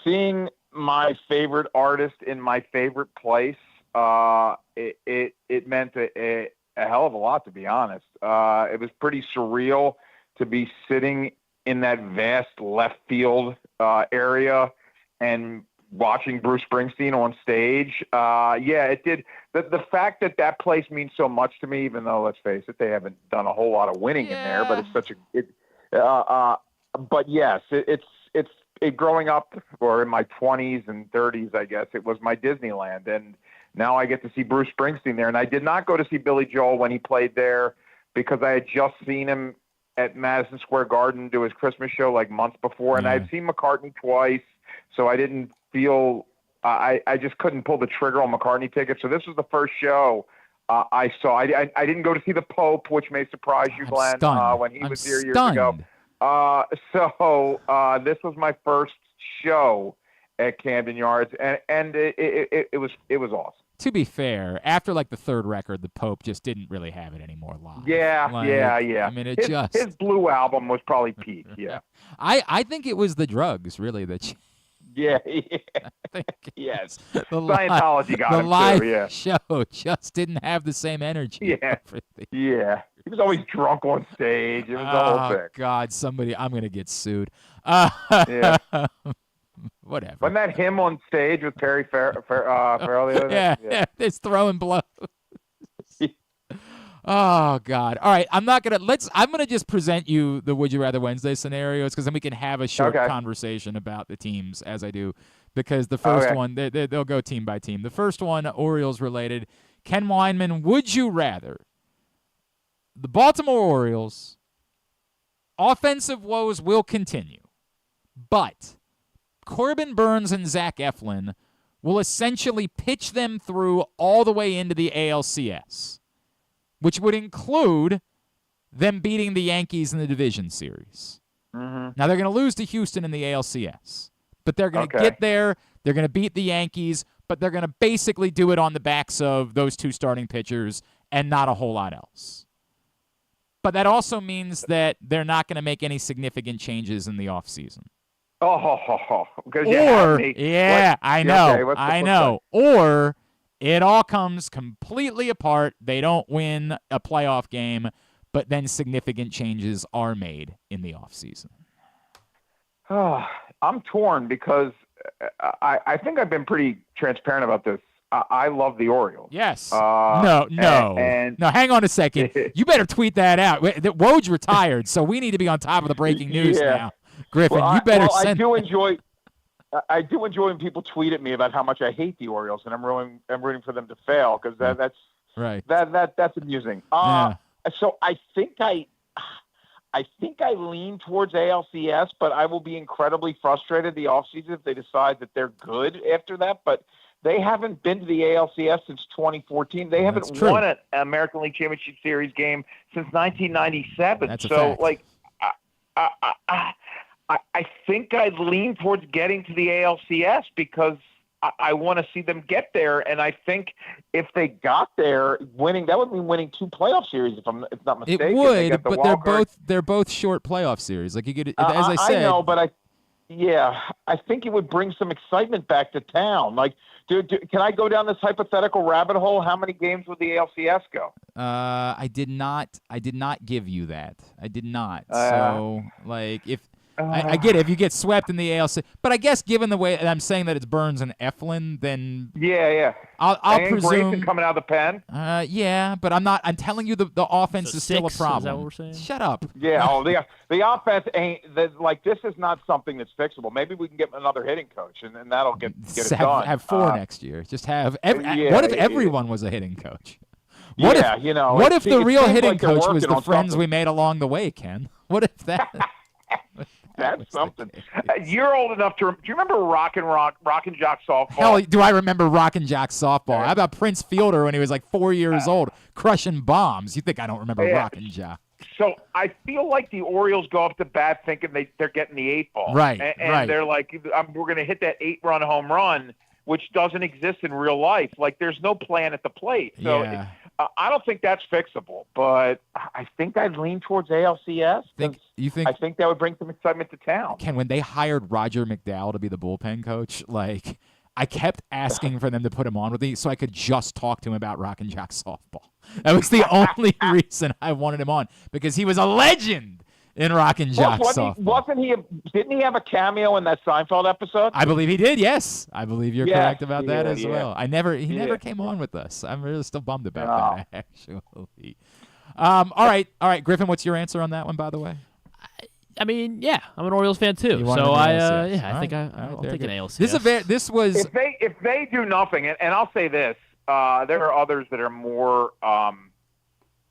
seeing my favorite artist in my favorite place, it meant a hell of a lot, to be honest. It was pretty surreal to be sitting in that vast left field area and watching Bruce Springsteen on stage. It did. The fact that place means so much to me, even though, let's face it, they haven't done a whole lot of winning in there, but it's such but yes, it's growing up, or in my 20s and 30s, I guess, it was my Disneyland. And now I get to see Bruce Springsteen there. And I did not go to see Billy Joel when he played there because I had just seen him at Madison Square Garden do his Christmas show like months before. And I had seen McCartney twice, so I didn't feel I just couldn't pull the trigger on McCartney tickets. So this was the first show I saw. I didn't go to see the Pope, which may surprise you, Glenn, when he was here years ago. So this was my first show at Camden Yards, and it was awesome. To be fair, after like the third record, the Pope just didn't really have it anymore live. Yeah. I mean, his Blue album was probably peak. Yeah. I think it was the drugs really that. Yeah. Yes. Scientology got him live too. Yeah. Show just didn't have the same energy. Yeah. Yeah. He was always drunk on stage. It was the whole thing. God, I'm gonna get sued. Yeah. Whatever. Wasn't that him on stage with Perry Farrell the other day? Yeah, it's throwing blows. Oh God! All right, I'm gonna just present you the Would You Rather Wednesday scenarios because then we can have a short conversation about the teams as I do. Because the first one, they'll go team by team. The first one, Orioles related. Ken Weinman, would you rather the Baltimore Orioles offensive woes will continue, but Corbin Burns and Zach Eflin will essentially pitch them through all the way into the ALCS, which would include them beating the Yankees in the division series. Mm-hmm. Now, they're going to lose to Houston in the ALCS, but they're going to get there. They're going to beat the Yankees, but they're going to basically do it on the backs of those two starting pitchers and not a whole lot else. But that also means that they're not going to make any significant changes in the offseason. I know. Or it all comes completely apart. They don't win a playoff game, but then significant changes are made in the offseason. I'm torn because I think I've been pretty transparent about this. I love the Orioles. Yes. No, hang on a second. You better tweet that out. Woj retired, so we need to be on top of the breaking news now. Griffin, you better send. I do enjoy when people tweet at me about how much I hate the Orioles, and I'm rooting for them to fail because that's right. That's amusing. So I think I lean towards ALCS, but I will be incredibly frustrated the offseason if they decide that they're good after that. But they haven't been to the ALCS since 2014. They haven't won an American League Championship Series game since 1997. That's a so, fact. like, I think I'd lean towards getting to the ALCS because I want to see them get there. And I think if they got there, winning, that would mean winning 2 playoff series, if not mistaken. It would, but they're both short playoff series. Like you get, as I said. I know, but I think it would bring some excitement back to town. Like, can I go down this hypothetical rabbit hole? How many games would the ALCS go? I did not give you that. I did not. So, like, if I get it, if you get swept in the ALCS, but I guess given the way I'm saying that it's Burns and Eflin, then I'll presume Grayson coming out of the pen. Yeah, but I'm not. I'm telling you, the offense is still a problem. Is that what we're saying? Shut up. Yeah, the offense ain't like this is not something that's fixable. Maybe we can get another hitting coach, and that'll get it done. Have 4 next year. Just have. What if everyone was a hitting coach? What if the real hitting coach was the friends we made along the way, Ken? What if that? That's something. You're old enough to. Do you remember Rock and Jock softball? Hell, do I remember Rock and Jock softball? How about Prince Fielder when he was like 4 years old, crushing bombs? You think I don't remember Rock and Jock? So I feel like the Orioles go up to bat thinking they're getting the 8 ball, right? And they're like, we're going to hit that 8-run home run, which doesn't exist in real life. Like there's no plan at the plate. So. Yeah. I don't think that's fixable, but I think I'd lean towards ALCS. I think that would bring some excitement to town. Ken, when they hired Roger McDowell to be the bullpen coach, like I kept asking for them to put him on with me so I could just talk to him about Rock and Jock softball. That was the only reason I wanted him on because he was a legend in Rock and Jock softball. Didn't he have a cameo in that Seinfeld episode? I believe he did. Yes, I believe you're correct about that as well. He never came on with us. I'm really still bummed about that. Actually. All right, Griffin. What's your answer on that one, by the way? I mean, yeah, I'm an Orioles fan too. So I think I'll take an ALCS. This was if they do nothing, and I'll say this: there are others that are more.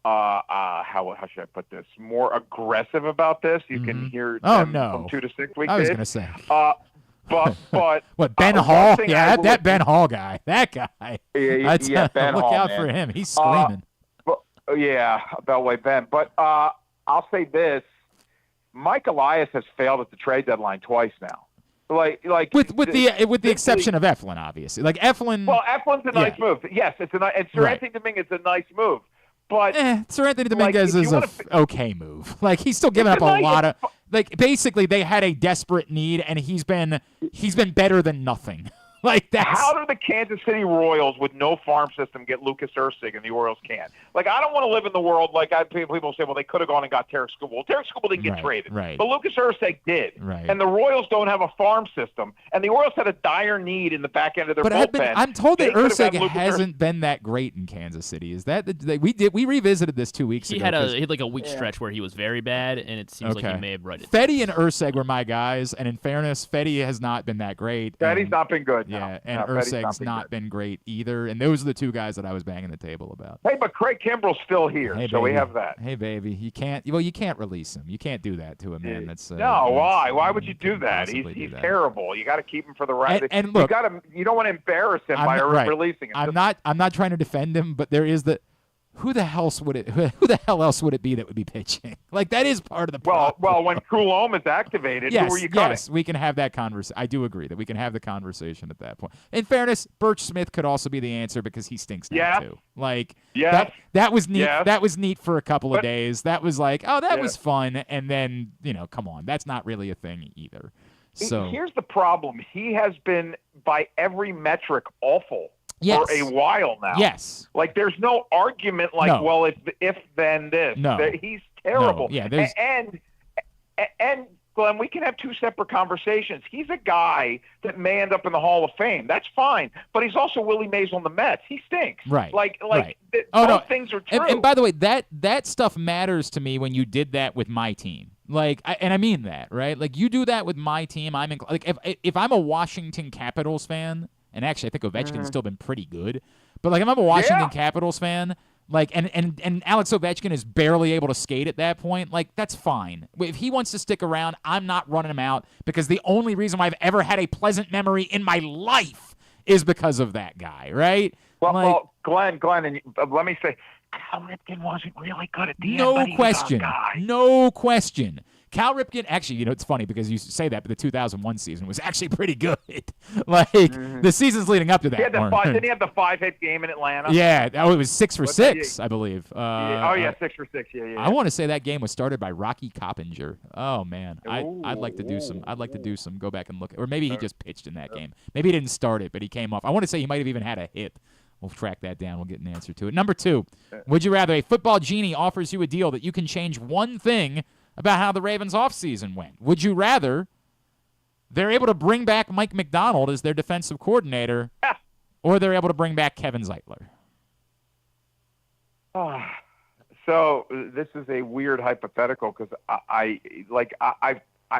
How should I put this? More aggressive about this. You can hear them from 2 to 6 weeks. I was going to say. But what Ben Hall? Yeah, that Ben Hall guy. That guy. Ben look Hall, out man. for him. He's screaming. Beltway Ben. But I'll say this: Mike Elias has failed at the trade deadline twice now. Like with the exception of Eflin, obviously. Like Eflin. Well, Eflin's a nice move. Yes, it's a nice. And Anthony Dominguez is a nice move. But Sir Anthony Dominguez is an okay move. Like he's still giving up a lot of. Like basically, they had a desperate need, and he's been better than nothing. Like that's how do the Kansas City Royals with no farm system get Lucas Erceg and the Orioles can't? Like, I don't want to live in the world like people say, well, they could have gone and got Tarek Skubal. Well, Tarek Skubal didn't get traded, but Lucas Erceg did. Right. And the Royals don't have a farm system, and the Orioles had a dire need in the back end of their bullpen. I'm told that Erceg hasn't been that great in Kansas City. Is that we revisited this 2 weeks ago? He had like a week stretch where he was very bad, and it seems like he may have righted. Fetty and Erceg were my guys, and in fairness, Fetty has not been that great. Fetty's not been good. Yeah, and Erceg's not been great either. And those are the two guys that I was banging the table about. Hey, but Craig Kimbrell's still here, so we have that. Hey, baby, you can't release him. You can't do that to a man. That's why? Why would you do that? He's terrible. You got to keep him for the right. And look, you don't want to embarrass him by releasing him. I'm not trying to defend him, but there is who the hell else would it be that would be pitching? Like, that is part of the problem. Well, when Coulomb is activated, who are you cutting? Yes, we can have that conversation. I do agree that we can have the conversation at that point. In fairness, Birch Smith could also be the answer because he stinks now too. Like, that was neat. Yes. That was neat for a couple of days. That was like, was fun. And then, come on, that's not really a thing either. So here's the problem. He has been, by every metric, awful. Yes. For a while now. Yes. Like, there's no argument like, well, if then this. No. He's terrible. No. Yeah, and Glenn, we can have two separate conversations. He's a guy that may end up in the Hall of Fame. That's fine. But he's also Willie Mays on the Mets. He stinks. Right. Both things are true. And by the way, that stuff matters to me when you did that with my team. Like, and I mean that, right? Like, you do that with my team. If I'm a Washington Capitals fan. And actually, I think Ovechkin's still been pretty good. But, like, if I'm a Washington Capitals fan, like, and Alex Ovechkin is barely able to skate at that point, like, that's fine. If he wants to stick around, I'm not running him out because the only reason why I've ever had a pleasant memory in my life is because of that guy, right? Well, Glenn, and let me say, Cal Ripken wasn't really good at the end, but he was a guy. No question. Cal Ripken, actually, it's funny because you say that, but the 2001 season was actually pretty good. The seasons leading up to that. Didn't he have the 5-hit game in Atlanta? Yeah, it was 6 for 6, I believe. 6 for 6. Yeah. I want to say that game was started by Rocky Coppinger. Oh man, I'd like to do some. I'd like to do some. Go back and look, or maybe he just pitched in that game. Maybe he didn't start it, but he came off. I want to say he might have even had a hit. We'll track that down. We'll get an answer to it. Number 2, would you rather a football genie offers you a deal that you can change one thing about how the Ravens' offseason went? Would you rather they're able to bring back Mike McDonald as their defensive coordinator, or they're able to bring back Kevin Zeitler? So this is a weird hypothetical because I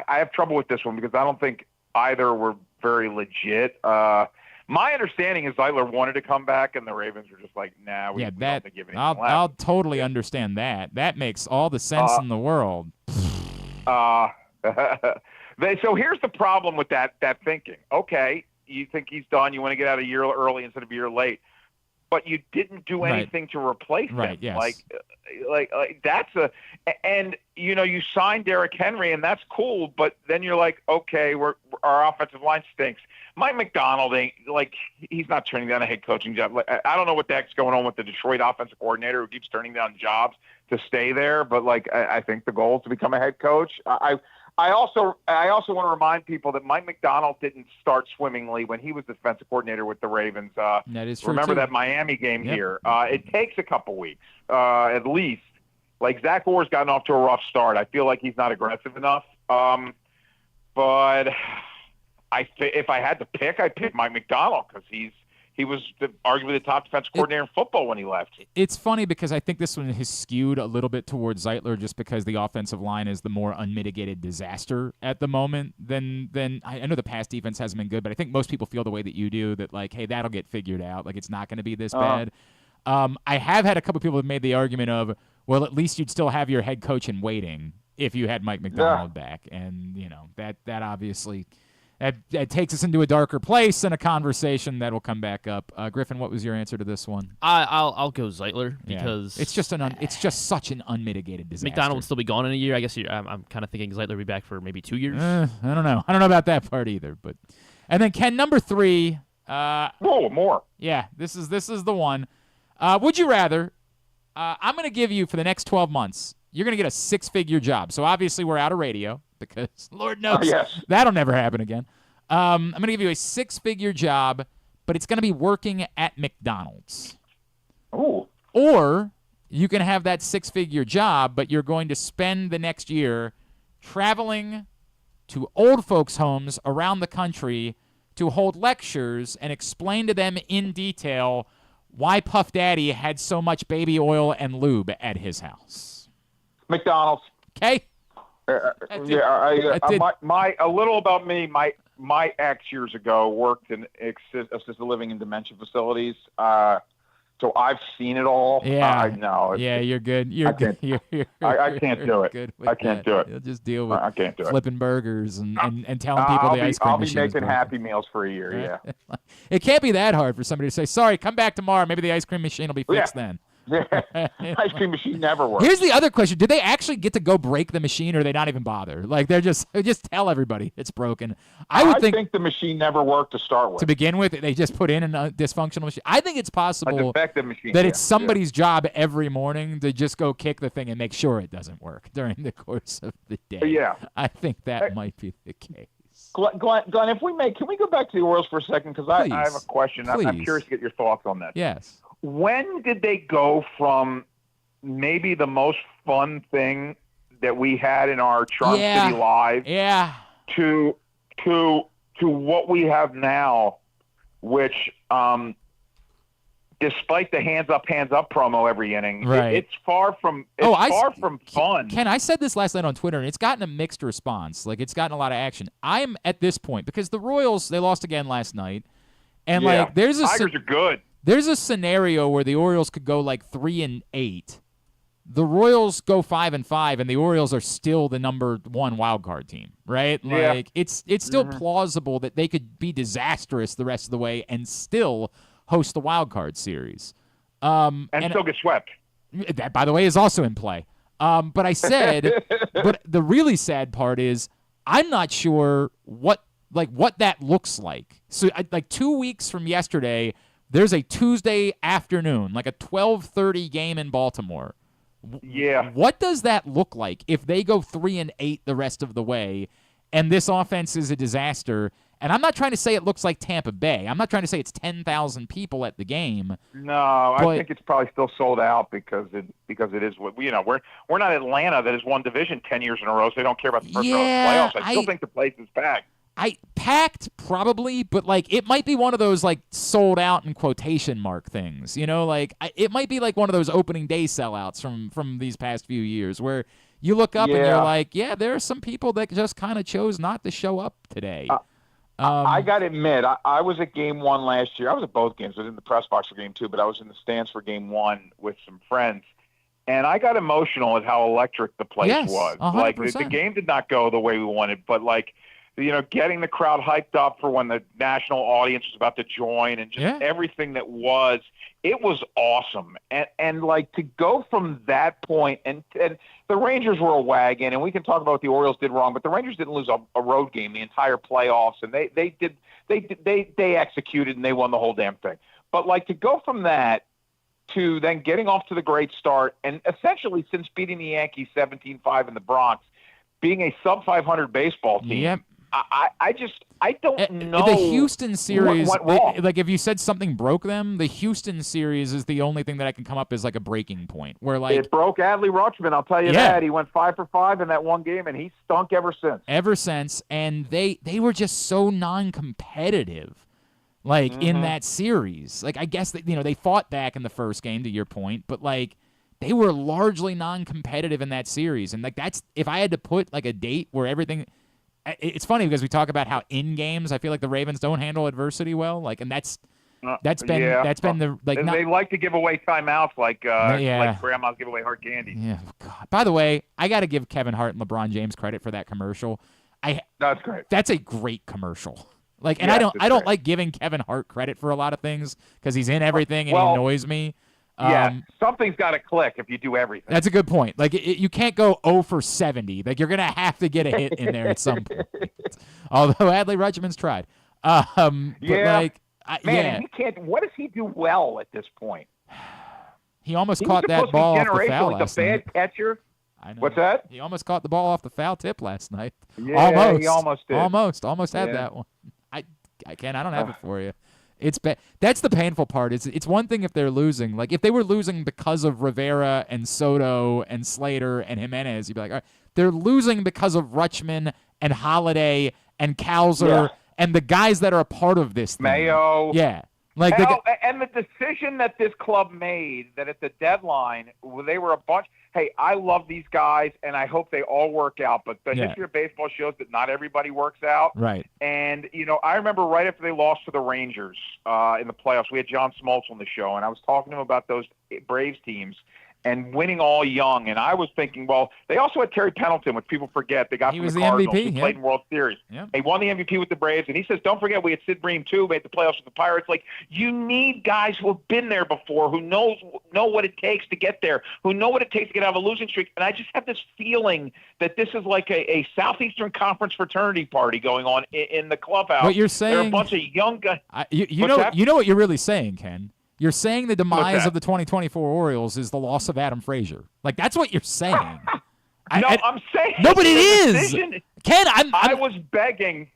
have trouble with this one because I don't think either were very legit. My understanding is Zeitler wanted to come back, and the Ravens were just like, "Nah, we don't think give anything left." I'll totally understand that. That makes all the sense in the world. So here's the problem with that thinking. Okay, you think he's done. You want to get out a year early instead of a year late, but you didn't do anything to replace him. Right. Yes. Like that's and you signed Derrick Henry, and that's cool. But then you're like, okay, our offensive line stinks. Mike McDonald he's not turning down a head coaching job. I don't know what the heck's going on with the Detroit offensive coordinator who keeps turning down jobs to stay there. But I think the goal is to become a head coach. I also want to remind people that Mike McDonald didn't start swimmingly when he was defensive coordinator with the Ravens. That is true. Remember that Miami game here. It takes a couple weeks at least. Like Zach Orr's gotten off to a rough start. I feel like he's not aggressive enough. But if I had to pick, I'd pick Mike McDonald because he was arguably the top defensive coordinator in football when he left. It's funny because I think this one has skewed a little bit towards Zeitler just because the offensive line is the more unmitigated disaster at the moment than I know the pass defense hasn't been good, but I think most people feel the way that you do, that hey, that'll get figured out. It's not going to be this bad. I have had a couple people have made the argument of, well, at least you'd still have your head coach in waiting if you had Mike McDonald back. And, that obviously that takes us into a darker place and a conversation that will come back up. Griffin, what was your answer to this one? I'll go Zeitler because it's just such an unmitigated disaster. McDonald would still be gone in a year. I guess I'm kind of thinking Zeitler will be back for maybe 2 years. I don't know. I don't know about that part either. But and then Ken, number 3. More. Yeah, this is the one. Would you rather? I'm going to give you for the next 12 months. You're going to get a 6-figure job. So obviously we're out of radio because Lord knows that'll never happen again. I'm going to give you a 6-figure job, but it's going to be working at McDonald's. Ooh. Or you can have that 6-figure job, but you're going to spend the next year traveling to old folks' homes around the country to hold lectures and explain to them in detail why Puff Daddy had so much baby oil and lube at his house. McDonald's. Okay. A little about me. My ex years ago worked in assisted living and dementia facilities. So I've seen it all. Yeah. I know. Yeah, you're good. You're good. I can't do it. Good with I can't that. do it. You'll just deal with I can't do flipping burgers and telling people the ice cream machine I'll is be making broken. Happy Meals for a year, yeah. It can't be that hard for somebody to say, sorry, come back tomorrow. Maybe the ice cream machine will be fixed then. Ice cream machine never works. Here's the other question. Did they actually get to go break the machine, or they not even bother? Like, they just tell everybody it's broken. I think the machine never worked to start with. To begin with, they just put in a dysfunctional machine. I think it's possible A defective machine, that it's somebody's job every morning to just go kick the thing and make sure it doesn't work during the course of the day. Yeah. I think that might be the case. Glenn, can we go back to the Orioles for a second? Because I have a question. I'm curious to get your thoughts on this. Yes. When did they go from maybe the most fun thing that we had in our Charm City lives to what we have now, which despite the hands up promo every inning, it's far from fun. Ken, I said this last night on Twitter, and it's gotten a mixed response. Like, it's gotten a lot of action. I'm at this point because the Royals, they lost again last night, and there's a Tigers are good. There's a scenario where the Orioles could go like 3-8. The Royals go 5-5, and the Orioles are still the number 1 wild card team, right? Yeah. Like, it's still plausible that they could be disastrous the rest of the way and still host the wild card series. And still get swept. That, by the way, is also in play. But I said, but the really sad part is I'm not sure what that looks like. So, 2 weeks from yesterday, there's a Tuesday afternoon, like a 12:30 game in Baltimore. Yeah. What does that look like if they go 3-8 the rest of the way, and this offense is a disaster? And I'm not trying to say it looks like Tampa Bay. I'm not trying to say it's 10,000 people at the game. No, I think it's probably still sold out because it is what we're not Atlanta that has won division 10 years in a row, so they don't care about the first round of the playoffs. I still think the place is packed. Packed probably, but it might be one of those sold out in quotation mark things. It might be like one of those opening day sellouts from these past few years where you look up and you're like, yeah, there are some people that just kind of chose not to show up today. I got to admit, I was at game 1 last year. I was at both games. I was in the press box for game 2, but I was in the stands for game 1 with some friends. And I got emotional at how electric the place was. 100%. The game did not go the way we wanted, but getting the crowd hyped up for when the national audience was about to join and just everything it was awesome. And to go from that point, and the Rangers were a wagon, and we can talk about what the Orioles did wrong, but the Rangers didn't lose a road game the entire playoffs, and they executed and they won the whole damn thing. But to go from that to then getting off to the great start, and essentially since beating the Yankees 17-5 in the Bronx, being a sub-500 baseball team. Yep. I don't know. The Houston series, what went wrong. If you said something broke them, the Houston series is the only thing that I can come up as a breaking point. Where it broke Adley Rutschman, I'll tell you that. He went 5 for 5 in that one game, and he stunk ever since. And they were just so non-competitive, in that series. I guess they fought back in the first game, to your point, but they were largely non-competitive in that series. And that's if I had to put a date where everything. It's funny because we talk about how in games I feel like the Ravens don't handle adversity well, and that's been the they like to give away timeouts like grandmas give away hard candy. Yeah, God. By the way, I got to give Kevin Hart and LeBron James credit for that commercial. That's great. That's a great commercial. And I don't like giving Kevin Hart credit for a lot of things because he's in everything and he annoys me. Something's got to click if you do everything. That's a good point. You can't go 0 for 70. You're going to have to get a hit in there at some point. Although Adley Rutschman's tried. And he can't. What does he do well at this point? He almost caught that ball off the foul last night. Bad catcher. I know. What's that? He almost caught the ball off the foul tip last night. Yeah, he almost did. Almost had that one. I don't have it for you. It's that's the painful part. It's one thing if they're losing. Like if they were losing because of Rivera and Soto and Slater and Jimenez, you'd be like, all right. They're losing because of Rutschman and Holiday and Cowser and the guys that are a part of this thing. Mayo. Yeah. Like and the decision that this club made, that at the deadline, they were a bunch. Hey, I love these guys, and I hope they all work out. But the history of baseball shows that not everybody works out. Right. And, I remember right after they lost to the Rangers in the playoffs, we had John Smoltz on the show, and I was talking to him about those Braves teams and winning all young. And I was thinking, well, they also had Terry Pendleton, which people forget. They got he from was the the Cardinals. MVP. He played in World Series. Yeah. He won the MVP with the Braves. And he says, don't forget, we had Sid Bream, too, made the playoffs with the Pirates. Like, you need guys who have been there before, who know what it takes to get there, who know what it takes to get out of a losing streak. And I just have this feeling that this is like a Southeastern Conference fraternity party going on in the clubhouse. What you're saying, there are a bunch of young guys. You know what you're really saying, Ken. You're saying the demise of the 2024 Orioles is the loss of Adam Frazier. Like, that's what you're saying. I'm saying. No, but it is. Ken, I was begging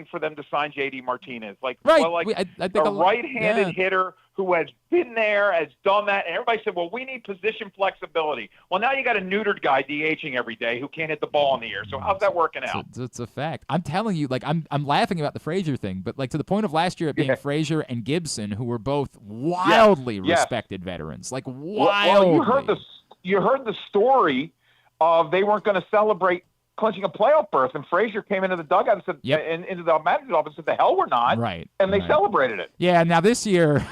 for them to sign J.D. Martinez. I think a right-handed hitter who has been there, has done that. And everybody said, well, we need position flexibility. Well, now you got a neutered guy DHing every day who can't hit the ball in the air. So how's that working out? It's a fact. I'm telling you, like, I'm laughing about the Frazier thing, but like to the point of last year it being Frazier and Gibson, who were both wildly respected veterans. Like, wildly. Well, you heard the story of they weren't going to celebrate clinching a playoff berth, and Frazier came into the dugout and said, into the manager's office, said, "The hell we're not!" Right, and they celebrated it. Yeah. Now this year,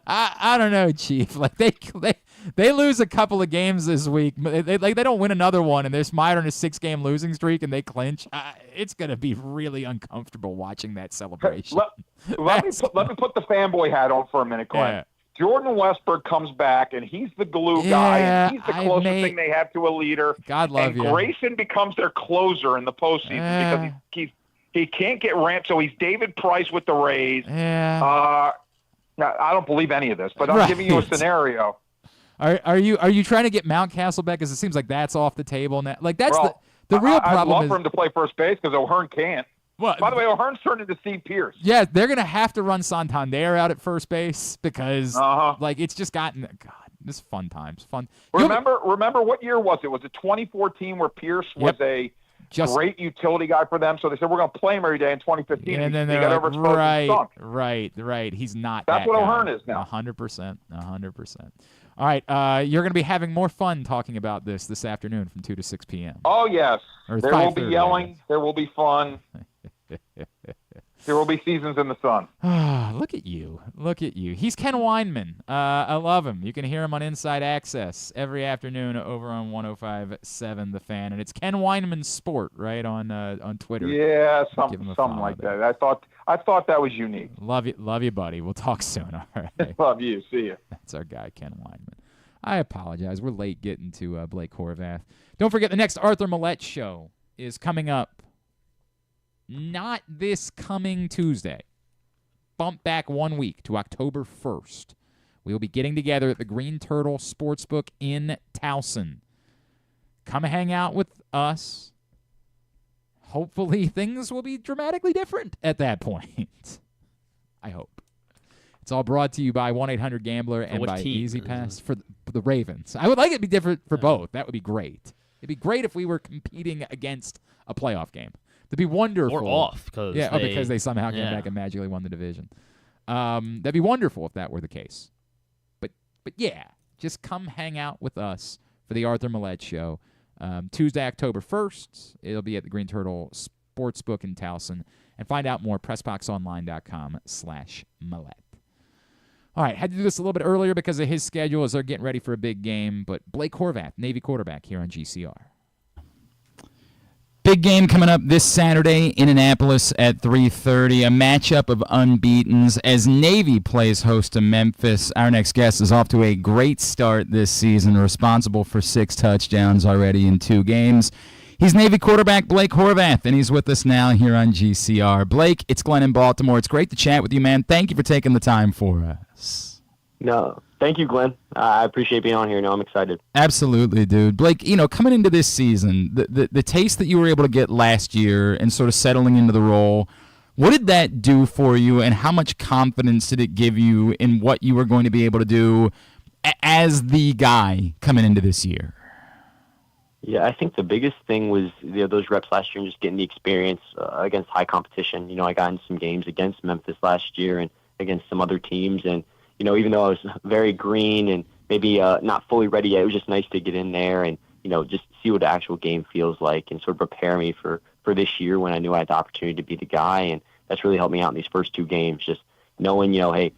I don't know, Chief. Like they lose a couple of games this week. They don't win another one, and they're mired on a 6-game losing streak, and they clinch. It's gonna be really uncomfortable watching that celebration. Let me put the fanboy hat on for a minute, Glenn. Yeah. Jordan Westburg comes back, and he's the glue guy, and he's the closest thing they have to a leader. God love you. And Grayson becomes their closer in the postseason because he can't get ramped, so he's David Price with the Rays. Yeah. I don't believe any of this, but I'm giving you a scenario. Are you trying to get Mountcastle back? Because it seems like that's off the table now. Like that's the real problem. I'd love for him to play first base because O'Hearn can't. Well, by the way, O'Hearn's turned into Steve Pierce. Yeah, they're going to have to run Santander out at first base because, like, it's just gotten – God, this is fun times. Fun. Remember what year was it? Was it 2014 where Pierce was a great utility guy for them? So they said, we're going to play him every day in 2015. And then they got over right. He's not That's that what guy. O'Hearn is now. 100%. All right, you're going to be having more fun talking about this afternoon from 2 to 6 p.m. Oh, yes. Or there will be yelling. There will be fun. There will be seasons in the sun. Look at you. He's Ken Weinman. I love him. You can hear him on Inside Access every afternoon over on 105.7 The Fan. And it's Ken Weinman Sport, right, on Twitter. Yeah, something like that. I thought that was unique. Love you, buddy. We'll talk soon, all right? Love you. See you. That's our guy, Ken Weinman. I apologize. We're late getting to Blake Horvath. Don't forget, the next Arthur Millette show is coming up. Not this coming Tuesday. Bump back 1 week to October 1st. We will be getting together at the Green Turtle Sportsbook in Towson. Come hang out with us. Hopefully things will be dramatically different at that point. I hope. It's all brought to you by 1-800-GAMBLER and by EasyPass for the Ravens. I would like it to be different for both. That would be great. It'd be great if we were competing against a playoff game. That'd be wonderful. Or off. Because they somehow came back and magically won the division. That'd be wonderful if that were the case. But yeah, just come hang out with us for the Arthur Millette Show. Tuesday, October 1st. It'll be at the Green Turtle Sportsbook in Towson. And find out more, PressBoxOnline.com/Millette. All right, had to do this a little bit earlier because of his schedule as they're getting ready for a big game. But Blake Horvath, Navy quarterback here on GCR. Big game coming up this Saturday in Annapolis at 3:30. A matchup of unbeatens as Navy plays host to Memphis. Our next guest is off to a great start this season, responsible for 6 touchdowns already in 2 games. He's Navy quarterback Blake Horvath, and he's with us now here on GCR. Blake, it's Glenn in Baltimore. It's great to chat with you, man. Thank you for taking the time for us. No, thank you, Glenn. I appreciate being on here. No, I'm excited. Absolutely, dude. Blake, coming into this season, the taste that you were able to get last year and sort of settling into the role, what did that do for you, and how much confidence did it give you in what you were going to be able to do as the guy coming into this year? Yeah, I think the biggest thing was those reps last year and just getting the experience against high competition. I got in some games against Memphis last year and against some other teams, and even though I was very green and maybe not fully ready yet, it was just nice to get in there and just see what the actual game feels like and sort of prepare me for this year when I knew I had the opportunity to be the guy. And that's really helped me out in these first 2 games, just knowing hey,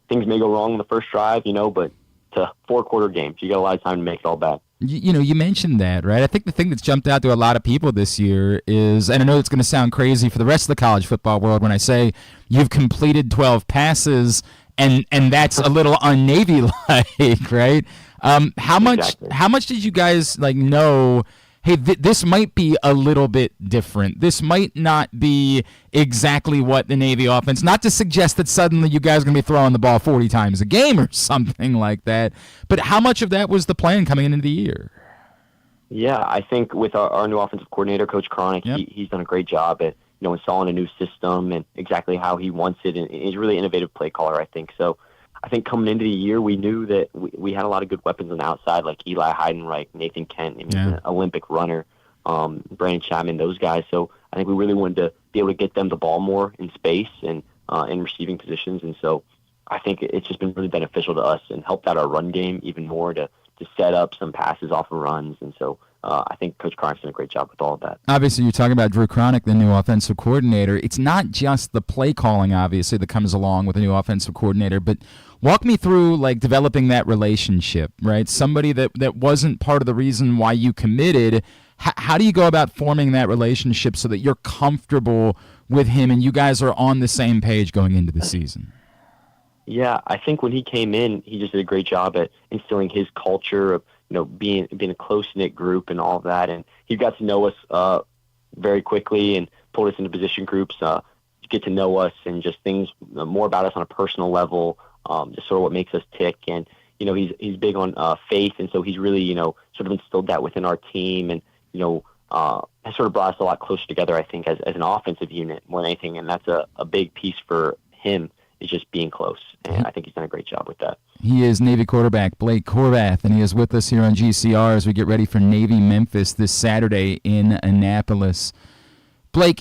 things may go wrong in the first drive, but to 4-quarter games, you got a lot of time to make it all back. You mentioned that, right? I think the thing that's jumped out to a lot of people this year is, and I know it's going to sound crazy for the rest of the college football world when I say you've completed 12 passes, and that's a little un-Navy-like, right? How much did you guys know, hey, this might be a little bit different. This might not be exactly what the Navy offense, not to suggest that suddenly you guys are going to be throwing the ball 40 times a game or something like that, but how much of that was the plan coming into the year? Yeah, I think with our new offensive coordinator, Coach Cronick, he's done a great job at installing a new system and exactly how he wants it, and he's a really innovative play caller, I think. So I think coming into the year, we knew that we had a lot of good weapons on the outside, like Eli Heidenreich, Nathan Kent, he's an Olympic runner, Brandon Chapman, those guys. So I think we really wanted to be able to get them the ball more in space and in receiving positions. And so I think it's just been really beneficial to us and helped out our run game even more to set up some passes off of runs. And so I think Coach Cronick's done a great job with all of that. Obviously, you're talking about Drew Cronick, the new offensive coordinator. It's not just the play calling, obviously, that comes along with a new offensive coordinator, but walk me through developing that relationship, right? Somebody that wasn't part of the reason why you committed. How do you go about forming that relationship so that you're comfortable with him and you guys are on the same page going into the season? Yeah, I think when he came in, he just did a great job at instilling his culture of being a close-knit group and all of that. And he got to know us very quickly and pulled us into position groups to get to know us and just things more about us on a personal level, just sort of what makes us tick. And, he's big on faith, and so he's really, sort of instilled that within our team and, has sort of brought us a lot closer together, I think, as an offensive unit more than anything. And that's a big piece for him, is just being close. And I think he's done a great job with that. He is Navy quarterback Blake Horvath, and he is with us here on GCR as we get ready for Navy Memphis this Saturday in Annapolis. Blake,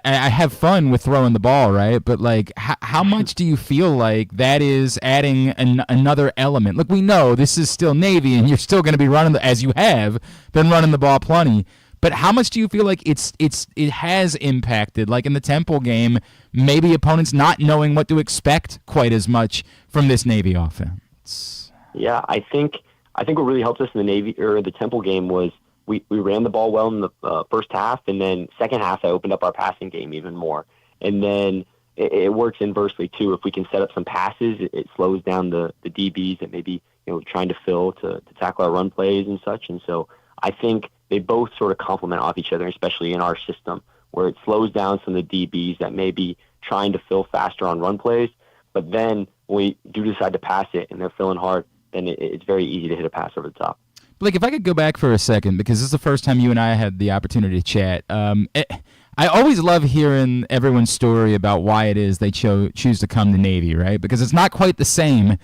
I have fun with throwing the ball, right? But, how much do you feel like that is adding another element? Look, we know this is still Navy, and you're still going to be running, as you have been running the ball plenty. But how much do you feel like it has impacted, like in the Temple game, maybe opponents not knowing what to expect quite as much from this Navy offense? Yeah, I think what really helped us in the Navy or the Temple game was we ran the ball well in the first half, and then second half I opened up our passing game even more. And then it works inversely too. If we can set up some passes, it slows down the DBs that maybe trying to fill to tackle our run plays and such. And so I think they both sort of complement off each other, especially in our system, where it slows down some of the DBs that may be trying to fill faster on run plays. But then when we do decide to pass it and they're filling hard, then it's very easy to hit a pass over the top. Blake, if I could go back for a second, because this is the first time you and I had the opportunity to chat. I always love hearing everyone's story about why it is they choose to come to Navy, right? Because it's not quite the same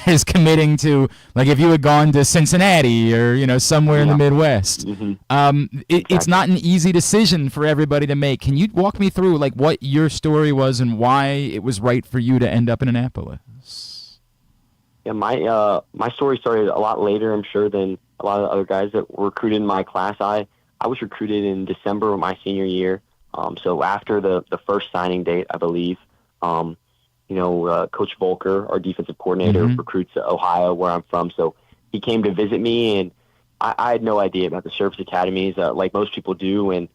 as committing to, if you had gone to Cincinnati or, somewhere in the Midwest. Mm-hmm. It's not an easy decision for everybody to make. Can you walk me through, what your story was and why it was right for you to end up in Annapolis? Yeah, my story started a lot later, I'm sure, than a lot of the other guys that were recruited in my class. I was recruited in December of my senior year. So after the first signing date, I believe, Coach Volker, our defensive coordinator, recruits Ohio, where I'm from. So he came to visit me, and I had no idea about the service academies, like most people do, and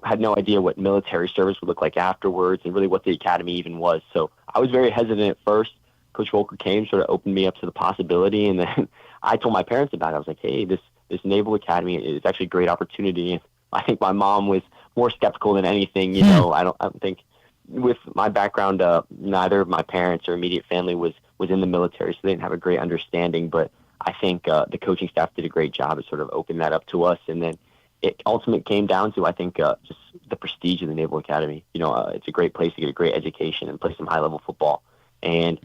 had no idea what military service would look like afterwards, and really what the academy even was. So I was very hesitant at first. Coach Volker came, sort of opened me up to the possibility, and then I told my parents about it. I was like, hey, this Naval Academy is actually a great opportunity. And I think my mom was more skeptical than anything. I don't think with my background, neither of my parents or immediate family was was in the military, so they didn't have a great understanding. But I think the coaching staff did a great job at sort of opening that up to us. And then it ultimately came down to, I think, just the prestige of the Naval Academy. It's a great place to get a great education and play some high-level football. And,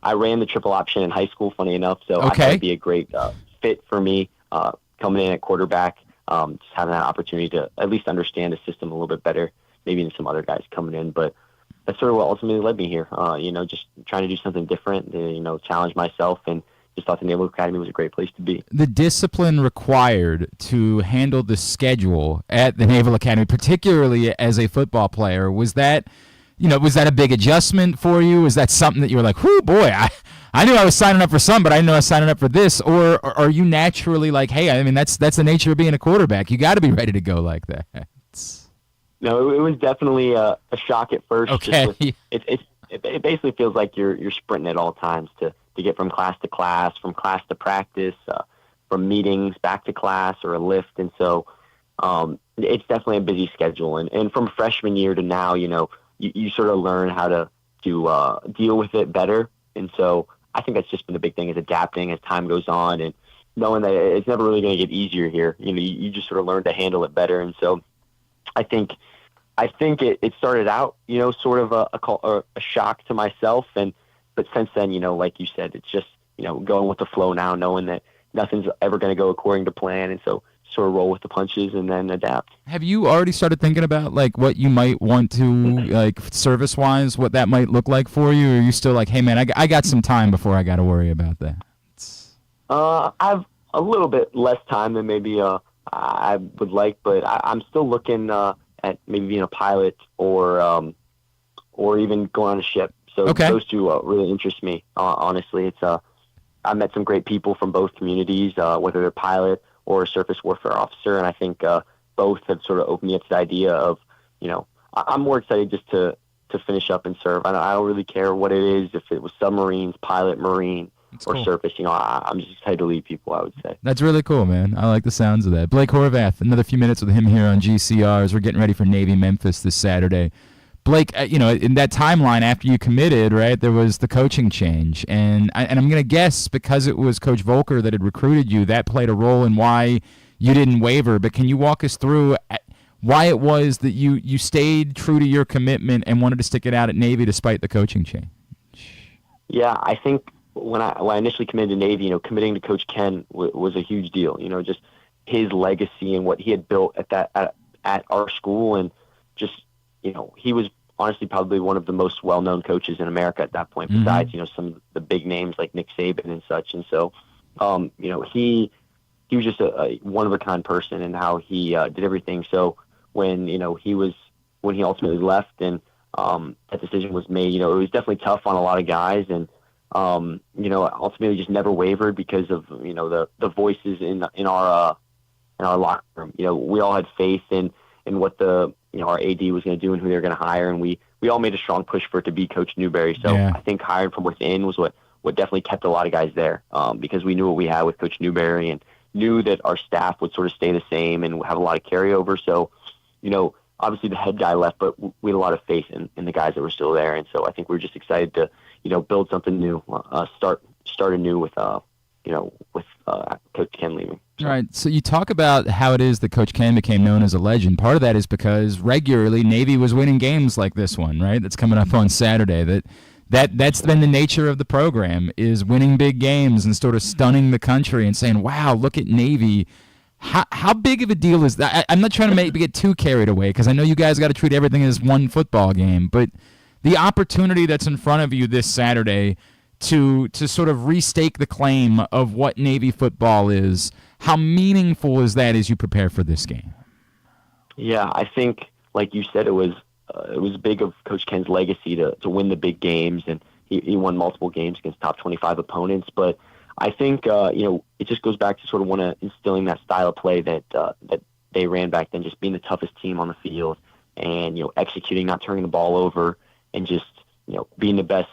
I ran the triple option in high school, funny enough, so I thought it'd be a great fit for me coming in at quarterback, just having that opportunity to at least understand the system a little bit better, maybe than some other guys coming in. But that's sort of what ultimately led me here, just trying to do something different, challenge myself, and just thought the Naval Academy was a great place to be. The discipline required to handle the schedule at the Naval Academy, particularly as a football player, was that a big adjustment for you? Was that something that you were like, whoo, boy, I knew I was signing up for some, but I didn't know I was signing up for this? Or are you naturally like, hey, I mean, that's the nature of being a quarterback. You got to be ready to go like that. No, it was definitely a shock at first. Okay. It basically feels like you're sprinting at all times to get from class to class, from class to practice, from meetings back to class or a lift. And so it's definitely a busy schedule. And from freshman year to now, you sort of learn how to deal with it better. And so I think that's just been the big thing, is adapting as time goes on and knowing that it's never really going to get easier here. You just sort of learn to handle it better. And so I think it started out, sort of a shock to myself. But since then, like you said, it's just, going with the flow now, knowing that nothing's ever going to go according to plan. And so sort of roll with the punches and then adapt. Have you already started thinking about like what you might want to, like service-wise, what that might look like for you? Or are you still like, hey, man, I got some time before I got to worry about that? I've a little bit less time than maybe I would like, but I'm still looking at maybe being a pilot or even going on a ship. So those two really interest me. Honestly, it's I met some great people from both communities, whether they're pilot or a surface warfare officer, and I think both have sort of opened me up to the idea of, I'm more excited just to finish up and serve. I don't really care what it is, if it was submarines, pilot, marine, or surface. I'm just excited to lead people, I would say. That's really cool, man. I like the sounds of that. Blake Horvath, another few minutes with him here on GCR as we're getting ready for Navy Memphis this Saturday. Blake, in that timeline after you committed, right, there was the coaching change. And I'm going to guess because it was Coach Volker that had recruited you, that played a role in why you didn't waver. But can you walk us through why it was that you stayed true to your commitment and wanted to stick it out at Navy despite the coaching change? Yeah, I think when I initially committed to Navy, committing to Coach Ken was a huge deal. Just his legacy and what he had built at our school, and just he was honestly probably one of the most well-known coaches in America at that point, besides some of the big names like Nick Saban and such. And so he was just a one-of-a-kind person in how he did everything. So when he ultimately left and that decision was made, it was definitely tough on a lot of guys, and ultimately just never wavered because of the voices in our locker room. We all had faith in what our AD was going to do and who they were going to hire, and we all made a strong push for it to be Coach Newberry. So I think hiring from within was what definitely kept a lot of guys there, because we knew what we had with Coach Newberry and knew that our staff would sort of stay the same and have a lot of carryover. So, obviously the head guy left, but we had a lot of faith in the guys that were still there. And so I think we were just excited to, build something new, start anew with Coach Ken leaving. All right, so you talk about how it is that Coach Ken became known as a legend. Part of that is because regularly Navy was winning games like this one, right? That's coming up on Saturday. That's been the nature of the program, is winning big games and sort of stunning the country and saying, wow, look at Navy. How big of a deal is that? I'm not trying to get too carried away, because I know you guys got to treat everything as one football game, but the opportunity that's in front of you this Saturday to sort of restake the claim of what Navy football is, how meaningful is that as you prepare for this game? Yeah, I think, like you said, it was big of Coach Ken's legacy to win the big games, and he won multiple games against top 25 opponents. But I think it just goes back to sort of instilling that style of play that they ran back then, just being the toughest team on the field, and executing, not turning the ball over, and just being the best,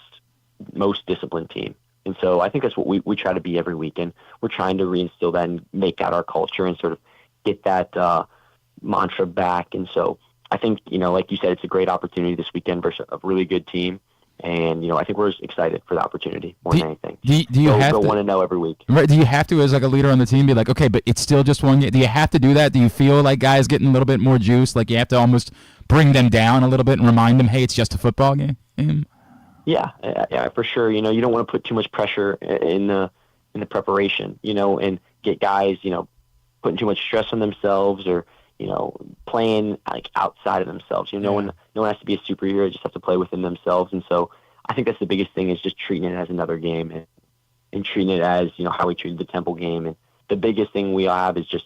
most disciplined team. And so I think that's what we try to be every weekend. We're trying to reinstill that and make that our culture and sort of get that mantra back. And so I think, like you said, it's a great opportunity this weekend versus a really good team. And, I think we're just excited for the opportunity more than anything. Do you have to want to know every week? Right? Do you have to, as like a leader on the team, be like, okay, but it's still just one game? Do you have to do that? Do you feel like guys getting a little bit more juice? Like you have to almost bring them down a little bit and remind them, hey, it's just a football game? Yeah, for sure. You don't want to put too much pressure in the preparation, and get guys, putting too much stress on themselves or, playing like outside of themselves. No one has to be a superhero; just have to play within themselves. And so, I think that's the biggest thing is just treating it as another game and treating it as how we treated the Temple game. And the biggest thing we have is just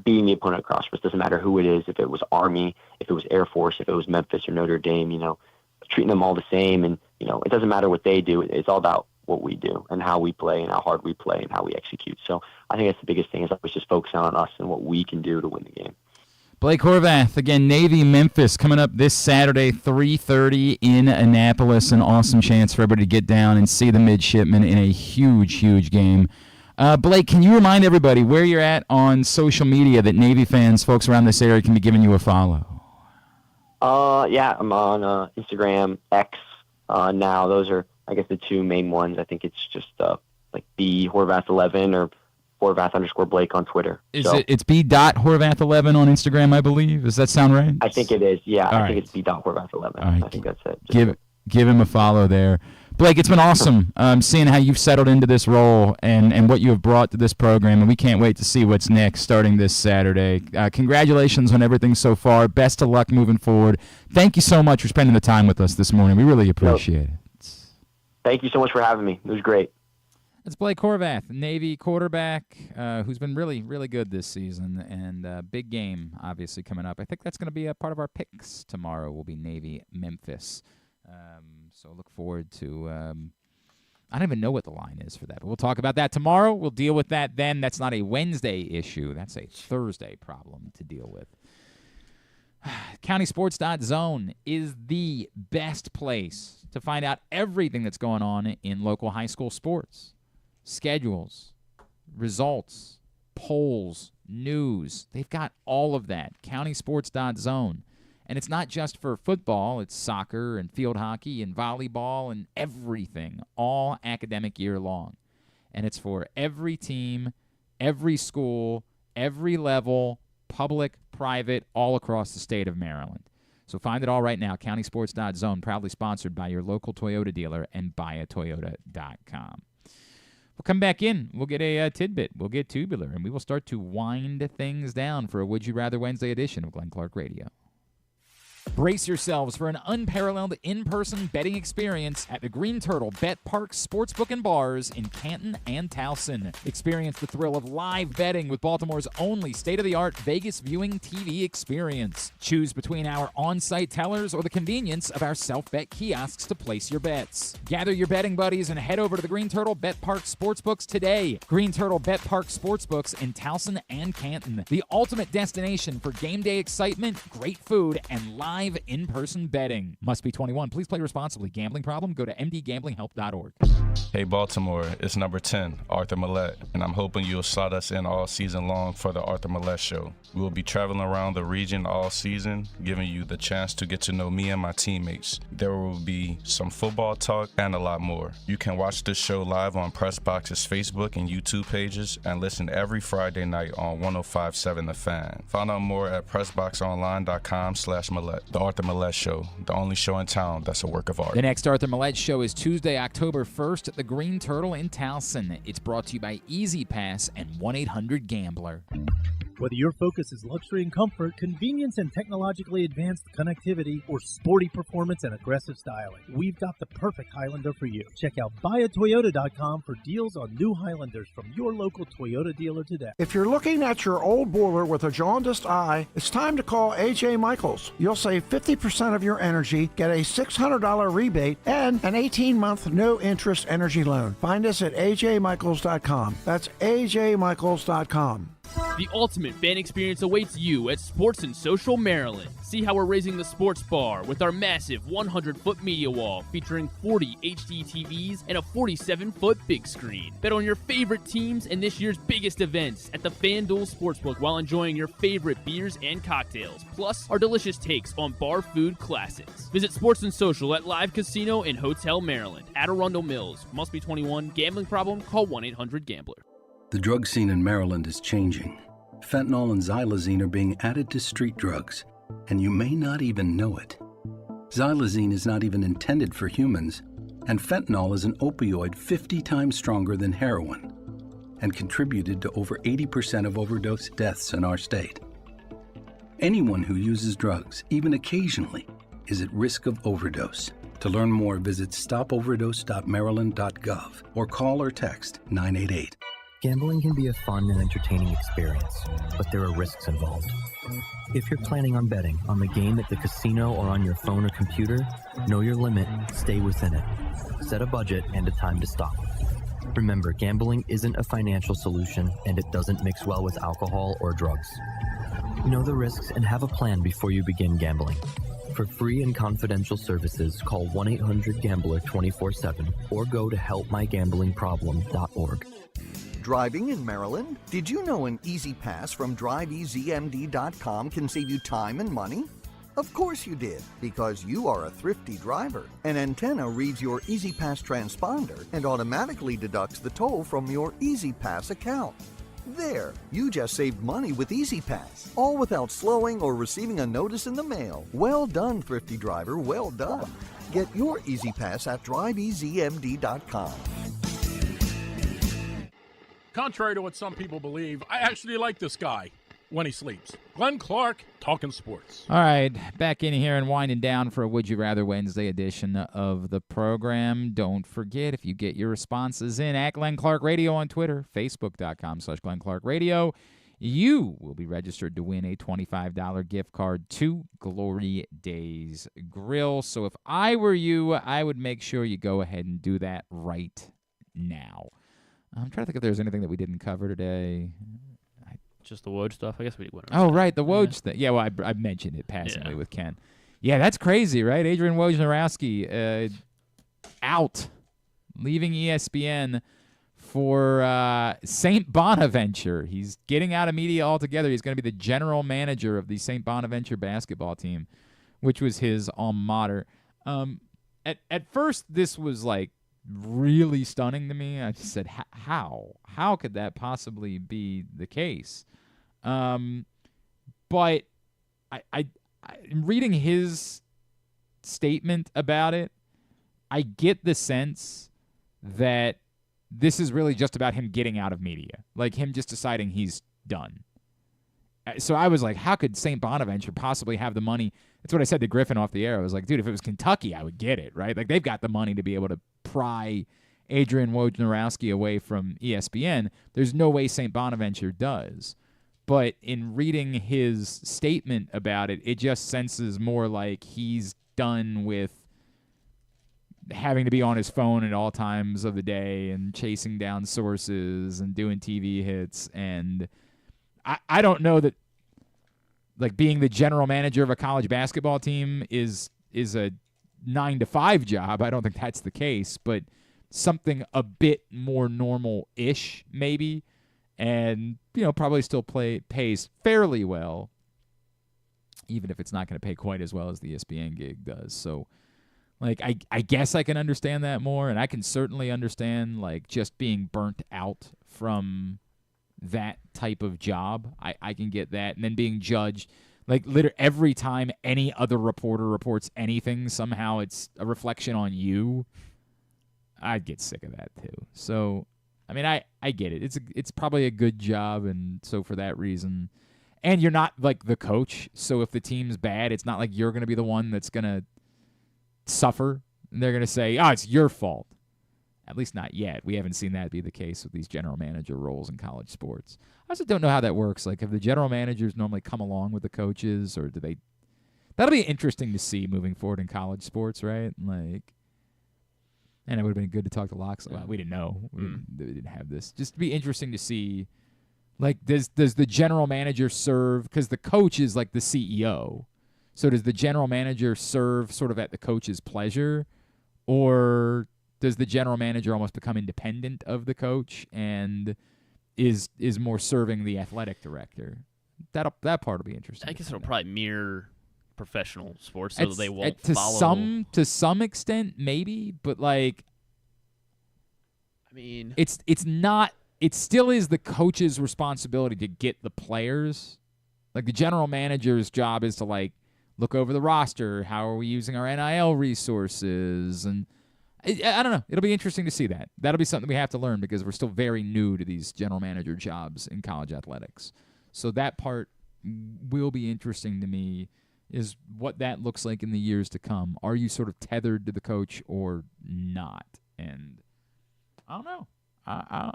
beating the opponent across. It doesn't matter who it is, if it was Army, if it was Air Force, if it was Memphis or Notre Dame. Treating them all the same, and it doesn't matter what they do. It's all about what we do and how we play and how hard we play and how we execute. So I think that's the biggest thing is always just focusing on us and what we can do to win the game. Blake Horvath, again, Navy Memphis coming up this Saturday, 3:30 in Annapolis. An awesome chance for everybody to get down and see the midshipmen in a huge, huge game. Blake, can you remind everybody where you're at on social media that Navy fans, folks around this area, can be giving you a follow? Yeah, I'm on Instagram, X now. Those are, I guess, the two main ones. I think it's just like B Horvath 11 or Horvath_Blake on Twitter. It's B.Horvath11 on Instagram, I believe. Does that sound right? I think it is. Yeah, I think it's B.Horvath11. Right. I think that's it. Give him a follow there. Blake, it's been awesome seeing how you've settled into this role and what you have brought to this program, and we can't wait to see what's next starting this Saturday. Congratulations on everything so far. Best of luck moving forward. Thank you so much for spending the time with us this morning. We really appreciate it. Thank you so much for having me. It was great. It's Blake Horvath, Navy quarterback, who's been really, really good this season, and big game, obviously, coming up. I think that's going to be a part of our picks tomorrow will be Navy-Memphis. So look forward to I don't even know what the line is for that, but we'll talk about that tomorrow. We'll deal with that then. That's not a Wednesday issue. That's a Thursday problem to deal with. CountySports.zone is the best place to find out everything that's going on in local high school sports. Schedules, results, polls, news. They've got all of that. CountySports.zone. And it's not just for football. It's soccer and field hockey and volleyball and everything, all academic year long. And it's for every team, every school, every level, public, private, all across the state of Maryland. So find it all right now. CountySports.zone, proudly sponsored by your local Toyota dealer and buyatoyota.com. We'll come back in. We'll get a tidbit. We'll get tubular, and we will start to wind things down for a Would You Rather Wednesday edition of Glenn Clark Radio. Brace yourselves for an unparalleled in-person betting experience at the Green Turtle Bet Park Sportsbook and Bars in Canton and Towson. Experience the thrill of live betting with Baltimore's only state-of-the-art Vegas viewing TV experience. Choose between our on-site tellers or the convenience of our self-bet kiosks to place your bets. Gather your betting buddies and head over to the Green Turtle Bet Park Sportsbooks today. Green Turtle Bet Park Sportsbooks in Towson and Canton. The ultimate destination for game day excitement, great food, and live in-person betting. Must be 21. Please play responsibly. Gambling problem? Go to mdgamblinghelp.org. Hey Baltimore, it's number 10, Arthur Millette, and I'm hoping you'll slot us in all season long for the Arthur Millette Show. We will be traveling around the region all season, giving you the chance to get to know me and my teammates. There will be some football talk and a lot more. You can watch this show live on Pressbox's Facebook and YouTube pages and listen every Friday night on 105.7 The Fan. Find out more at PressBoxOnline.com/Millette. The Arthur Millette Show, the only show in town that's a work of art. The next Arthur Millette Show is Tuesday, October 1st at the Green Turtle in Towson. It's brought to you by Easy Pass and 1-800-GAMBLER. Whether your focus is luxury and comfort, convenience and technologically advanced connectivity, or sporty performance and aggressive styling, we've got the perfect Highlander for you. Check out buyatoyota.com for deals on new Highlanders from your local Toyota dealer today. If you're looking at your old boiler with a jaundiced eye, it's time to call A.J. Michaels. You'll save 50% of your energy, get a $600 rebate, and an 18-month no-interest energy loan. Find us at ajmichaels.com. That's ajmichaels.com. The ultimate fan experience awaits you at Sports and Social Maryland. See how we're raising the sports bar with our massive 100-foot media wall featuring 40 HD TVs and a 47-foot big screen. Bet on your favorite teams and this year's biggest events at the FanDuel Sportsbook while enjoying your favorite beers and cocktails, plus our delicious takes on bar food classics. Visit Sports and Social at Live Casino in Hotel Maryland, at Arundel Mills. Must be 21. Gambling problem? Call 1-800-GAMBLER. The drug scene in Maryland is changing. Fentanyl and xylazine are being added to street drugs, and you may not even know it. Xylazine is not even intended for humans, and fentanyl is an opioid 50 times stronger than heroin and contributed to over 80% of overdose deaths in our state. Anyone who uses drugs, even occasionally, is at risk of overdose. To learn more, visit stopoverdose.maryland.gov or call or text 988. Gambling can be a fun and entertaining experience, but there are risks involved. If you're planning on betting on the game at the casino or on your phone or computer, know your limit, stay within it. Set a budget and a time to stop. Remember, gambling isn't a financial solution, and it doesn't mix well with alcohol or drugs. Know the risks and have a plan before you begin gambling. For free and confidential services, call 1-800-GAMBLER 24/7 or go to helpmygamblingproblem.org. Driving in Maryland? Did you know an Easy Pass from DriveEasyMD.com can save you time and money? Of course you did, because you are a thrifty driver. An antenna reads your Easy Pass transponder and automatically deducts the toll from your Easy Pass account. There, you just saved money with Easy Pass, all without slowing or receiving a notice in the mail. Well done, thrifty driver, well done. Get your Easy Pass at DriveEasyMD.com. Contrary to what some people believe, I actually like this guy when he sleeps. Glenn Clark, talking sports. All right, back in here and winding down for a Would You Rather Wednesday edition of the program. Don't forget, if you get your responses in at Glenn Clark Radio on Twitter, Facebook.com/Glenn Clark Radio, you will be registered to win a $25 gift card to Glory Days Grill. So if I were you, I would make sure you go ahead and do that right now. I'm trying to think if there's anything that we didn't cover today. Just the Woj stuff. I guess we went. Oh, right, the Woj thing. Yeah, well, I mentioned it passingly with Ken. Yeah, that's crazy, right? Adrian Wojnarowski out, leaving ESPN for St. Bonaventure. He's getting out of media altogether. He's going to be the general manager of the St. Bonaventure basketball team, which was his alma mater. At first, this was like really stunning to me. I just said, how could that possibly be the case? But I reading his statement about it, I get the sense that this is really just about him getting out of media, like him just deciding he's done. So I was like, how could St. Bonaventure possibly have the money? That's what I said to Griffin off the air. I was like, dude, if it was Kentucky, I would get it, right? Like, they've got the money to be able to pry Adrian Wojnarowski away from ESPN. There's no way St. Bonaventure does. But in reading his statement about it, it just senses more like he's done with having to be on his phone at all times of the day and chasing down sources and doing TV hits. And I don't know that, like, being the general manager of a college basketball team is a 9-to-5 job. I don't think that's the case, but something a bit more normal-ish maybe, and probably still pays fairly well, even if it's not going to pay quite as well as the ESPN gig does. So, like, I guess I can understand that more, and I can certainly understand, like, just being burnt out from that type of job. I can get that. And then being judged, like, literally every time any other reporter reports anything, somehow it's a reflection on you. I'd get sick of that too. So, I mean, I get it. It's probably a good job, and so for that reason, and you're not like the coach, so if the team's bad, it's not like you're going to be the one that's going to suffer. And they're going to say, "Oh, it's your fault." At least not yet. We haven't seen that be the case with these general manager roles in college sports. I also don't know how that works. Like, have the general managers normally come along with the coaches, or do they? That'll be interesting to see moving forward in college sports, right? Like, and it would have been good to talk to Locksley. Well, we didn't know. We didn't have this. Just be interesting to see Like, does the general manager serve? Because the coach is like the CEO. So does the general manager serve sort of at the coach's pleasure, or does the general manager almost become independent of the coach and is more serving the athletic director? That part will be interesting. I guess it'll probably mirror professional sports, so they won't to follow. To some extent, maybe, but like, I mean, it's not. It still is the coach's responsibility to get the players. Like, the general manager's job is to like look over the roster. How are we using our NIL resources? And I don't know. It'll be interesting to see that. That'll be something we have to learn because we're still very new to these general manager jobs in college athletics. So that part will be interesting to me, is what that looks like in the years to come. Are you sort of tethered to the coach or not? And I don't know. I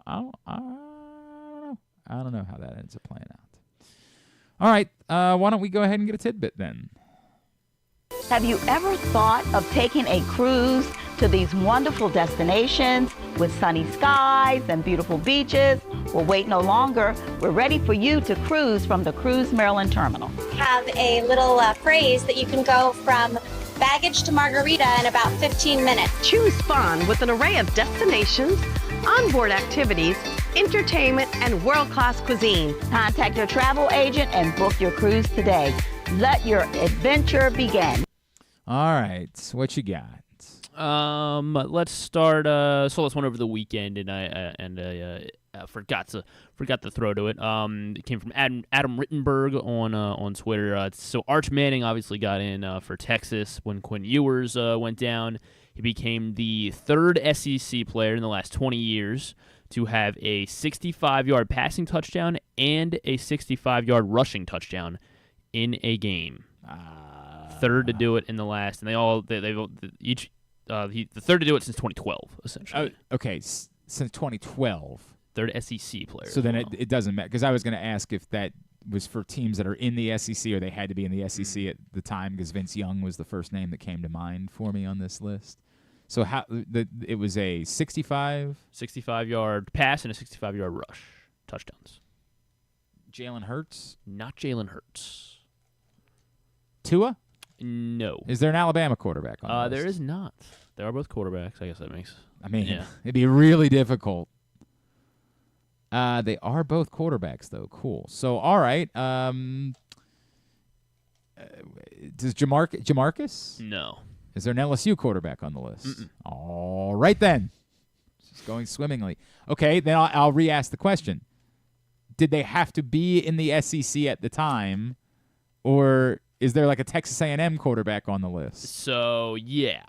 don't know how that ends up playing out. All right. Why don't we go ahead and get a tidbit then? Have you ever thought of taking a cruise to these wonderful destinations with sunny skies and beautiful beaches? Well, wait no longer. We're ready for you to cruise from the Cruise Maryland Terminal. Have a little phrase that you can go from baggage to margarita in about 15 minutes. Choose fun with an array of destinations, onboard activities, entertainment, and world-class cuisine. Contact your travel agent and book your cruise today. Let your adventure begin. All right, what you got? Let's start. So let's went over the weekend, and I forgot to throw to it. It came from Adam Rittenberg on Twitter. So Arch Manning obviously got in for Texas when Quinn Ewers went down. He became the third SEC player in the last 20 years to have a 65-yard passing touchdown and a 65-yard rushing touchdown in a game. Third to do it in the last, and the third to do it since 2012, essentially. Okay, since 2012. Third SEC player. So then it doesn't matter, because I was going to ask if that was for teams that are in the SEC or they had to be in the SEC at the time, because Vince Young was the first name that came to mind for me on this list. So it was a 65-yard pass and a 65-yard rush touchdowns. Jalen Hurts? Not Jalen Hurts. Tua? No. Is there an Alabama quarterback on the list? There is not. They are both quarterbacks. I guess that makes. I mean, yeah. It'd be really difficult. They are both quarterbacks, though. Cool. So, all right. Does Jamarcus? No. Is there an LSU quarterback on the list? All right, then. It's going swimmingly. Okay, then I'll re-ask the question. Did they have to be in the SEC at the time, or is there like a Texas A&M quarterback on the list? So, yeah.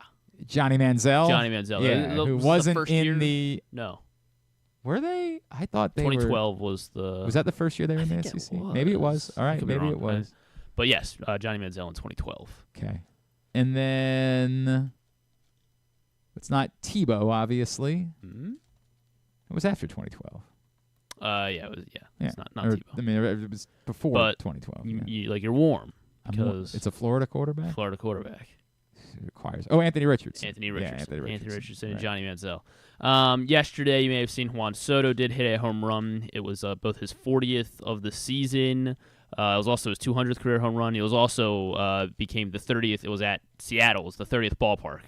Johnny Manziel? Yeah, who wasn't in year? the... No. Were they? I thought they 2012 were... was the... Was that the first year they were in the SEC? Maybe it was. All right, maybe it was. But yes, Johnny Manziel in 2012. Okay. And then... It's not Tebow, obviously. Mm-hmm. It was after 2012. It was. Yeah. It's not Tebow. I mean, it was before 2012. You're warm because it's a Florida quarterback. Florida quarterback. It requires. Oh, Anthony Richardson. Anthony Richardson right. and Johnny Manziel. Yesterday, you may have seen Juan Soto did hit a home run. It was both his 40th of the season. It was also his 200th career home run. It was also became the 30th. It was at Seattle. It was the 30th ballpark.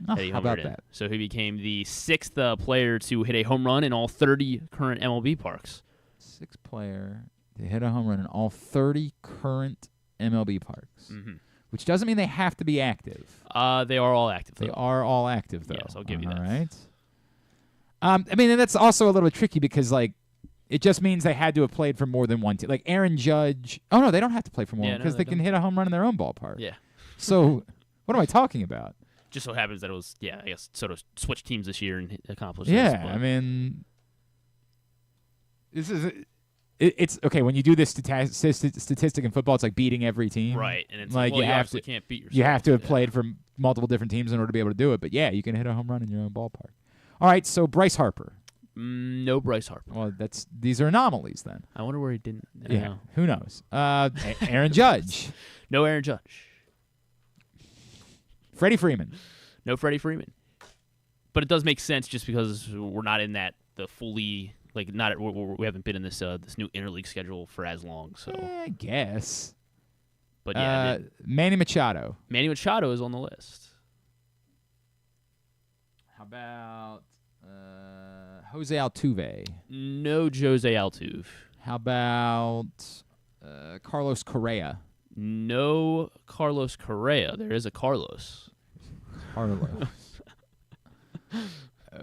How about that? So he became the sixth player to hit a home run in all 30 current MLB parks. Sixth player to hit a home run in all 30 current MLB parks. Mm-hmm. Which doesn't mean they have to be active. They are all active, though. They are all active, though. Yes, I'll give you that. All right. I mean, and that's also a little tricky because, like, it just means they had to have played for more than one team. Like Aaron Judge. Oh, no, they don't have to play for more because they can hit a home run in their own ballpark. Yeah. So what am I talking about? Just so happens that it was, I guess, sort of switched teams this year and accomplished this. Yeah, I mean, this is... It's okay when you do this statistic in football. It's like beating every team, right? And it's like you have to can't beat yourself. You have to have played for multiple different teams in order to be able to do it. But yeah, you can hit a home run in your own ballpark. All right, so Bryce Harper. No Bryce Harper. Well, these are anomalies then. I wonder where he didn't. Yeah, who knows? Aaron Judge. No Aaron Judge. Freddie Freeman. No Freddie Freeman. But it does make sense just because we're not in the fully Like we haven't been in this this new interleague schedule for as long. So I guess. But yeah, Manny Machado. Manny Machado is on the list. How about Jose Altuve? No Jose Altuve. How about Carlos Correa? No Carlos Correa. There is a Carlos. Carlos.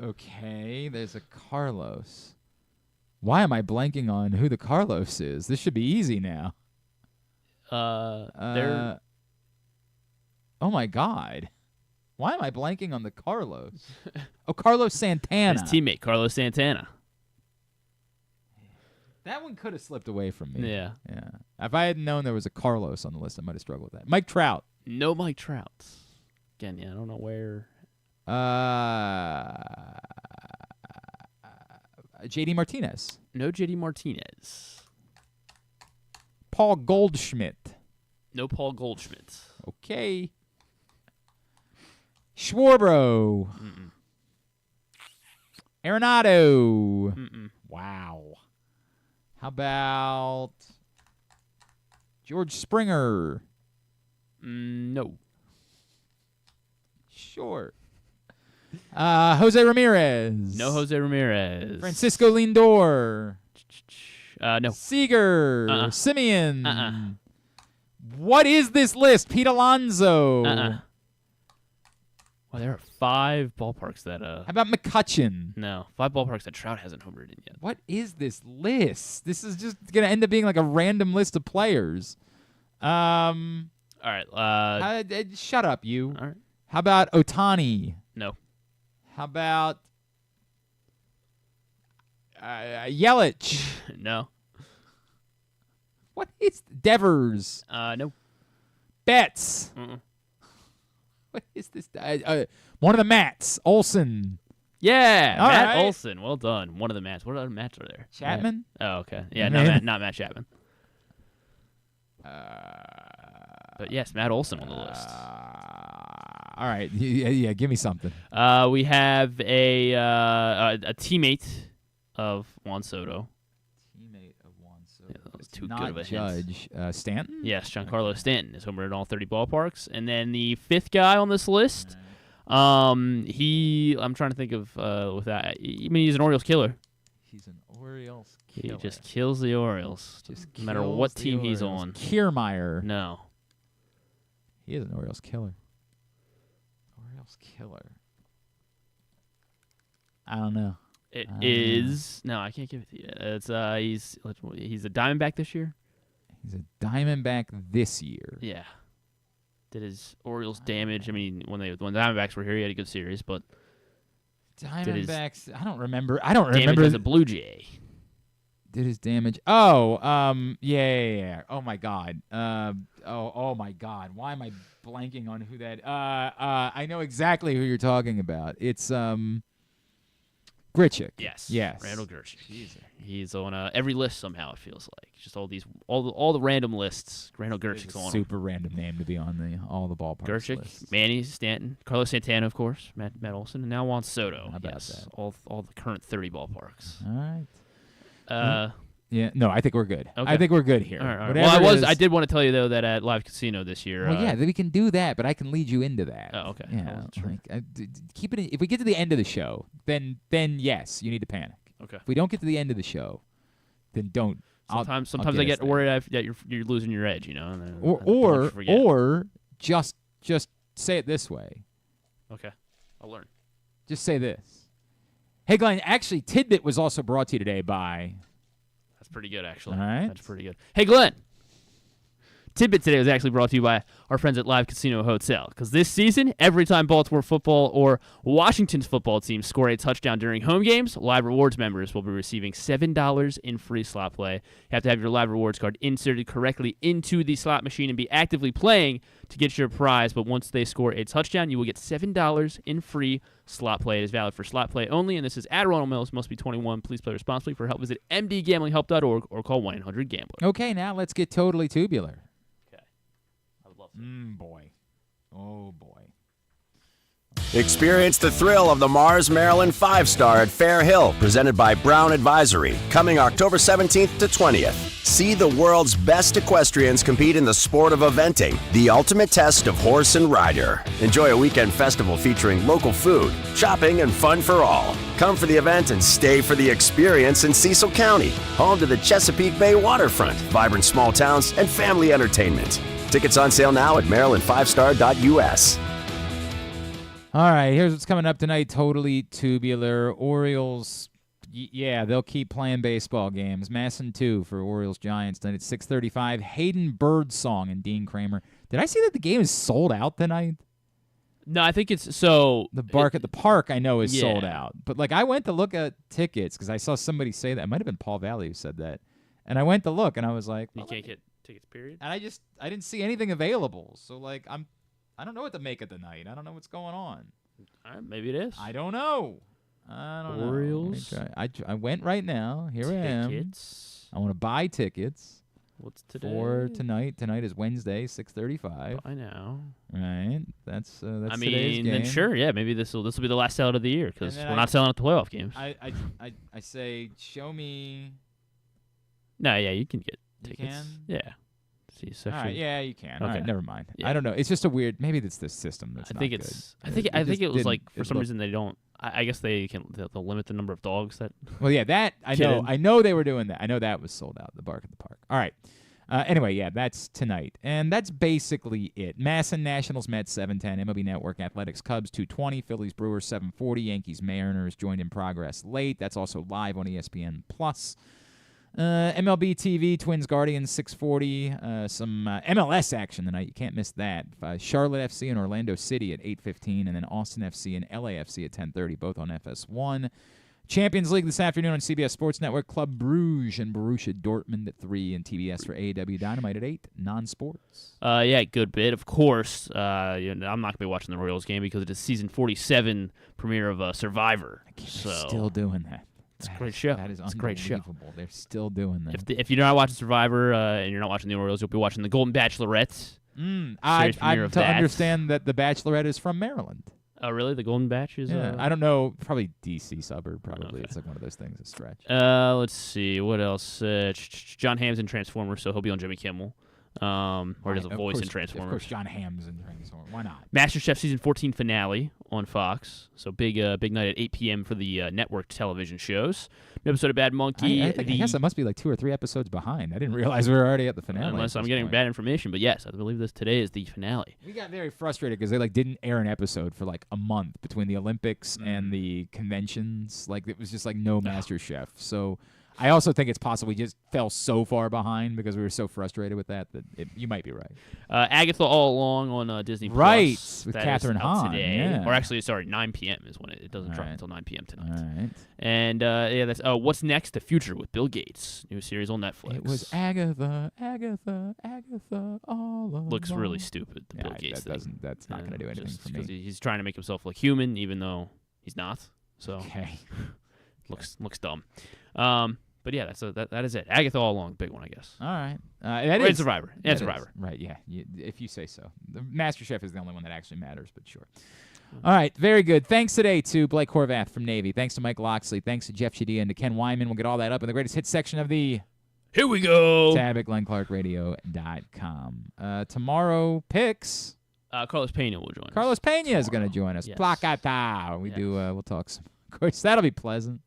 Okay, there's a Carlos. Why am I blanking on who the Carlos is? This should be easy now. Oh my God. Why am I blanking on the Carlos? Oh, Carlos Santana. His teammate, Carlos Santana. That one could have slipped away from me. Yeah. Yeah. If I had known there was a Carlos on the list, I might have struggled with that. Mike Trout. No Mike Trout. Again, yeah, I don't know where. JD Martinez. No JD Martinez. Paul Goldschmidt. No Paul Goldschmidt. Okay. Schwarbro. Mm-mm. Arenado. Mm-mm. Wow. How about George Springer? No. Sure. Jose Ramirez. No Jose Ramirez. Francisco Lindor. No. Seager. Simeon. What is this list? Pete Alonso. Well, there are 5 ballparks that. How about McCutcheon? No, 5 ballparks that Trout hasn't homered in yet. What is this list? This is just gonna end up being like a random list of players. All right. Shut up, you. All right. How about Ohtani? No. How about Yelich? No. What is Devers? No. Betts. What is this? One of the Matts. Olsen. Yeah, All Matt right. Olson. Well done. One of the Matts. What other Matts are there? Chapman? Oh, okay. Yeah, Man. not Matt Chapman. But yes, Matt Olson on the list. All right. Yeah, give me something. We have a teammate of Juan Soto. Teammate of Juan Soto. Yeah, that was too Not good of a Judge. hint. Stanton? Yes, Giancarlo Stanton is homered in all 30 ballparks. And then the 5th guy on this list, I'm trying to think of with that. I mean, he's an Orioles killer. He's an Orioles killer. He just kills the Orioles. No matter what team he's on. Kiermaier. No. He is an Orioles killer. Orioles killer. I don't know. It is no, I can't give it to you. It's he's a Diamondback this year. He's a Diamondback this year. Yeah. Did his Orioles damage? I mean, when Diamondbacks were here, he had a good series, but Diamondbacks. I don't remember. Damage as a Blue Jay. Did his damage? Oh, yeah. Oh my God. Oh my God. Why am I blanking on who that? I know exactly who you're talking about. It's Grichuk. Yes. Randall Grichuk. He's on every list somehow. It feels like just all the random lists. Randall Grichuk's on. Super random name to be on all the ballparks Grichuk, lists. Manny Stanton, Carlos Santana, of course, Matt Olson, and now Juan Soto. How about yes, that? all the current 30 ballparks. All right. Yeah, no, I think we're good. Okay. I think we're good here. All right. Whatever Well, it is- I did want to tell you though that at Live Casino this year. Well, yeah, we can do that, but I can lead you into that. Oh, okay. Yeah, keep it. If we get to the end of the show, then yes, you need to panic. Okay. If we don't get to the end of the show, then don't. Sometimes I'll I us get there. worried that you're losing your edge, you know. And then Or just say it this way. Okay, I'll learn. Just say this. Hey, Glenn. Actually, Tidbit was also brought to you today by. That's pretty good, actually. All right. That's pretty good. Hey, Glenn. Tidbit today was actually brought to you by our friends at Live Casino Hotel. Because this season, every time Baltimore football or Washington's football team score a touchdown during home games, Live Rewards members will be receiving $7 in free slot play. You have to have your Live Rewards card inserted correctly into the slot machine and be actively playing to get your prize. But once they score a touchdown, you will get $7 in free slot play. It is valid for slot play only, and this is at Ronald Mills. Must be 21. Please play responsibly. For help, visit mdgamblinghelp.org or call 1-800-GAMBLER. Okay, now let's get totally tubular. I would love to. Boy. Oh, boy. Experience the thrill of the Mars Maryland 5-Star at Fair Hill, presented by Brown Advisory, coming October 17th to 20th. See the world's best equestrians compete in the sport of eventing, the ultimate test of horse and rider. Enjoy a weekend festival featuring local food, shopping, and fun for all. Come for the event and stay for the experience in Cecil County, home to the Chesapeake Bay waterfront, vibrant small towns, and family entertainment. Tickets on sale now at maryland5star.us. All right, here's what's coming up tonight. Totally tubular. Orioles, yeah, they'll keep playing baseball games. Masson 2 for Orioles-Giants tonight at 6:35. Hayden Birdsong and Dean Kramer. Did I see that the game is sold out tonight? No, I think it's so. The Bark at the Park, I know, is sold out. But, like, I went to look at tickets because I saw somebody say that. It might have been Paul Valley who said that. And I went to look, and I was like, you can't get tickets, period? And I didn't see anything available. So, like, I don't know what to make of the night. I don't know what's going on. Maybe it is. I don't know. Orioles. I went right now. Here Tickets. I am. I want to buy tickets. What's today? For tonight. Tonight is Wednesday, 6:35. I know. Right. That's today's mean, game. then sure, yeah, maybe this will be the last sellout of the year because we're not selling out the playoff games. I say, show me. No, yeah, you can get tickets. You can? Yeah. See section. All right, yeah, you can. Okay. All right, never mind. Yeah. I don't know. It's just a weird. Maybe it's the system that's I not think good. it's. I think it was like for some reason they don't. I guess they'll limit the number of dogs that. Well, yeah, that I know. I know they were doing that. I know that was sold out. The Bark at the Park. All right. Anyway, yeah, that's tonight, and that's basically it. Masson Nationals Mets 7:10. MLB Network Athletics Cubs 2:20. Phillies Brewers 7:40. Yankees Mariners joined in progress late. That's also live on ESPN Plus. MLB TV, Twins Guardians 6:40. Some MLS action tonight. You can't miss that. Charlotte FC and Orlando City at 8:15, and then Austin FC and LAFC at 10:30, both on FS1. Champions League this afternoon on CBS Sports Network. Club Brugge and Borussia Dortmund at 3, and TBS for AEW Dynamite at 8. Non-sports. Yeah, good bit. Of course, I'm not going to be watching the Royals game because it is season 47 premiere of Survivor. They're still doing that. It's a great show. That is it's a great show. unbelievable. They're still doing that. If you're not watching Survivor and you're not watching the Orioles, you'll be watching The Golden Bachelorette. I understand that The Bachelorette is from Maryland. Oh, really? The Golden Batch is? Yeah, I don't know. Probably D.C. suburb, probably. Okay. It's like one of those things, a stretch. Let's see. What else? John Hamm's in Transformers, so he'll be on Jimmy Kimmel. Or does a voice in Transformers. Of course, John Hamm's in Transformers. Why not? MasterChef Season 14 finale on Fox. So big night at 8 p.m. for the network television shows. New episode of Bad Monkey. I guess I must be like 2 or 3 episodes behind. I didn't realize we were already at the finale. Unless I'm getting bad information. But yes, I believe today is the finale. We got very frustrated because they didn't air an episode for a month between the Olympics and the conventions. It was just no MasterChef. So I also think it's possible we just fell so far behind because we were so frustrated with that you might be right. Agatha All Along on Disney Plus. Right, with that Catherine Hahn. Today. Yeah. Or actually, sorry, 9 p.m. is when it doesn't drop until 9 p.m. tonight. All right. And that's What's Next? The Future with Bill Gates. New series on Netflix. It was Agatha all along. Looks really stupid, the Bill Gates thing. That's not going to do anything for me. He's trying to make himself look human, even though he's not. So okay. looks dumb. But yeah, that is it. Agatha All Along, big one, I guess. All right. And Survivor. And Survivor. Right, yeah. If you say so. The MasterChef is the only one that actually matters, but sure. All right, very good. Thanks today to Blake Horvath from Navy. Thanks to Mike Locksley. Thanks to Jeff Chadiha and to Ken Weinman. We'll get all that up in the greatest hits section of the Here we go tab at GlennClarkRadio.com. Tomorrow, picks. Carlos Pena will join us. Carlos Pena is going to join us. Yes. Placata. We'll talk some. Of course, that'll be pleasant.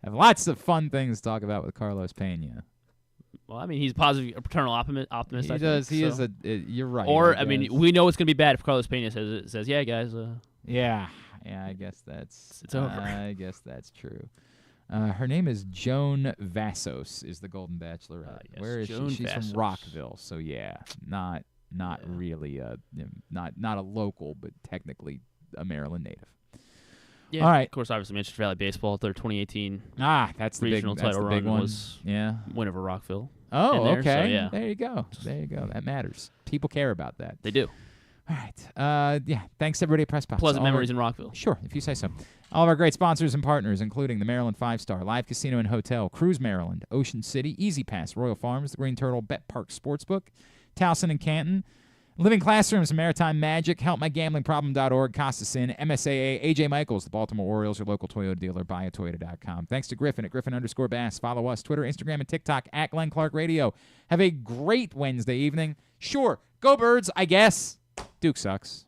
Have lots of fun things to talk about with Carlos Pena. Well, I mean, he's a positive, paternal optimist. He does. He is you're right. Or I mean, we know it's going to be bad if Carlos Pena says, "Yeah, guys." Yeah. I guess that's. It's over. I guess that's true. Her name is Joan Vassos. Is the Golden Bachelorette? Yes, Where is Joan she? She's Vassos. from Rockville. So yeah, not really not a local, but technically a Maryland native. Yeah, all right. Of course, obviously, Manchester Valley baseball. Their 2018 that's the regional big, title that's the big run one. was win over Rockville. Oh, there, okay. So, yeah. There you go. That matters. People care about that. They do. All right. Thanks everybody at Press Box. Pleasant memories in Rockville. Sure, if you say so. All of our great sponsors and partners, including the Maryland 5-Star, Live Casino and Hotel, Cruise Maryland, Ocean City, Easy Pass, Royal Farms, the Green Turtle, Bet Park Sportsbook, Towson and Canton, Living Classrooms, Maritime Magic, HelpMyGamblingProblem.org, Costa Sin, MSAA, AJ Michaels, the Baltimore Orioles, your local Toyota dealer, buyatoyota.com. Thanks to Griffin at Griffin_Bass. Follow us, Twitter, Instagram, and TikTok at Glenn Clark Radio. Have a great Wednesday evening. Sure, go Birds, I guess. Duke sucks.